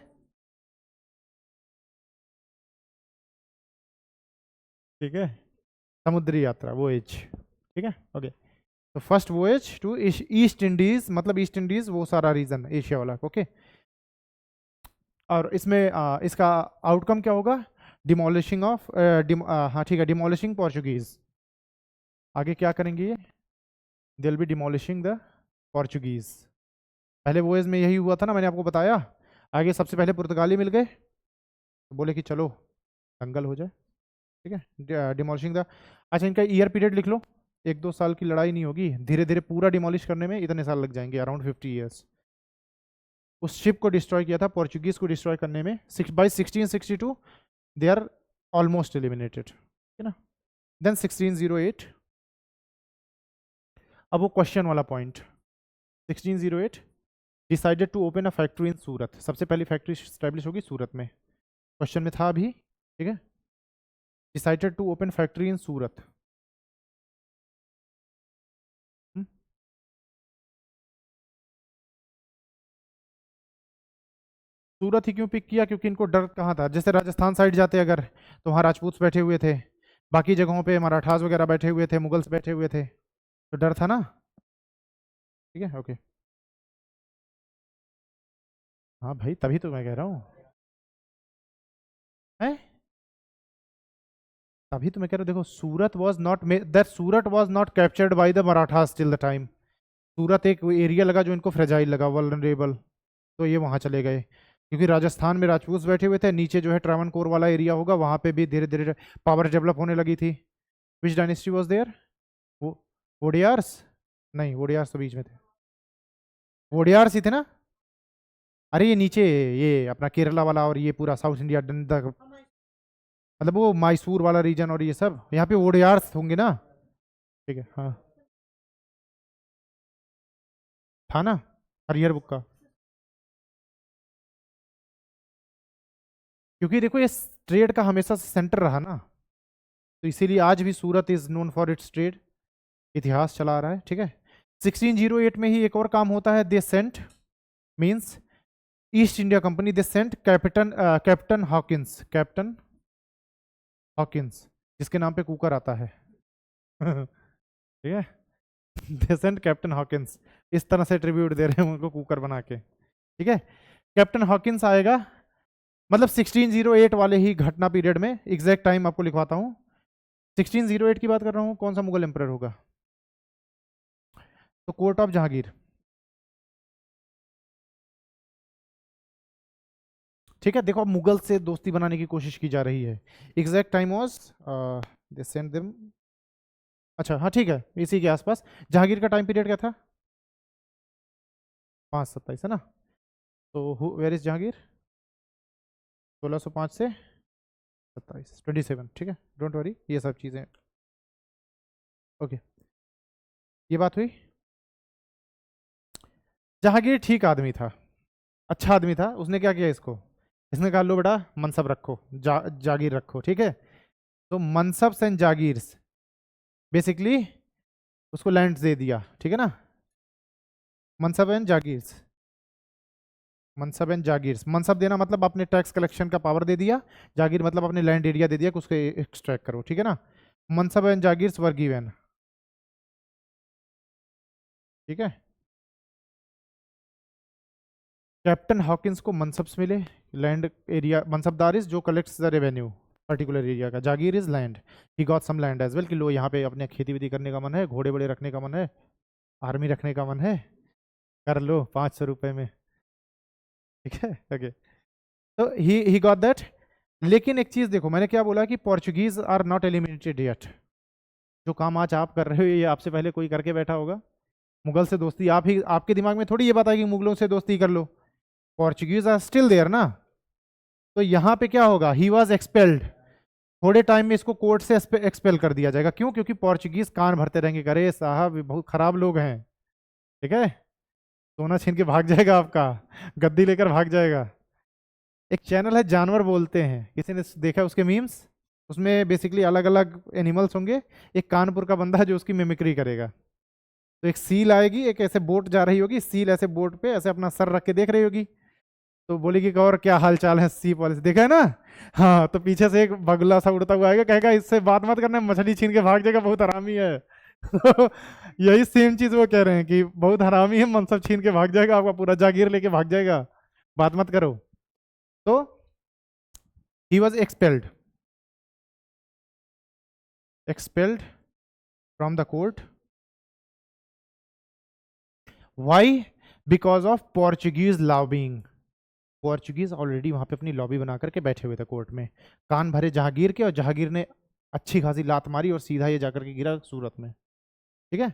ठीक है, समुद्री यात्रा वोएज, ठीक है, ओके। तो first voyage to East Indies, मतलब ईस्ट इंडीज वो सारा रीजन एशिया वाला, ओके। और इसमें इसका आउटकम क्या होगा, डिमोलिशिंग ऑफ, हाँ ठीक है, डिमोलिशिंग पोर्चुगीज, आगे क्या करेंगे ये, दे will B demolishing the Portuguese. पहले वोएज में यही हुआ था ना, मैंने आपको बताया, आगे सबसे पहले पुर्तगाली मिल गए, तो बोले कि चलो दंगल हो जाए, ठीक है, डिमोलिशिंग द। अच्छा इनका ईयर पीरियड लिख लो, 1-2 साल की लड़ाई नहीं होगी, धीरे धीरे पूरा डिमोलिश करने में इतने साल लग जाएंगे, अराउंड 50 ईयर्स। उस शिप को डिस्ट्रॉय किया था, पोर्चुगीज को डिस्ट्रॉय करने में, by 1662 they are almost eliminated, है ना। देन 1608 अब वो क्वेश्चन वाला point, 1608 decided to open a factory in Surat, सबसे पहली फैक्ट्री स्टैब्लिश होगी सूरत में, क्वेश्चन में था अभी, ठीक है। Decided to open factory in Surat, Surat ही क्यों पिक किया, क्योंकि इनको डर कहाँ था, जैसे राजस्थान साइड जाते अगर तो वहाँ राजपूत बैठे हुए थे, बाकी जगहों पे मराठास वगैरह बैठे हुए थे, मुगल्स बैठे हुए थे, तो डर था ना, ठीक है ओके। हाँ भाई तभी तो मैं कह रहा हूँ, है तभी तो मैं कह रहा हूँ, देखो Surat was not, that Surat was not captured by the Marathas till the time, Surat एक एरिया लगा जो इनको फ्रेजाइल लगा, वल्नरेबल, तो ये वहाँ चले गए, क्योंकि राजस्थान में राजपूत बैठे हुए थे, नीचे जो है ट्रावनकोर वाला एरिया होगा वहाँ पे भी धीरे धीरे पावर डेवलप होने लगी थी। विच डायनेस्टी वॉज देयर, वो वोडियार्स, नहीं वोडियार्स तो बीच में थे, वोडियार्स ही थे ना, अरे ये नीचे ये अपना केरला वाला और ये पूरा साउथ इंडिया मतलब वो मैसूर वाला रीजन और ये सब यहाँ पे वोडियार्स होंगे ना, ठीक है हाँ, था ना हरियर बुक का, क्योंकि देखो ये ट्रेड का हमेशा से सेंटर रहा ना, तो इसीलिए आज भी Surat is known for its trade, इतिहास चला रहा है, ठीक है। 1608 में ही एक और काम होता है, they sent means east India company, they sent captain Hawkins, captain Hawkins जिसके नाम पे कुकर आता है ठीक है, दे सेंट कैप्टन हॉकिंस, इस तरह से ट्रिब्यूट दे रहे हैं उनको कुकर बना के, ठीक है। कैप्टन हॉकिंस आएगा, मतलब 1608 वाले ही घटना पीरियड में, एग्जैक्ट टाइम आपको लिखवाता हूँ, 1608 की बात कर रहा हूँ, कौन सा मुगल एम्परर होगा, तो कोर्ट ऑफ जहांगीर, ठीक है। देखो अब मुगल से दोस्ती बनाने की कोशिश की जा रही है, exact time was they sent them, अच्छा हाँ ठीक है इसी के आसपास। जहांगीर का टाइम पीरियड क्या था, 527 है ना, तो वेयर इज जहांगीर, 1605 से 27, 27, ठीक है, डोंट वरी ये सब चीज़ें, ओके ये बात हुई। जहांगीर ठीक आदमी था, अच्छा आदमी था, उसने क्या किया इसको, इसने कहा लो बेटा मनसब रखो, जागीर रखो, ठीक है। तो मनसब एंड जागीर्स बेसिकली उसको लैंड दे दिया, ठीक है ना, मनसब एंड जागीर्स, मनसब एंड जागीर्स, मनसब देना मतलब आपने टैक्स कलेक्शन का पावर दे दिया, जागीर मतलब अपने लैंड एरिया दे दिया कि उसको एक्सट्रैक्ट करो, ठीक है ना, मनसब एंड जागीर्स वर गिवन, ठीक है। कैप्टन हॉकिंस को मनसब्स मिले, लैंड एरिया, मनसबदार इज जो collects the revenue particular area का, जागीर is land, he got some land as well, कि लो यहाँ पे अपने खेती वेती करने का मन है, घोड़े बड़े रखने का मन है, आर्मी रखने का मन है, कर लो 500 रुपये में, ठीक है ओके। तो ही गॉट दैट, लेकिन एक चीज देखो मैंने क्या बोला कि Portuguese are not eliminated yet, जो काम आज आप कर रहे हो ये आपसे पहले कोई करके बैठा होगा, मुगल से दोस्ती, आप ही आपके दिमाग में थोड़ी ये बात आएगी मुगलों से दोस्ती कर लो, पोर्चुगीज आर स्टिल देयर ना, तो यहाँ पे क्या होगा, ही वॉज एक्सपेल्ड, थोड़े टाइम में इसको कोर्ट से एक्सपेल कर दिया जाएगा, क्यों, क्योंकि पोर्चुगीज कान भरते रहेंगे, अरे साहब ये बहुत खराब लोग हैं, ठीक है, सोना छीन के भाग जाएगा आपका, गद्दी लेकर भाग जाएगा। एक चैनल है जानवर बोलते हैं, किसी ने देखा उसके मीम्स, उसमें बेसिकली अलग अलग एनिमल्स होंगे, एक कानपुर का बंदा है जो उसकी मिमिक्री करेगा, तो एक सील आएगी, एक ऐसे बोट जा रही होगी, सील ऐसे बोट पे ऐसे अपना सर रख के देख रही होगी, तो बोलेगी कि और क्या हाल चाल है सी पॉलिसी, देखा है ना, हाँ, तो पीछे से एक बगुला सा उड़ता हुआ आएगा, कहेगा इससे बात मत करना, मछली छीन के भाग जाएगा, बहुत हरामी है तो यही सेम चीज वो कह रहे हैं कि बहुत हरामी है, मनसब छीन के भाग जाएगा, आपका पूरा जागीर लेके भाग जाएगा, बात मत करो। तो he was expelled from the court, why, because of Portuguese lobbying, Portuguese already वहां पे अपनी लॉबी बना करके बैठे हुए थे कोर्ट में, कान भरे जहांगीर के, और जहांगीर ने अच्छी खासी लात मारी और सीधा ये जाकर के गिरा सूरत में, ठीक है।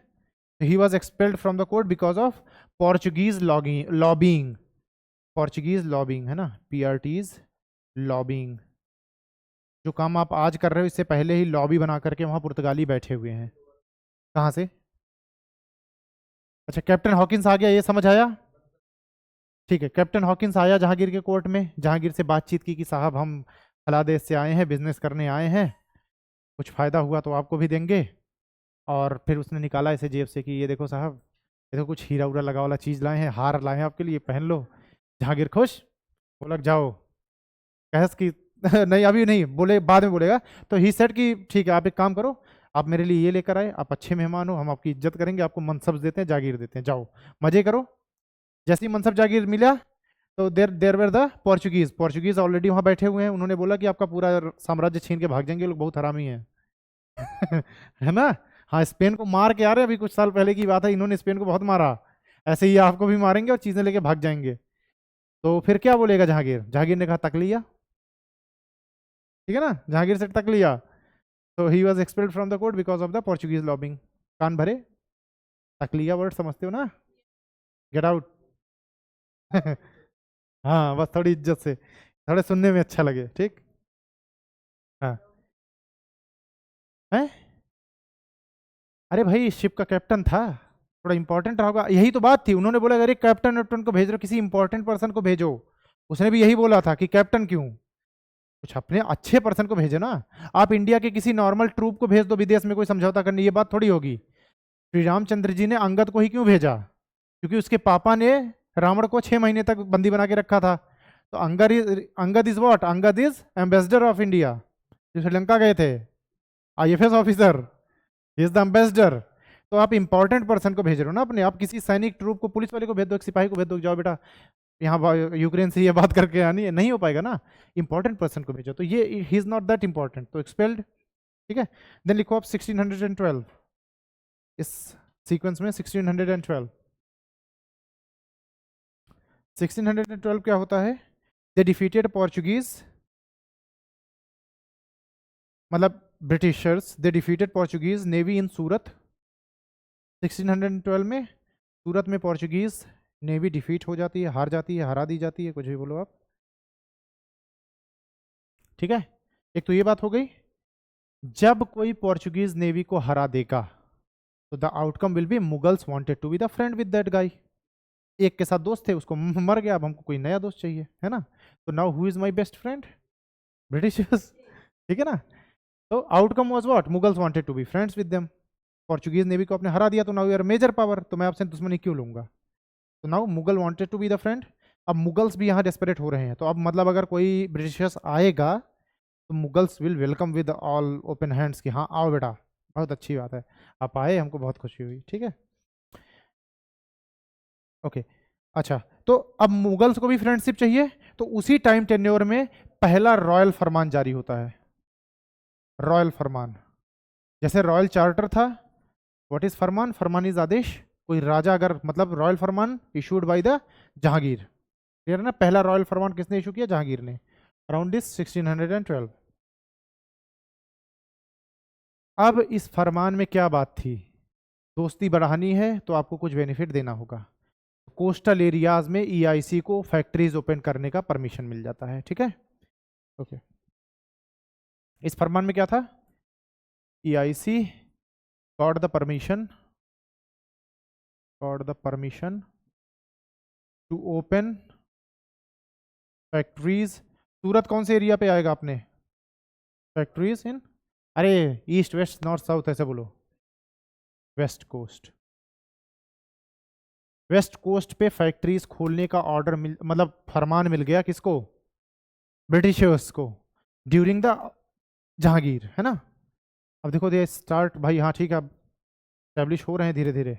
ही was expelled from the court because of Portuguese lobbying, Portuguese lobbying है ना, पीआरटीज लॉबिंग, जो काम आप आज कर रहे हो इससे पहले ही लॉबी बना करके वहां पुर्तगाली बैठे हुए हैं, कहाँ से, अच्छा, कैप्टन हॉकिंस आ गया, ये समझ आया? ठीक है, कैप्टन हॉकिंस आया जहांगीर के कोर्ट में, जहांगीर से बातचीत की कि साहब हम फला देश से आए हैं, बिजनेस करने आए हैं, कुछ फ़ायदा हुआ तो आपको भी देंगे। और फिर उसने निकाला ऐसे जेब से कि ये देखो साहब, ये तो कुछ हीरा उरा लगा वाला चीज़ लाए हैं, हार लाए हैं आपके लिए, पहन लो। जहांगीर खुश, बोला जाओ। कहस की नहीं अभी नहीं, बोले बाद में बोलेगा। तो ही सेड कि ठीक है, आप एक काम करो, आप मेरे लिए ये लेकर आए, आप अच्छे मेहमान हो, हम आपकी इज्जत करेंगे, आपको मनसब देते हैं, जागीर देते हैं, जाओ मजे करो। जैसे ही मनसब जागीर मिला, तो there there were the Portuguese, Portuguese already वहां बैठे हुए हैं, उन्होंने बोला कि आपका पूरा साम्राज्य छीन के भाग जाएंगे, ये लोग बहुत हरामी हैं। है ना? हाँ, स्पेन को मार के आ रहे हैं, अभी कुछ साल पहले की बात है, इन्होंने स्पेन को बहुत मारा, ऐसे ही आपको भी मारेंगे और चीजें लेके भाग जाएंगे। तो फिर क्या बोलेगा जहांगीर? जहांगीर ने कहा तक लिया, ठीक है ना, जहांगीर से तक लिया। तो he was expelled from the court because of the Portuguese lobbying. कान भरे? तक लिया वर्ड समझते हो ना? Get out. हाँ, बस थोड़ी इज्जत से, थोड़े सुनने में अच्छा लगे, ठीक। हाँ है, अरे भाई शिप का कैप्टन था, थोड़ा इंपॉर्टेंट रहा होगा, यही तो बात थी। उन्होंने बोला अरे कैप्टन वैप्टन को भेज रहे हो, किसी इंपॉर्टेंट पर्सन को भेजो। उसने भी यही बोला था कि कैप्टन क्यों, कुछ अपने अच्छे पर्सन को भेजे ना। आप इंडिया के किसी नॉर्मल ट्रूप को भेज दो विदेश में कोई समझौता करने, ये बात थोड़ी होगी। श्री रामचंद्र जी ने अंगद को ही क्यों भेजा? क्योंकि उसके पापा ने रावण को 6 महीने तक बंदी बना के रखा था। तो Angad is what, Angad is ambassador of India. जो श्रीलंका गए थे, IFS officer, is the ambassador. तो आप इंपॉर्टेंट पर्सन को भेज रहे हो ना अपने, आप किसी सैनिक ट्रूप को, पुलिस वाले को भेज दो, एक सिपाही को भेज दो, जाओ बेटा यहाँ यूक्रेन से ये बात करके आनी है, नहीं हो पाएगा ना। इंपॉर्टेंट पर्सन को भेजो, तो ये he is not that important, तो एक्सपेल्ड। ठीक है, देन लिखो आप 1612, इस सीक्वेंस में 1612। 1612 क्या होता है? दे डिफीटेड पोर्चुगीज, मतलब Britishers, they defeated Portuguese navy in Surat. 1612 में सूरत में पोर्चुगीज नेवी डिफीट हो जाती है, हार जाती है, हरा दी जाती है, कुछ भी बोलो आप। ठीक है, एक तो ये बात हो गई। जब कोई पोर्चुगीज नेवी को हरा देगा तो the outcome will be Mughals wanted to be the friend with that guy. एक के साथ दोस्त थे, उसको मर गया, अब हमको कोई नया दोस्त चाहिए, है ना। तो now who is my best friend? Britishers. ठीक है ना। तो outcome was what, Mughals wanted to be friends with them. Portuguese navy को आपने हरा दिया, तो now you are major power, तो मैं आपसे दुश्मनी क्यों लूंगा? तो now Mughal wanted to be the friend. अब मुगल्स भी यहाँ डेस्परेट हो रहे हैं, तो अब मतलब अगर कोई ब्रिटिशर्स आएगा तो Mughals will welcome with all open hands कि हाँ आओ बेटा, बहुत अच्छी बात है, आप आए, हमको बहुत खुशी हुई। ठीक है, ओके। अच्छा, तो अब मुगल्स को भी फ्रेंडशिप चाहिए, तो उसी टाइम टेन्योर में पहला रॉयल फरमान जारी होता है। रॉयल फरमान, जैसे रॉयल चार्टर था, व्हाट इज फरमान? फरमान इज आदेश। कोई राजा अगर, मतलब रॉयल फरमान issued by the Jahangir, clear है ना। पहला रॉयल फरमान किसने इशू किया? जहांगीर ने, अराउंड दिस 1612। अब इस फरमान में क्या बात थी? दोस्ती बढ़ानी है तो आपको कुछ बेनिफिट देना होगा। कोस्टल एरियाज में ईआईसी को फैक्ट्रीज ओपन करने का परमिशन मिल जाता है। ठीक है, ओके। इस फरमान में क्या था? EIC got the permission, to open factories. Surat कौन से एरिया पे आएगा आपने? फैक्ट्रीज इन, अरे ईस्ट वेस्ट नॉर्थ साउथ ऐसे बोलो, वेस्ट कोस्ट। वेस्ट कोस्ट पे फैक्ट्रीज खोलने का ऑर्डर मिल, मतलब फरमान मिल गया किसको? ब्रिटिशर्स को, ड्यूरिंग द जहांगीर, है ना। अब देखो दे स्टार्ट, भाई हाँ ठीक है, अब स्टैब्लिश हो रहे हैं धीरे धीरे,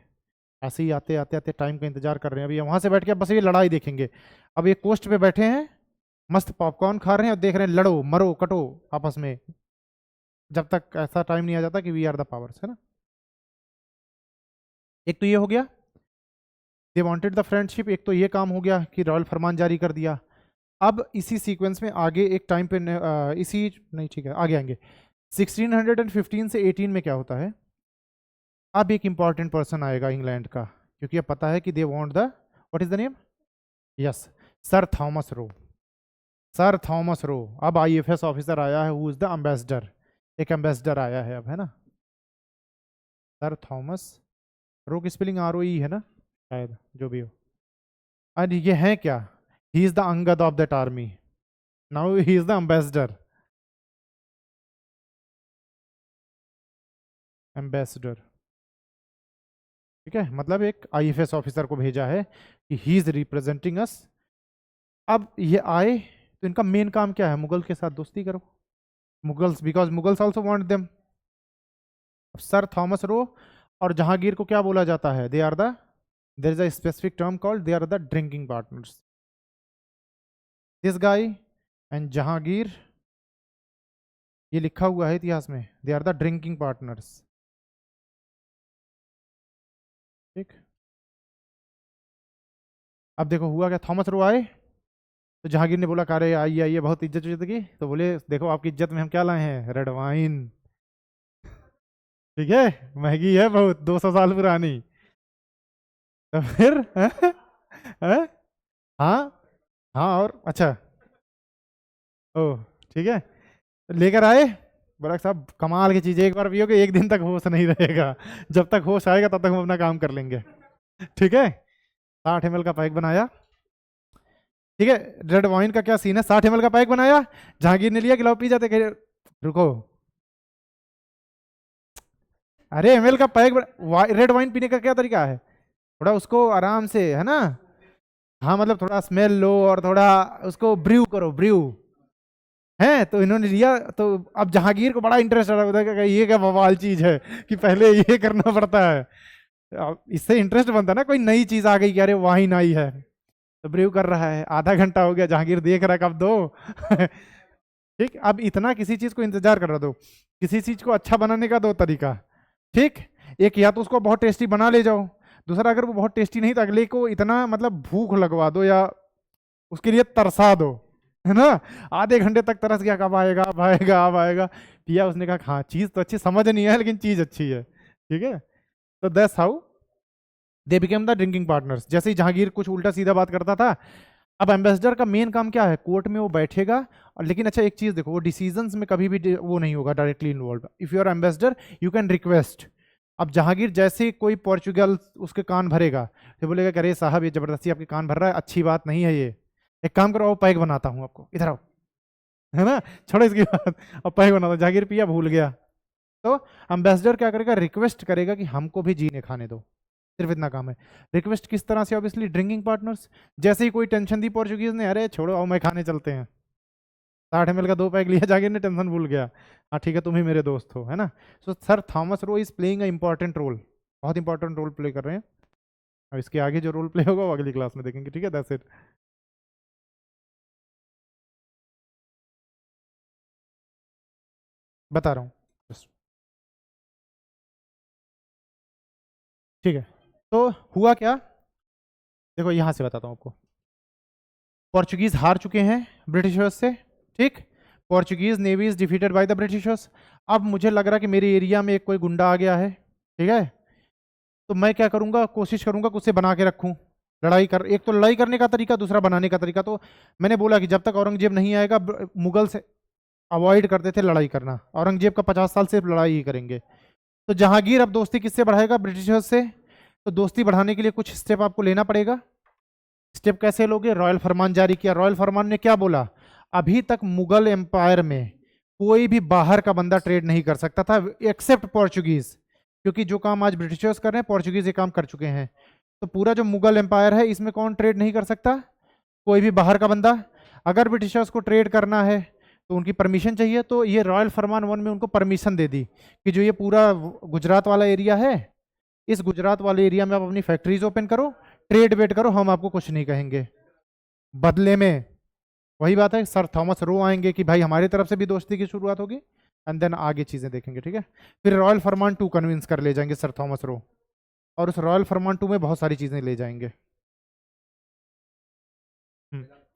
ऐसे ही आते आते आते टाइम का इंतजार कर रहे हैं। अभी वहां से बैठ के बस ये लड़ाई देखेंगे। अब ये कोस्ट पे बैठे हैं, मस्त पॉपकॉर्न खा रहे हैं और देख रहे हैं लड़ो मरो कटो आपस में, जब तक ऐसा टाइम नहीं आ जाता कि वी आर द पावर्स, है ना। एक तो ये हो गया, दे वांटेड द फ्रेंडशिप, एक तो ये काम हो गया कि रॉयल फरमान जारी कर दिया। अब इसी सीक्वेंस में आगे एक टाइम पे इसी नहीं, ठीक है आगे आएंगे। 1615 से 18 में क्या होता है? अब एक इंपॉर्टेंट पर्सन आएगा इंग्लैंड का, क्योंकि अब पता है कि they want the, what is the name? Yes, sir Thomas row. Sir Thomas रो, अब आईएफएस ऑफिसर आया है, हु इज द एम्बेसडर। एक एम्बेसडर आया है अब, है ना। सर थॉमस रो की स्पेलिंग ROE है ना। शायद, जो भी हो। और ये है क्या? He is the Angad of that army, now he is the ambassador. Ambassador, ठीक है, मतलब एक आईएफएस ऑफिसर को भेजा है कि ही इज रिप्रेजेंटिंग अस। अब ये आए तो इनका मेन काम क्या है? मुगल के साथ दोस्ती करो, Mughals, because Mughals also want them. Sir Thomas Roe और जहांगीर को क्या बोला जाता है? They are the, there is a specific term called, they are the drinking partners. This guy and Jahangir, ये लिखा हुआ है इतिहास में, they are the drinking partners. ठीक, अब देखो हुआ क्या, थॉमस रो आए तो जहांगीर ने बोला, अरे आइए आइए, बहुत इज्जत इज्जत की, तो बोले देखो आपकी इज्जत में हम क्या लाए हैं? रेड वाइन, ठीक है, महंगी है बहुत, 200 साल पुरानी। तो फिर हैं? हाँ, हाँ, और अच्छा, ओ, ठीक है, तो लेकर आए। बोला साहब कमाल की चीज है, एक बार पियोगे एक दिन तक होश नहीं रहेगा, जब तक होश आएगा तब तक हम अपना काम कर लेंगे। ठीक है, 60 ml का पैक बनाया। ठीक है, रेड वाइन का क्या सीन है, 60 ml का पैक बनाया, जहांगीर ने लिया, गिलाओ पी जाते, कहे रुको, अरे एमएल का पैक रेड वाइन पीने का क्या तरीका है? थोड़ा उसको आराम से, है ना, हाँ, मतलब थोड़ा स्मेल लो और थोड़ा उसको ब्र्यू करो, ब्र्यू है। तो इन्होंने लिया, तो अब जहांगीर को बड़ा इंटरेस्ट आ रहा है, ये क्या बवाल चीज है कि पहले ये करना पड़ता है। अब इससे इंटरेस्ट बनता है ना, कोई नई चीज आ गई कि अरे वाइन आई है, तो ब्र्यू कर रहा है, आधा घंटा हो गया, जहांगीर देख रहा है कब दो। ठीक, अब इतना किसी चीज को इंतजार कर रहा, दो किसी चीज को अच्छा बनाने का दो तरीका। ठीक, एक या तो उसको बहुत टेस्टी बना ले जाओ, दूसरा अगर वो बहुत टेस्टी नहीं तो अगले को इतना मतलब भूख लगवा दो या उसके लिए तरसा दो, है ना। आधे घंटे तक तरस गया, कब आएगा, अब आएगा, अब आएगा, पिया, उसने कहा हाँ चीज तो अच्छी, समझ नहीं है लेकिन चीज अच्छी है। ठीक है, तो that's how they became the drinking partners. जैसे ही जहांगीर कुछ उल्टा सीधा बात करता था, अब एम्बेसडर का मेन काम क्या है? कोर्ट में वो बैठेगा, और लेकिन अच्छा एक चीज देखो, वो डिसीजंस में कभी भी वो नहीं होगा directly involve. If you are ambassador you can request. अब जहांगीर जैसे ही कोई पोर्चुगल उसके कान भरेगा तो बोलेगा कि अरे साहब ये जबरदस्ती आपके कान भर रहा है, अच्छी बात नहीं है ये, एक काम करो, पैक बनाता हूँ आपको, इधर आओ, है ना, छोड़ो इसकी बात, अब पैक बनाता हूँ। जहांगीर पिया, भूल गया, तो एम्बेसडर क्या करेगा? रिक्वेस्ट करेगा कि हमको भी जीने खाने दो, सिर्फ इतना काम है। रिक्वेस्ट किस तरह से? Obviously drinking partners. जैसे ही कोई टेंशन दी पोर्चुगीज ने, अरे छोड़ो आओ मैं खाने चलते हैं, 60 ml का 2 पैक लिया, जाके ने टेंशन भूल गया, हाँ ठीक है तुम ही मेरे दोस्त हो, है ना। So sir Thomas Roe is playing a important role, बहुत इंपॉर्टेंट रोल प्ले कर रहे हैं। अब इसके आगे जो रोल प्ले होगा वो अगली क्लास में देखेंगे, ठीक है, दैट्स इट। बता रहा हूँ बस। ठीक है, तो हुआ क्या, देखो यहां से बताता हूँ आपको। पोर्चुगीज हार चुके हैं ब्रिटिशर्स से, ठीक, Portuguese navy is defeated by the Britishers. अब मुझे लग रहा है कि मेरे एरिया में एक कोई गुंडा आ गया है, ठीक है, तो मैं क्या करूंगा, कोशिश करूंगा कि उसे बना के रखूं, लड़ाई कर, एक तो लड़ाई करने का तरीका, दूसरा बनाने का तरीका। तो मैंने बोला कि जब तक औरंगजेब नहीं आएगा, मुगल से अवॉइड करते थे लड़ाई करना, औरंगजेब का 50 साल सिर्फ लड़ाई ही करेंगे। तो जहांगीर अब दोस्ती किससे बढ़ाएगा? ब्रिटिशर्स से। तो दोस्ती बढ़ाने के लिए कुछ स्टेप आपको लेना पड़ेगा। स्टेप कैसे लोगे? रॉयल फरमान जारी किया। रॉयल फरमान ने क्या बोला? अभी तक मुगल एम्पायर में कोई भी बाहर का बंदा ट्रेड नहीं कर सकता था एक्सेप्ट पोर्चुगीज, क्योंकि जो काम आज ब्रिटिशर्स कर रहे हैं पोर्चुगीज ये काम कर चुके हैं। तो पूरा जो मुगल एम्पायर है इसमें कौन ट्रेड नहीं कर सकता? कोई भी बाहर का बंदा। अगर ब्रिटिशर्स को ट्रेड करना है तो उनकी परमिशन चाहिए, तो ये रॉयल फरमान 1 में उनको परमिशन दे दी कि जो ये पूरा गुजरात वाला एरिया है, इस गुजरात वाले एरिया में आप अपनी फैक्ट्रीज ओपन करो, ट्रेड वेड करो, हम आपको कुछ नहीं कहेंगे। बदले में वही बात है, सर थॉमस रो आएंगे कि भाई हमारी तरफ से भी दोस्ती की शुरुआत होगी, एंड देन आगे चीजें देखेंगे, ठीक है। फिर रॉयल फरमान 2 कन्विंस कर ले जाएंगे सर थॉमस रो, और उस रॉयल फरमान 2 में बहुत सारी चीजें ले जाएंगे।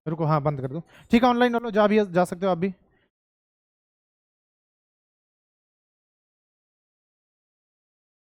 रुको, हाँ बंद कर दो, ठीक है, ऑनलाइन लो, जा भी जा सकते हो आप भी।